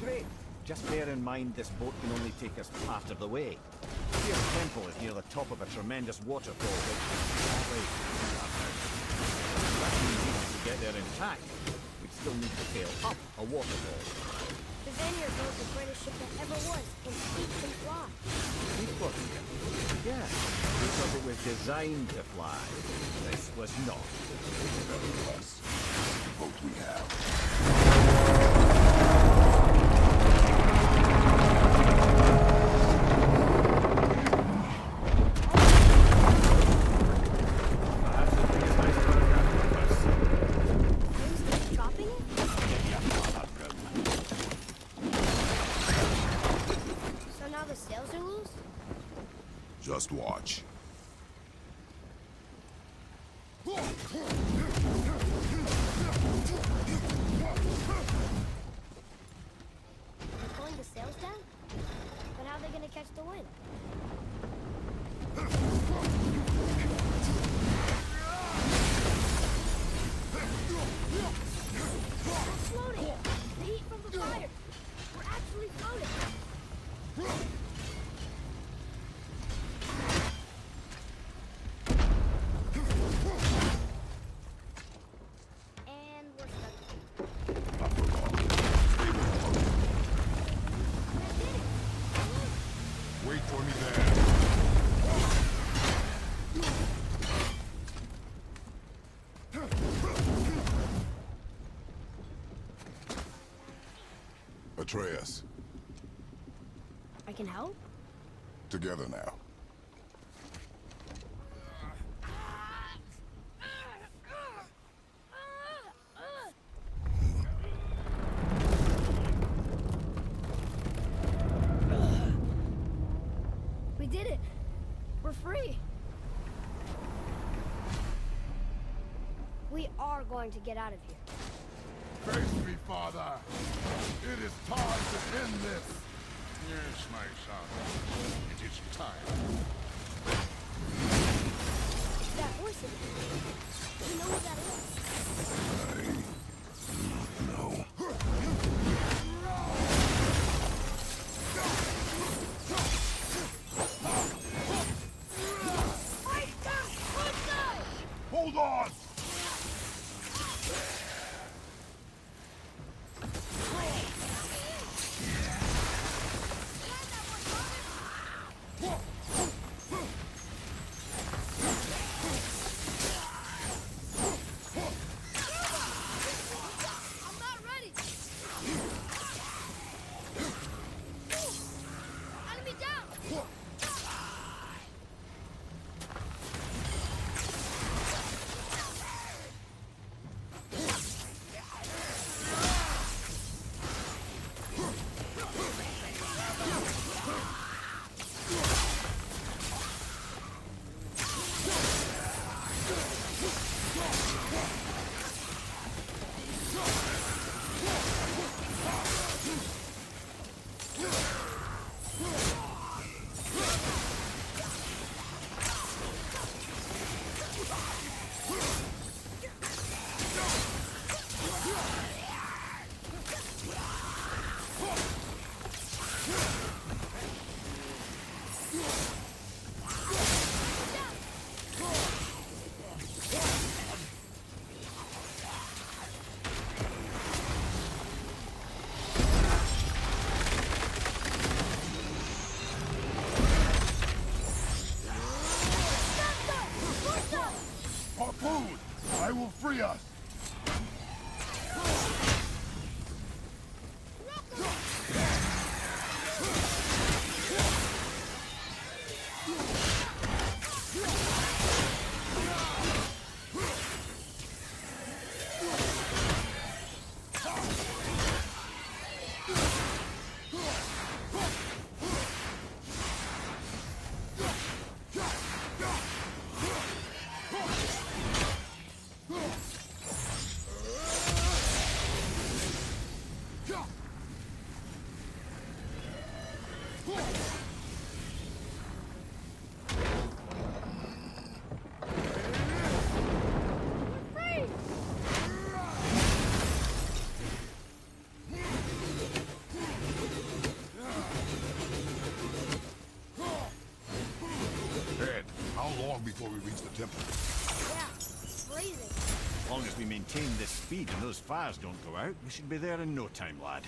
Great. Just bear in mind this boat can only take us part of the way. Your temple is near the top of a tremendous waterfall which... That means even to get there intact, we'd still need to sail up a waterfall. The Vanir built the greatest ship that ever was, and it can fly. Speedrun? Yeah, because it was designed to fly. This was not. Nevertheless, boat we have. Who's dropping it? So now the sails are loose? Just watch. They're pulling the sails down? But how are they gonna catch the wind? We're floating! The heat from the fire! We're actually floating! And we're stuck. Not for long. Stay with the boat. That did it! Wait for me there. Atreus, I can help? together now. We did it! We're free! We are going to get out of here. Face me, Father. It is time to end this. Yes, my son. It is time. It's that horse again. You know who that is? No. Hold on! I'm not ready! Enemy down! Harpoon! I will free us! Ed, how long before we reach the temple? Yeah, freezing. As long as we maintain this speed and those fires don't go out, we should be there in no time, lad.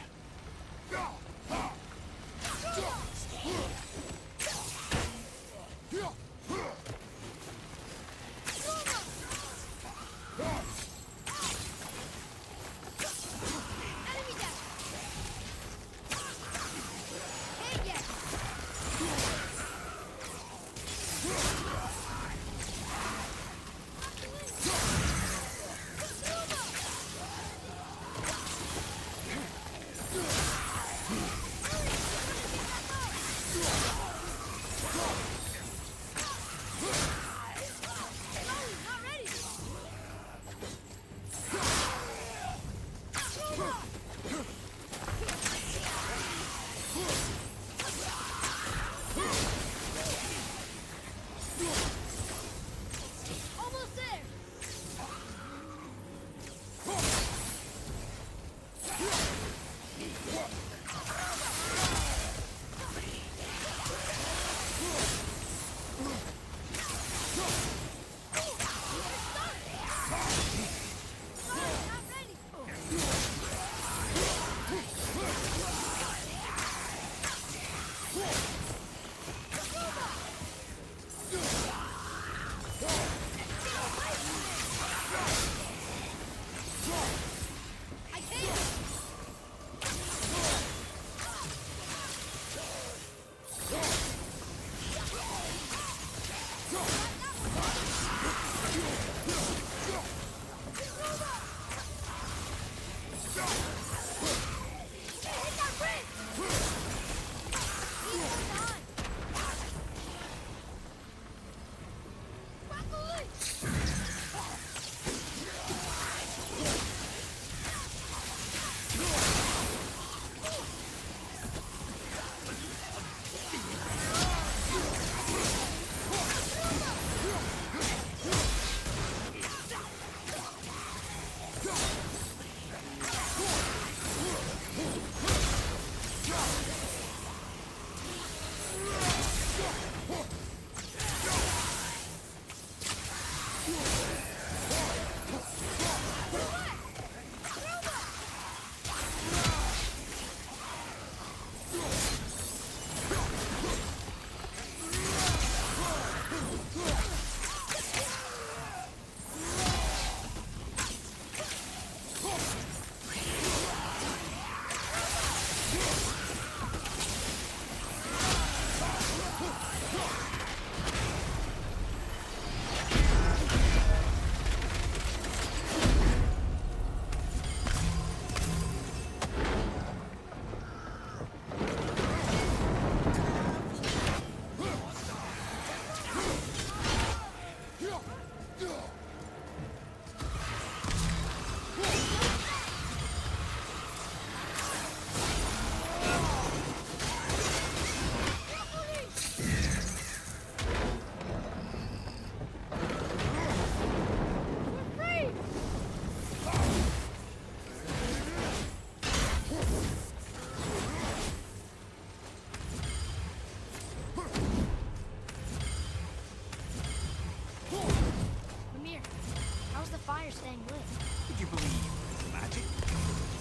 fire staying lit. Would you believe magic?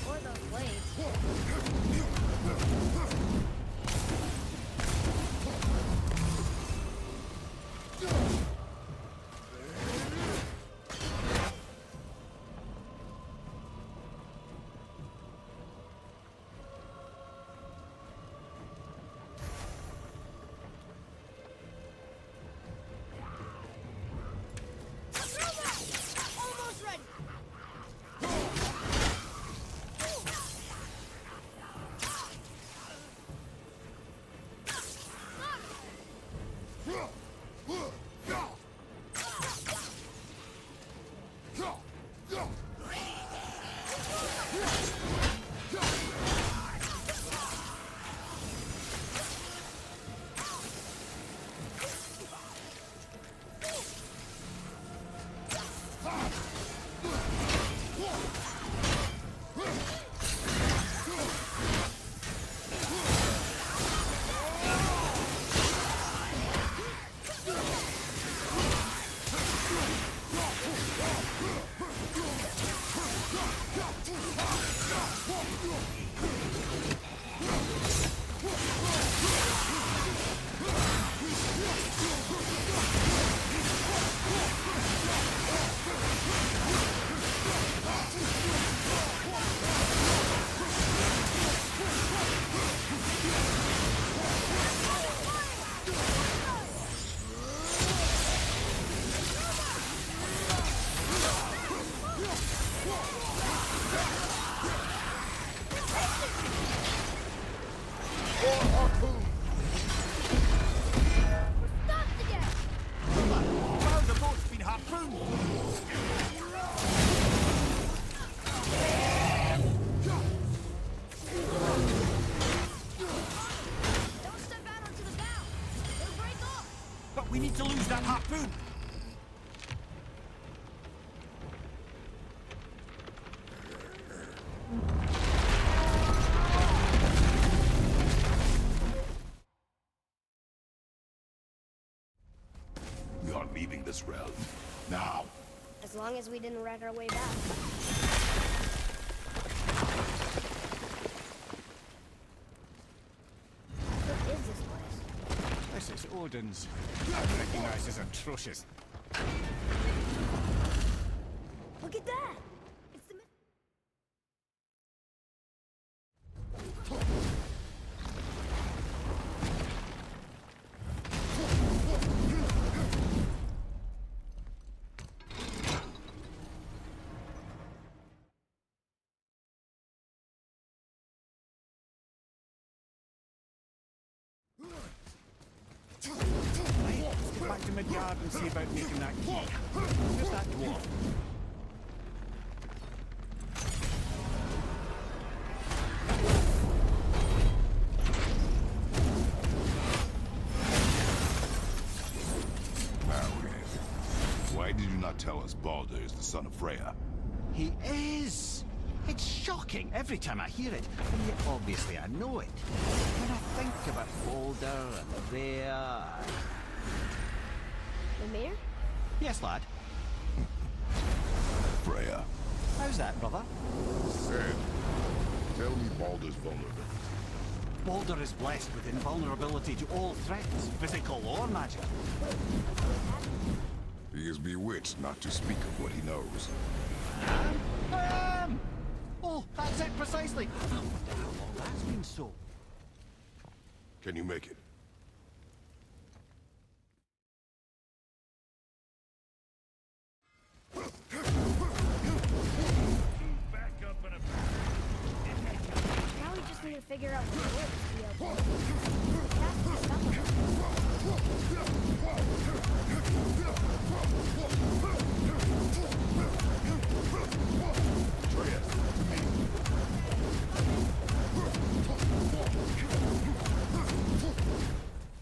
Or those blades. Almost ready. harpoon! Don't step out onto the bow. It'll break off. But we need to lose that harpoon! We are leaving this realm. Now. As long as we didn't wreck our way back. What is this place? This is Odin's. I recognize as atrocious. Look at that! It's the... Right, let's get back to Midgard and see about making that key. Where's that dwarf? Why did you not tell us Baldur is the son of Freya? He is! It's shocking every time I hear it, and yet obviously I know it. When I think about Baldur and Freya... Lemire? Yes, lad. Freya. How's that, brother? Said, tell me Baldur's vulnerable. Baldur is blessed with invulnerability to all threats, physical or magic. He is bewitched not to speak of what he knows. Oh, that's it precisely. I wonder how long that's been so. Can you make it? Back up and about. Now we just need to figure out what works to be able to... Cast the stuff on it.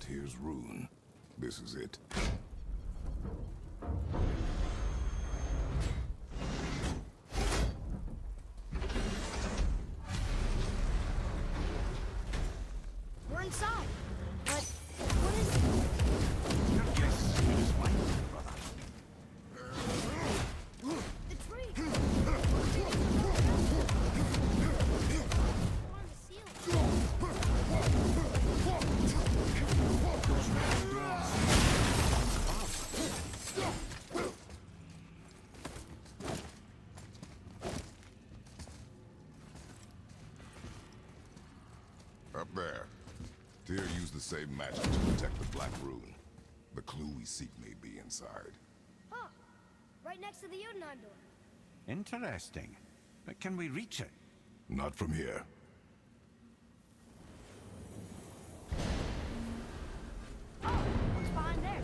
Tears rune. This is it. We're inside. But what is it? Your guess is as good as mine, brother. The tree! On the ceiling. Those red doors. Up there. Tyr used the same magic to protect the Black Rune. The clue we seek may be inside. Huh. Right next to the Jotunheim door. Interesting. But can we reach it? Not from here. Oh, what's behind there?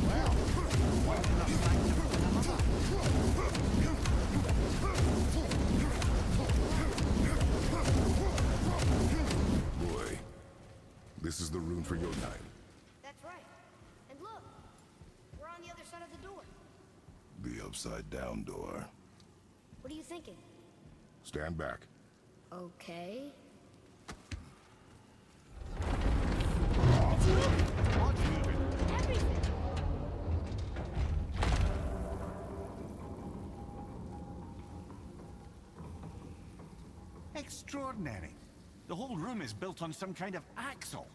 Well, one enough sanctum than Boy, this is the rune for Jotunheim. That's right. And look, we're on the other side of the door. The upside-down door. What are you thinking? Stand back. Okay. What's moving? Everything! Extraordinary. The whole room is built on some kind of axle.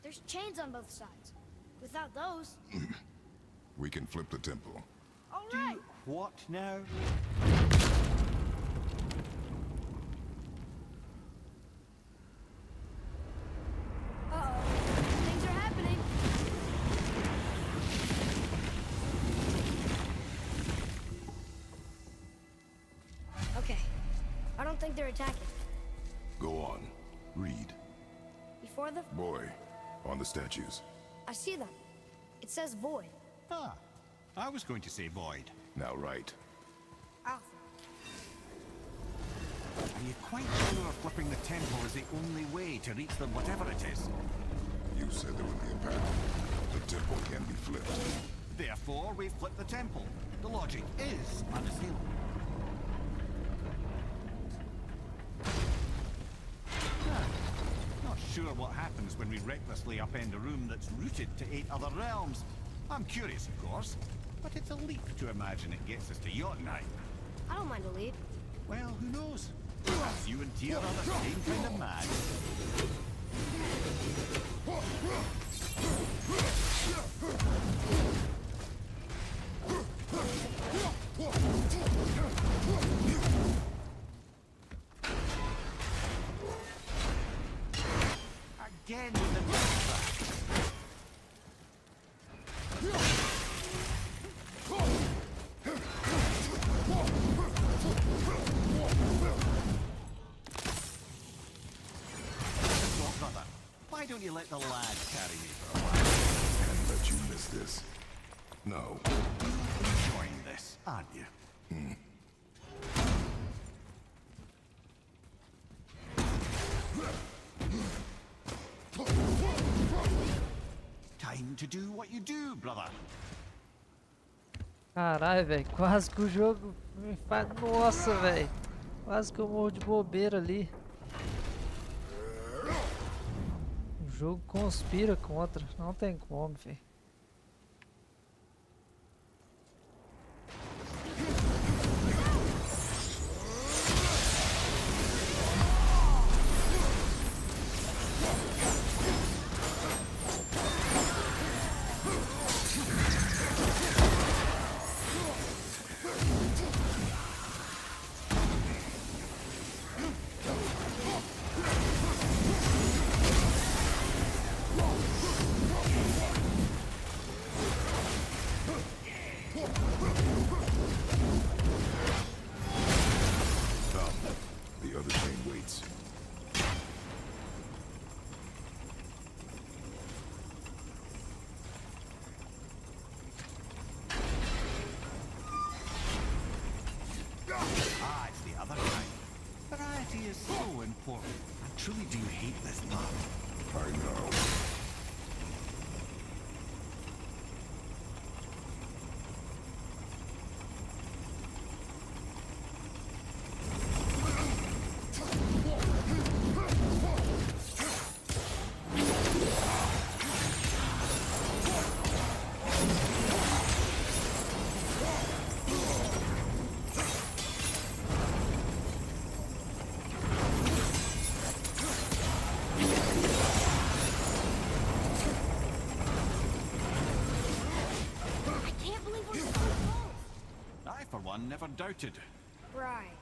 There's chains on both sides. Without those... We can flip the temple. All right! What now? Uh-oh. Things are happening. Okay. I don't think they're attacking. Go on. Read. Before the... Boy, On the statues. I see them. It says void. Ah, I was going to say void. Now right. Alpha. Are you quite sure flipping the temple is the only way to reach them, whatever it is? You said there would be a path. The temple can be flipped. Therefore, we flip the temple. The logic is unassailable. Not sure what happens when we recklessly upend a room that's rooted to 8 other realms. I'm curious, of course, but it's a leap to imagine it gets us to Jotunheim. I don't mind a lead. Well, who knows? Perhaps you and Tyr are the same kind of mad. Again with the backtrack. Brother, why don't you let the lad carry me for a while? Can't let you miss this. No. Enjoying this, aren't you? Time to do what you do, brother. Caralho, velho. Quase que o jogo me faz... Nossa, velho. Quase que eu morro de bobeira ali. O jogo conspira contra. Não tem como, velho. The other chain waits. Ah, it's the other kind. Variety is so important. I truly do hate this part. I know. I, for one, never doubted. Right.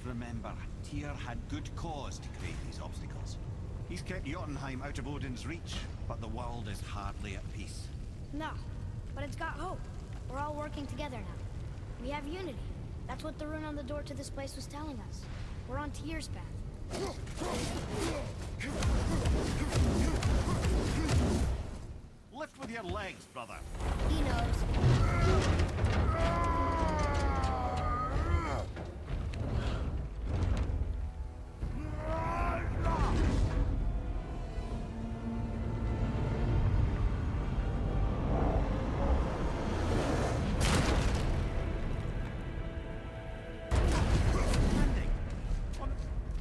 Remember, Tyr had good cause to create these obstacles. He's kept Jotunheim out of Odin's reach, but the world is hardly at peace. No, but it's got hope. We're all working together now. We have unity. That's what the rune on the door to this place was telling us. We're on Tyr's path. Lift with your legs, brother. He knows.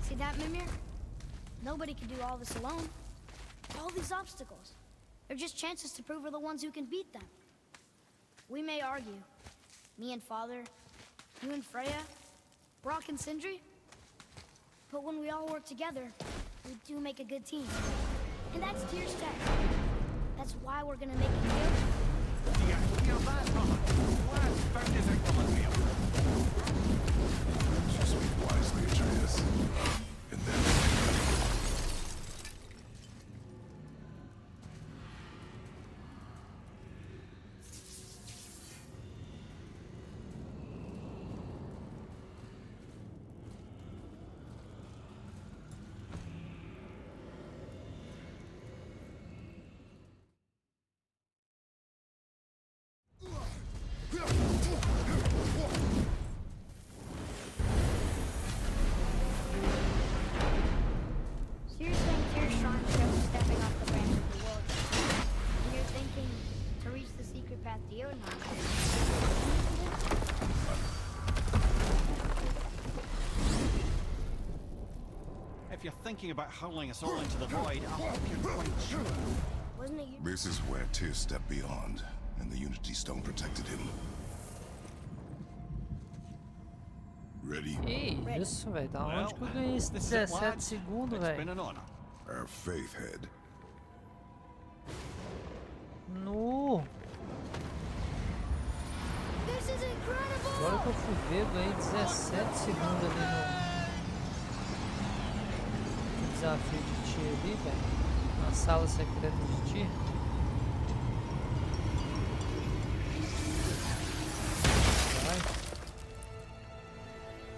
See that, Mimir? Nobody can do all this alone. All these obstacles. They're just chances to prove we're the ones who can beat them. We may argue. Me and Father, you and Freya, Brock and Sindri. But when we all work together, we do make a good team. And that's Tyr's tech. That's why we're gonna make it good. You're bad, brother. Last found his equilibrium. You speak wisely, Atreus. And then... So you're saying Tyr's shrine shows stepping off the branch of the world. And you're thinking to reach the secret path to Jotunheim. If you're thinking about hurling us all into the void, I hope you're quite sure. Wasn't it you? This is where Tyr stepped beyond, and the Unity Stone protected him. Ready? Que isso, velho? Da onde que eu ganhei esse 17 segundos, It's been velho? an honor. Our faith head. No! This is incredible! Agora que eu fui ver, eu ganhei 17 segundos ali no desafio de Tyr ali, velho. Na sala secreta de Tyr. Vai.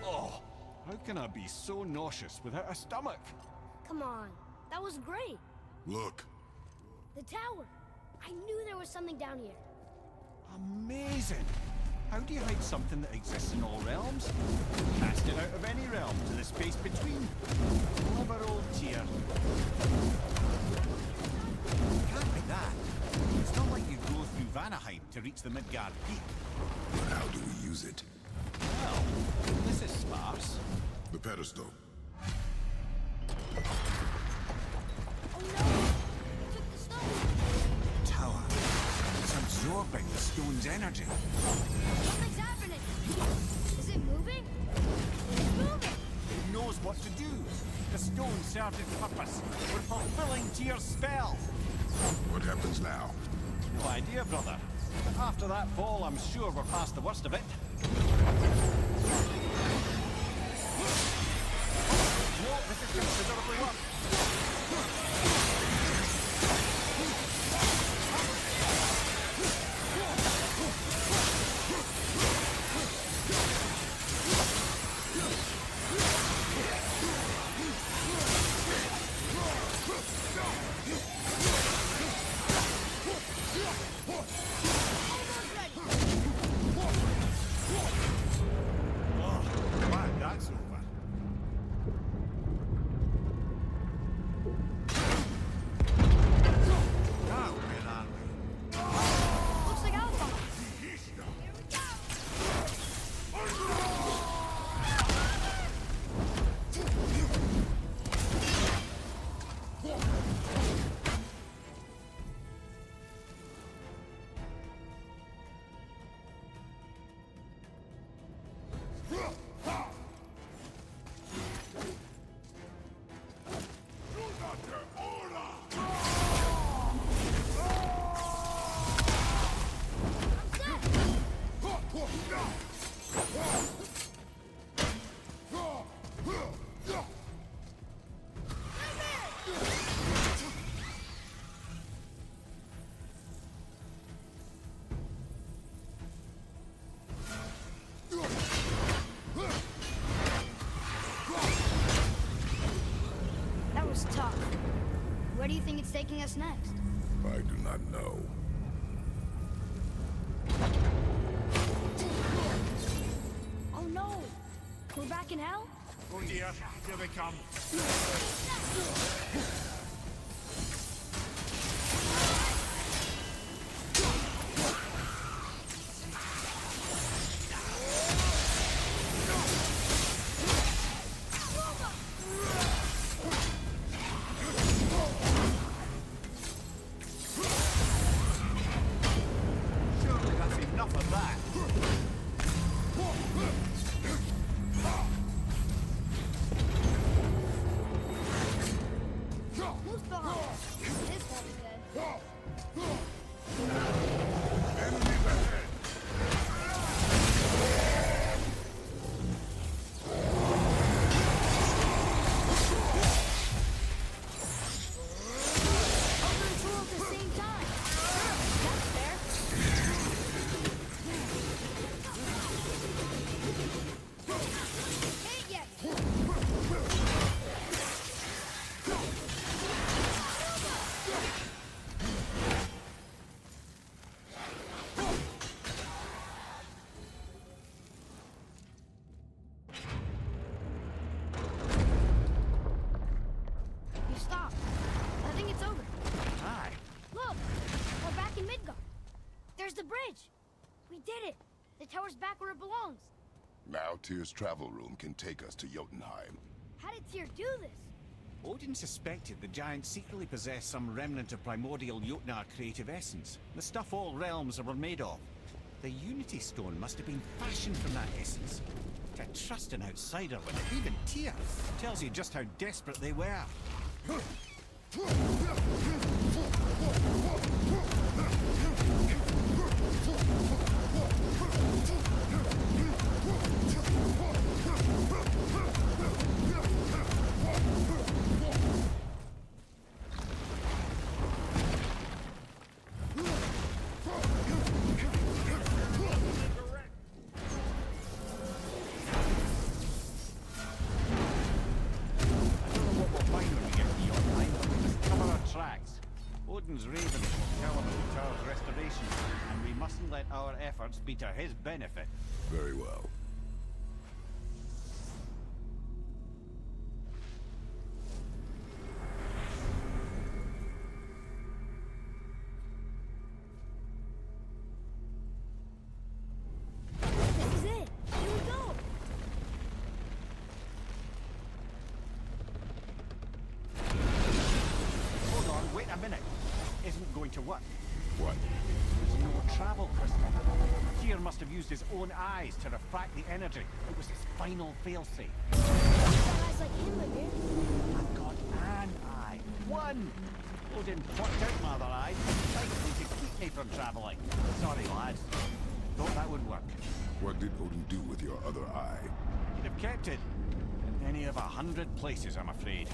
Oh, how can I be so nauseous without a stomach? Come on, that was great. Look. The tower. I knew there was something down here. Amazing! How do you hide something that exists in all realms? Cast it out of any realm to the space between. Clever old Tyr. Can't be that. It's not like you go through Vanaheim to reach the Midgard Peak. But how do we use it? Well, this is sparse. The pedestal. Oh no! It took the stone! Tower. It's absorbing the stone's energy. Something's happening! Is it moving? It's moving! It knows what to do. The stone served its purpose. We're fulfilling Tyr's spell. What happens now? No idea, brother. But after that fall, I'm sure we're past the worst of it. No, this is considerably worse. do you think it's taking us next? I do not know. Oh no! We're back in hell? Oh dear, here they come. Surely that's enough of that. Who's behind us? This won't be good. Enemies ahead! Open two at the same time. That's fair. Hey, yes. You stopped. I think it's over. Aye. Look, we're back in Midgard. There's the bridge. We did it. The tower's back where it belongs. Now Tyr's travel room can take us to Jotunheim. How did Tyr do this? Odin suspected the giant secretly possessed some remnant of primordial Jotnar creative essence, the stuff all realms were made of. The Unity Stone must have been fashioned from that essence. To trust an outsider with it, even Tyr, tells you just how desperate they were. I don't know what we'll find when we get to Jotunheim, but we must cover our tracks. Odin's ravens will tell him of the tower's restoration, and we mustn't let our efforts be to his benefit. Very well. This is it. Here we go. Hold on, wait a minute. Isn't going to work. What? There's no travel crystal. Tyr must have used his own eyes to refract the energy. It was his final failsafe. Guys like him, Mimir. I've got an eye. One! Odin plucked out my other eye precisely to keep me from travelling. Sorry, lads. Thought that would work. What did Odin do with your other eye? He'd have kept it. In any of 100 places, I'm afraid.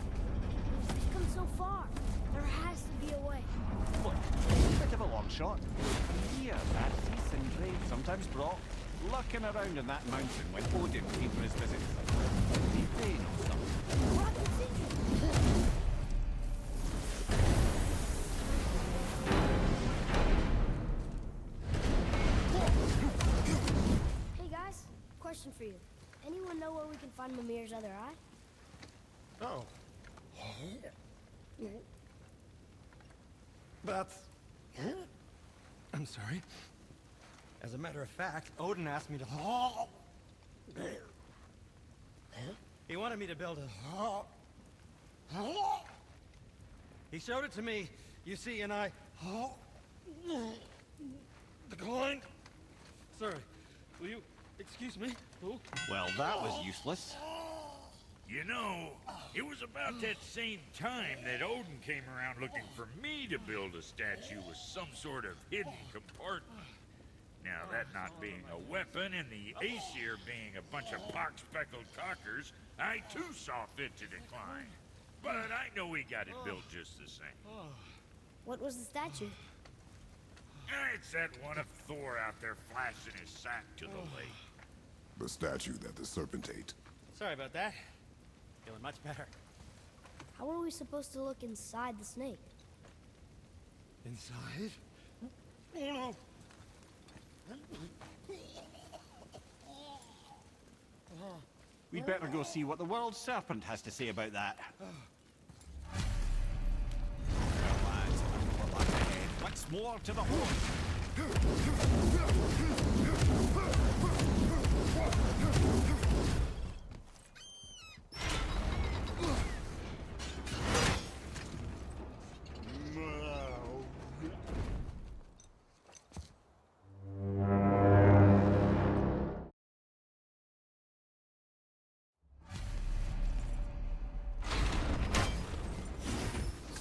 We've come so far. There has to be a way. Look, a bit of a long shot. Here, that cease and rain sometimes brought, lurking around in that mountain when Odin came for his visit. Maybe they know something. Rocket City. Hey guys, question for you. Anyone know where we can find Mimir's other eye? Oh. That's... I'm sorry. As a matter of fact, Odin asked me to... He wanted me to build a... He showed it to me, you see, and I... declined. Sorry. Will you excuse me? Oh. Well, that was useless. You know, it was about that same time that Odin came around looking for me to build a statue with some sort of hidden compartment. Now, that not being a weapon and the Aesir being a bunch of pox-speckled cockers, I too saw fit to decline. But I know he got it built just the same. What was the statue? It's that one of Thor out there flashing his sack to the lake. The statue that the serpent ate. Sorry about that. Feeling much better. How are we supposed to look inside the snake? Inside? Oh no! We'd better go see what the world serpent has to say about that. Well, lads, we're back ahead. Once more to the horse.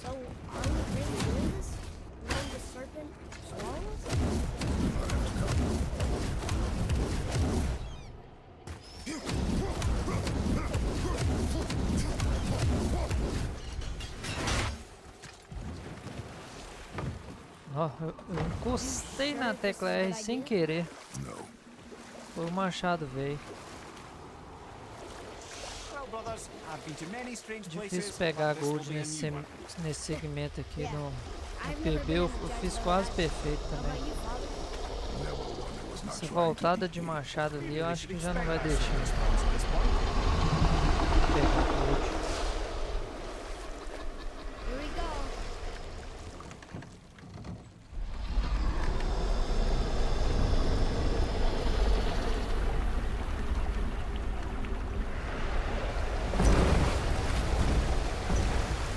So, are we really doing this? Letting the serpent swallow us? Ó, eu encostei na tecla R sem querer. O machado veio. Well, brothers, I've been to many strange Difícil places, pegar but this will gold be a nesse, new one. nesse segmento aqui no I've never PB. been Eu in the fiz jungle quase either. perfeito How about também. you, Father? Never one that was not Essa trying to voltada eat de me. machado ali, eu They acho should que já não vai expect deixar us at this point. pegar gold. Here we go.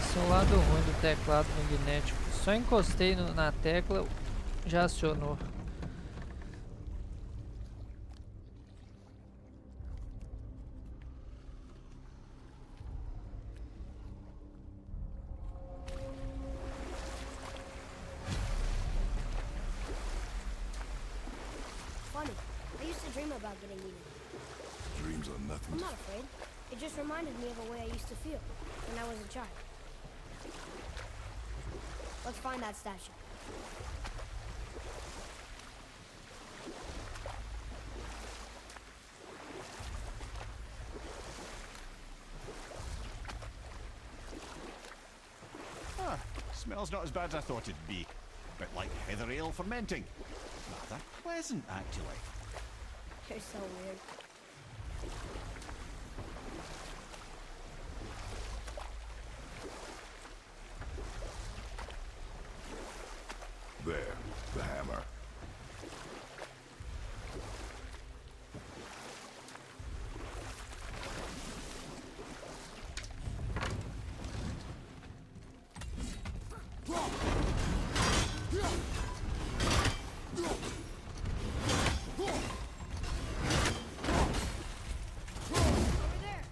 Esse é o lado ruim do teclado magnético. Só encostei na tecla, já acionou. Funny. I used to dream about getting eaten. Dreams are nothing I'm to not afraid. It just reminded me of a way I used to feel when I was a child. Let's find that statue. Ah, smells not as bad as I thought it'd be. Bit like heather ale fermenting. Rather pleasant, actually. You're so weird. There, the hammer. Over there.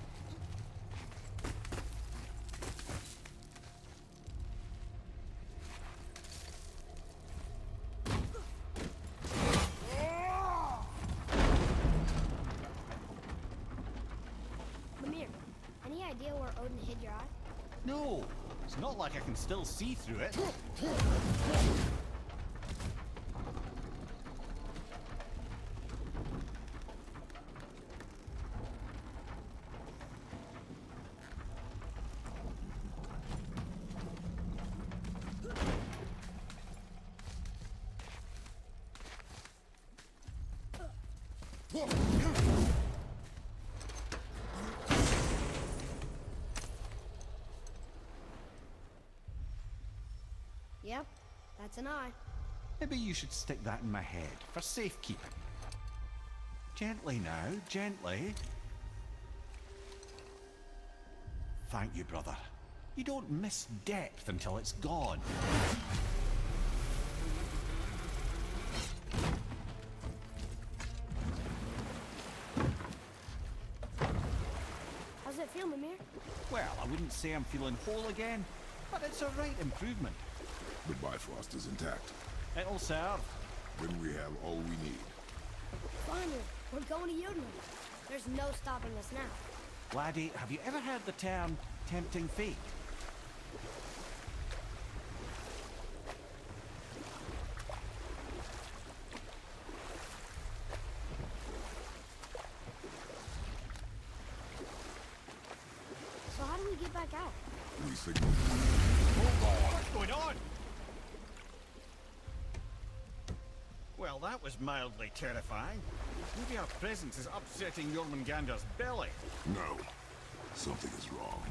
Lemire, any idea where Odin hid your eye? No, it's not like I can still see through it. Yep, that's an eye. Maybe you should stick that in my head for safekeeping. Gently now, gently. Thank you, brother. You don't miss depth until it's gone. How's it feel, Mimir? Well, I wouldn't say I'm feeling whole again, but it's a right improvement. The Bifrost is intact. It'll serve. Then we have all we need. Finally, we're going to Jotunheim. There's no stopping us now. Laddie, have you ever heard the term tempting fate? So how do we get back out? we signal. What's going on? Well, that was mildly terrifying. Maybe our presence is upsetting Jormungandr's belly. No. Something is wrong.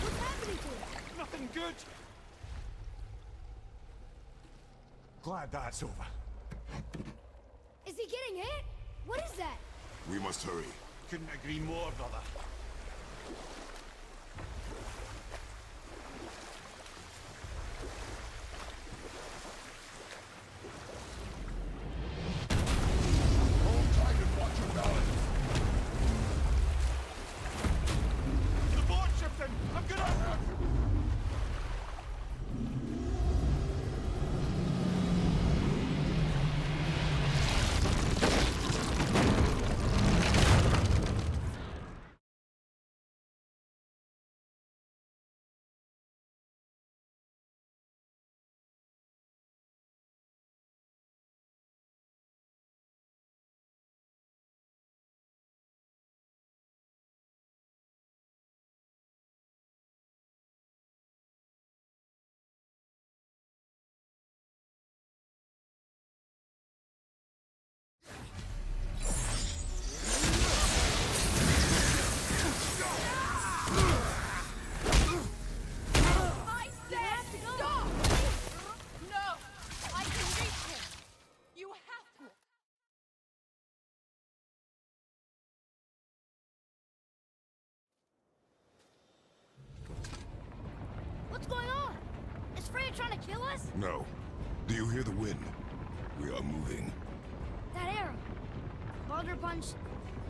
What's happening to him? Nothing good. Glad that's over. Is he getting hit? What is that? We must hurry. Couldn't agree more, brother. Hold tight and watch your balance. The board shifting! I'm gonna... I said stop! No! I can reach him! You have to! What's going on? Is Freya trying to kill us? No. Do you hear the wind? We are moving. That arrow. Baldur punched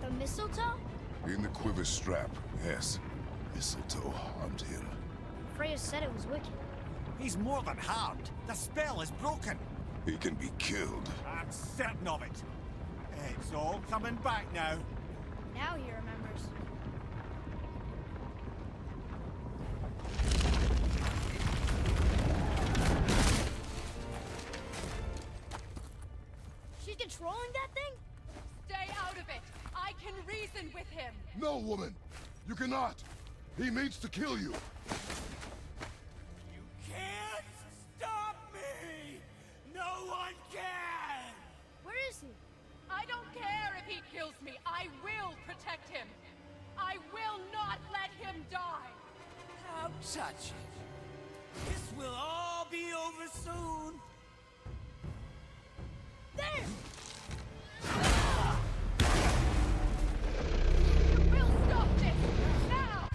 the mistletoe? In the quiver strap, yes. Mistletoe harmed him. Freya said it was wicked. He's more than harmed. The spell is broken. He can be killed. I'm certain of it. It's all coming back now. Now he remembers. She's controlling that thing? Stay out of it! I can reason with him! No, woman! You cannot! He means to kill you! You can't stop me! No one can! Where is he? I don't care if he kills me. I will protect him. I will not let him die. How touching. This will all be over soon. There! We'll stop this now.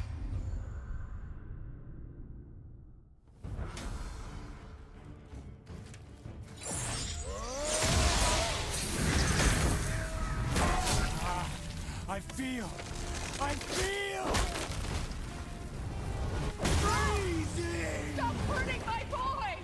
I feel freezing! Stop hurting my boy!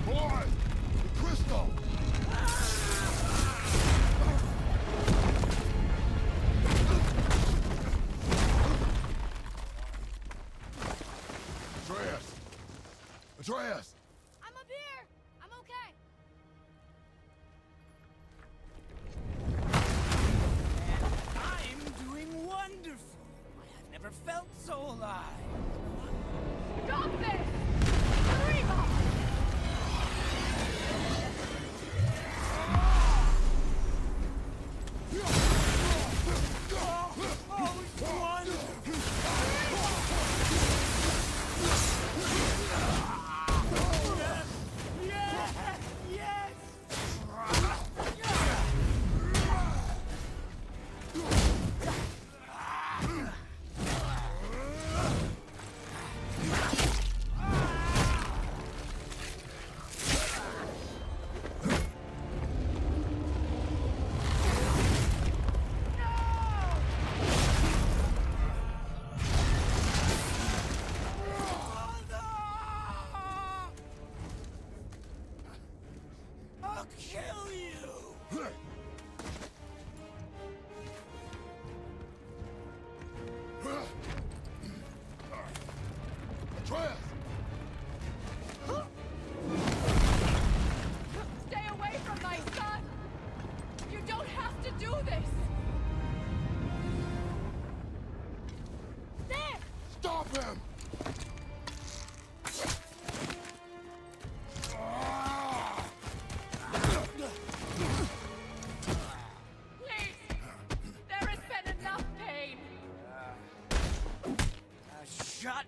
Boy! The crystal! Atreus! Atreus! I'm up here! I'm okay! I'm doing wonderful. I have never felt so alive. Stop this! Reba! Oh, it's wonderful! Yes! Yes! kill you! Atreus! Stay away from my son! You don't have to do this! There! Stop him! Please! There has been enough pain! Shut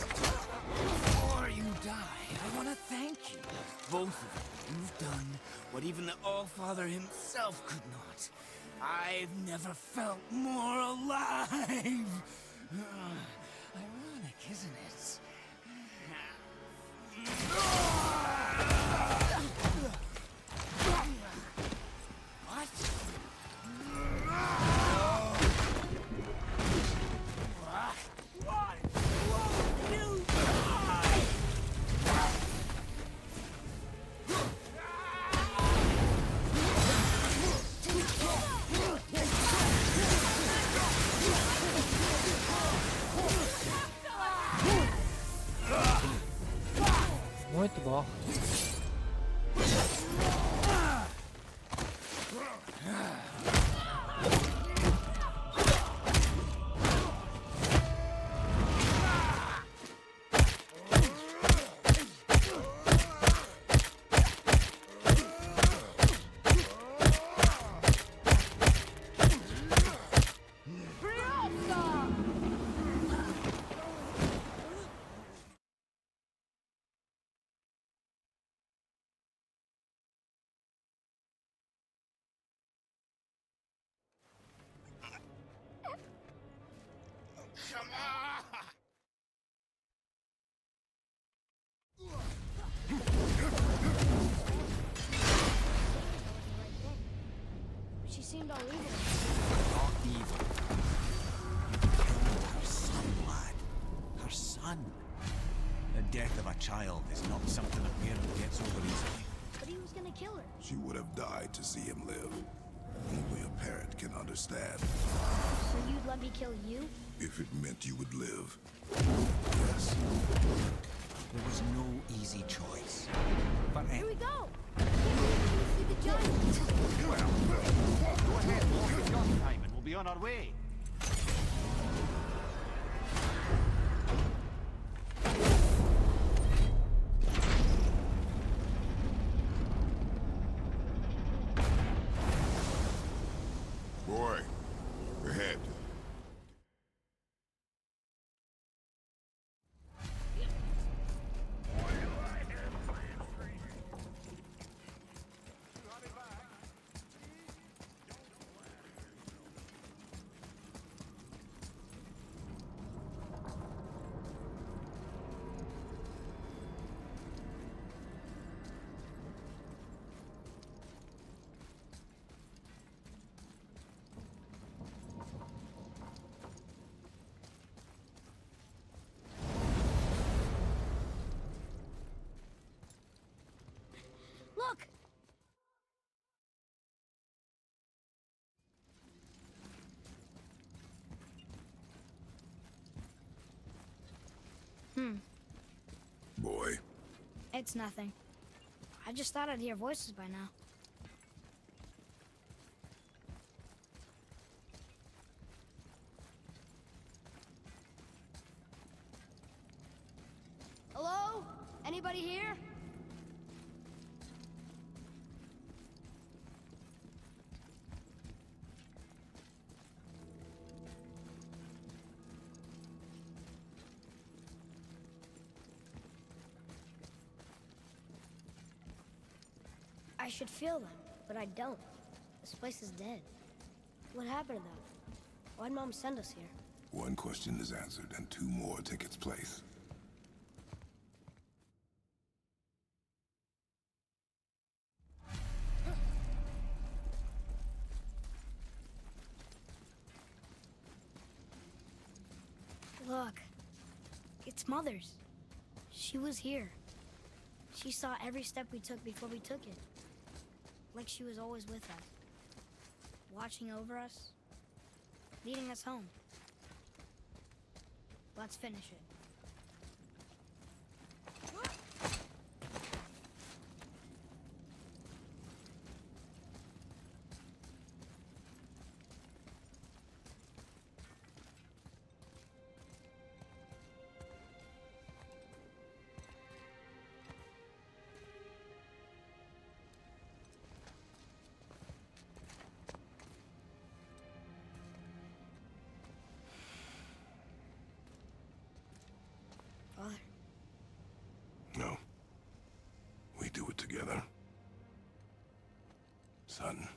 Before you die, I want to thank you. Both of you. You've done what even the Allfather himself could not. I've never felt more alive. Ironic, isn't it? What? Why won't you die? Muito bom. Come on! She seemed all evil. Not evil. Her son, lad. Her son. The death of a child is not something a parent gets over easily. But he was gonna kill her. She would have died to see him live. Only a parent can understand. So you'd let me kill you? If it meant you would live. Yes. There was no easy choice. But Here we go! I can't believe we see the giant. well, go ahead, walk your gun time and we'll be on our way. Boy, ahead. Look! Boy, It's nothing. I just thought I'd hear voices by now. Anybody here? I should feel them, but I don't. This place is dead. What happened to them? Why'd Mom send us here? One question is answered, and two more take its place. Look. It's Mother's. She was here. She saw every step we took before we took it. Like she was always with us. Watching over us. Leading us home. Let's finish it. Father. No. We do it together. Son.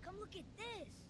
Come look at this.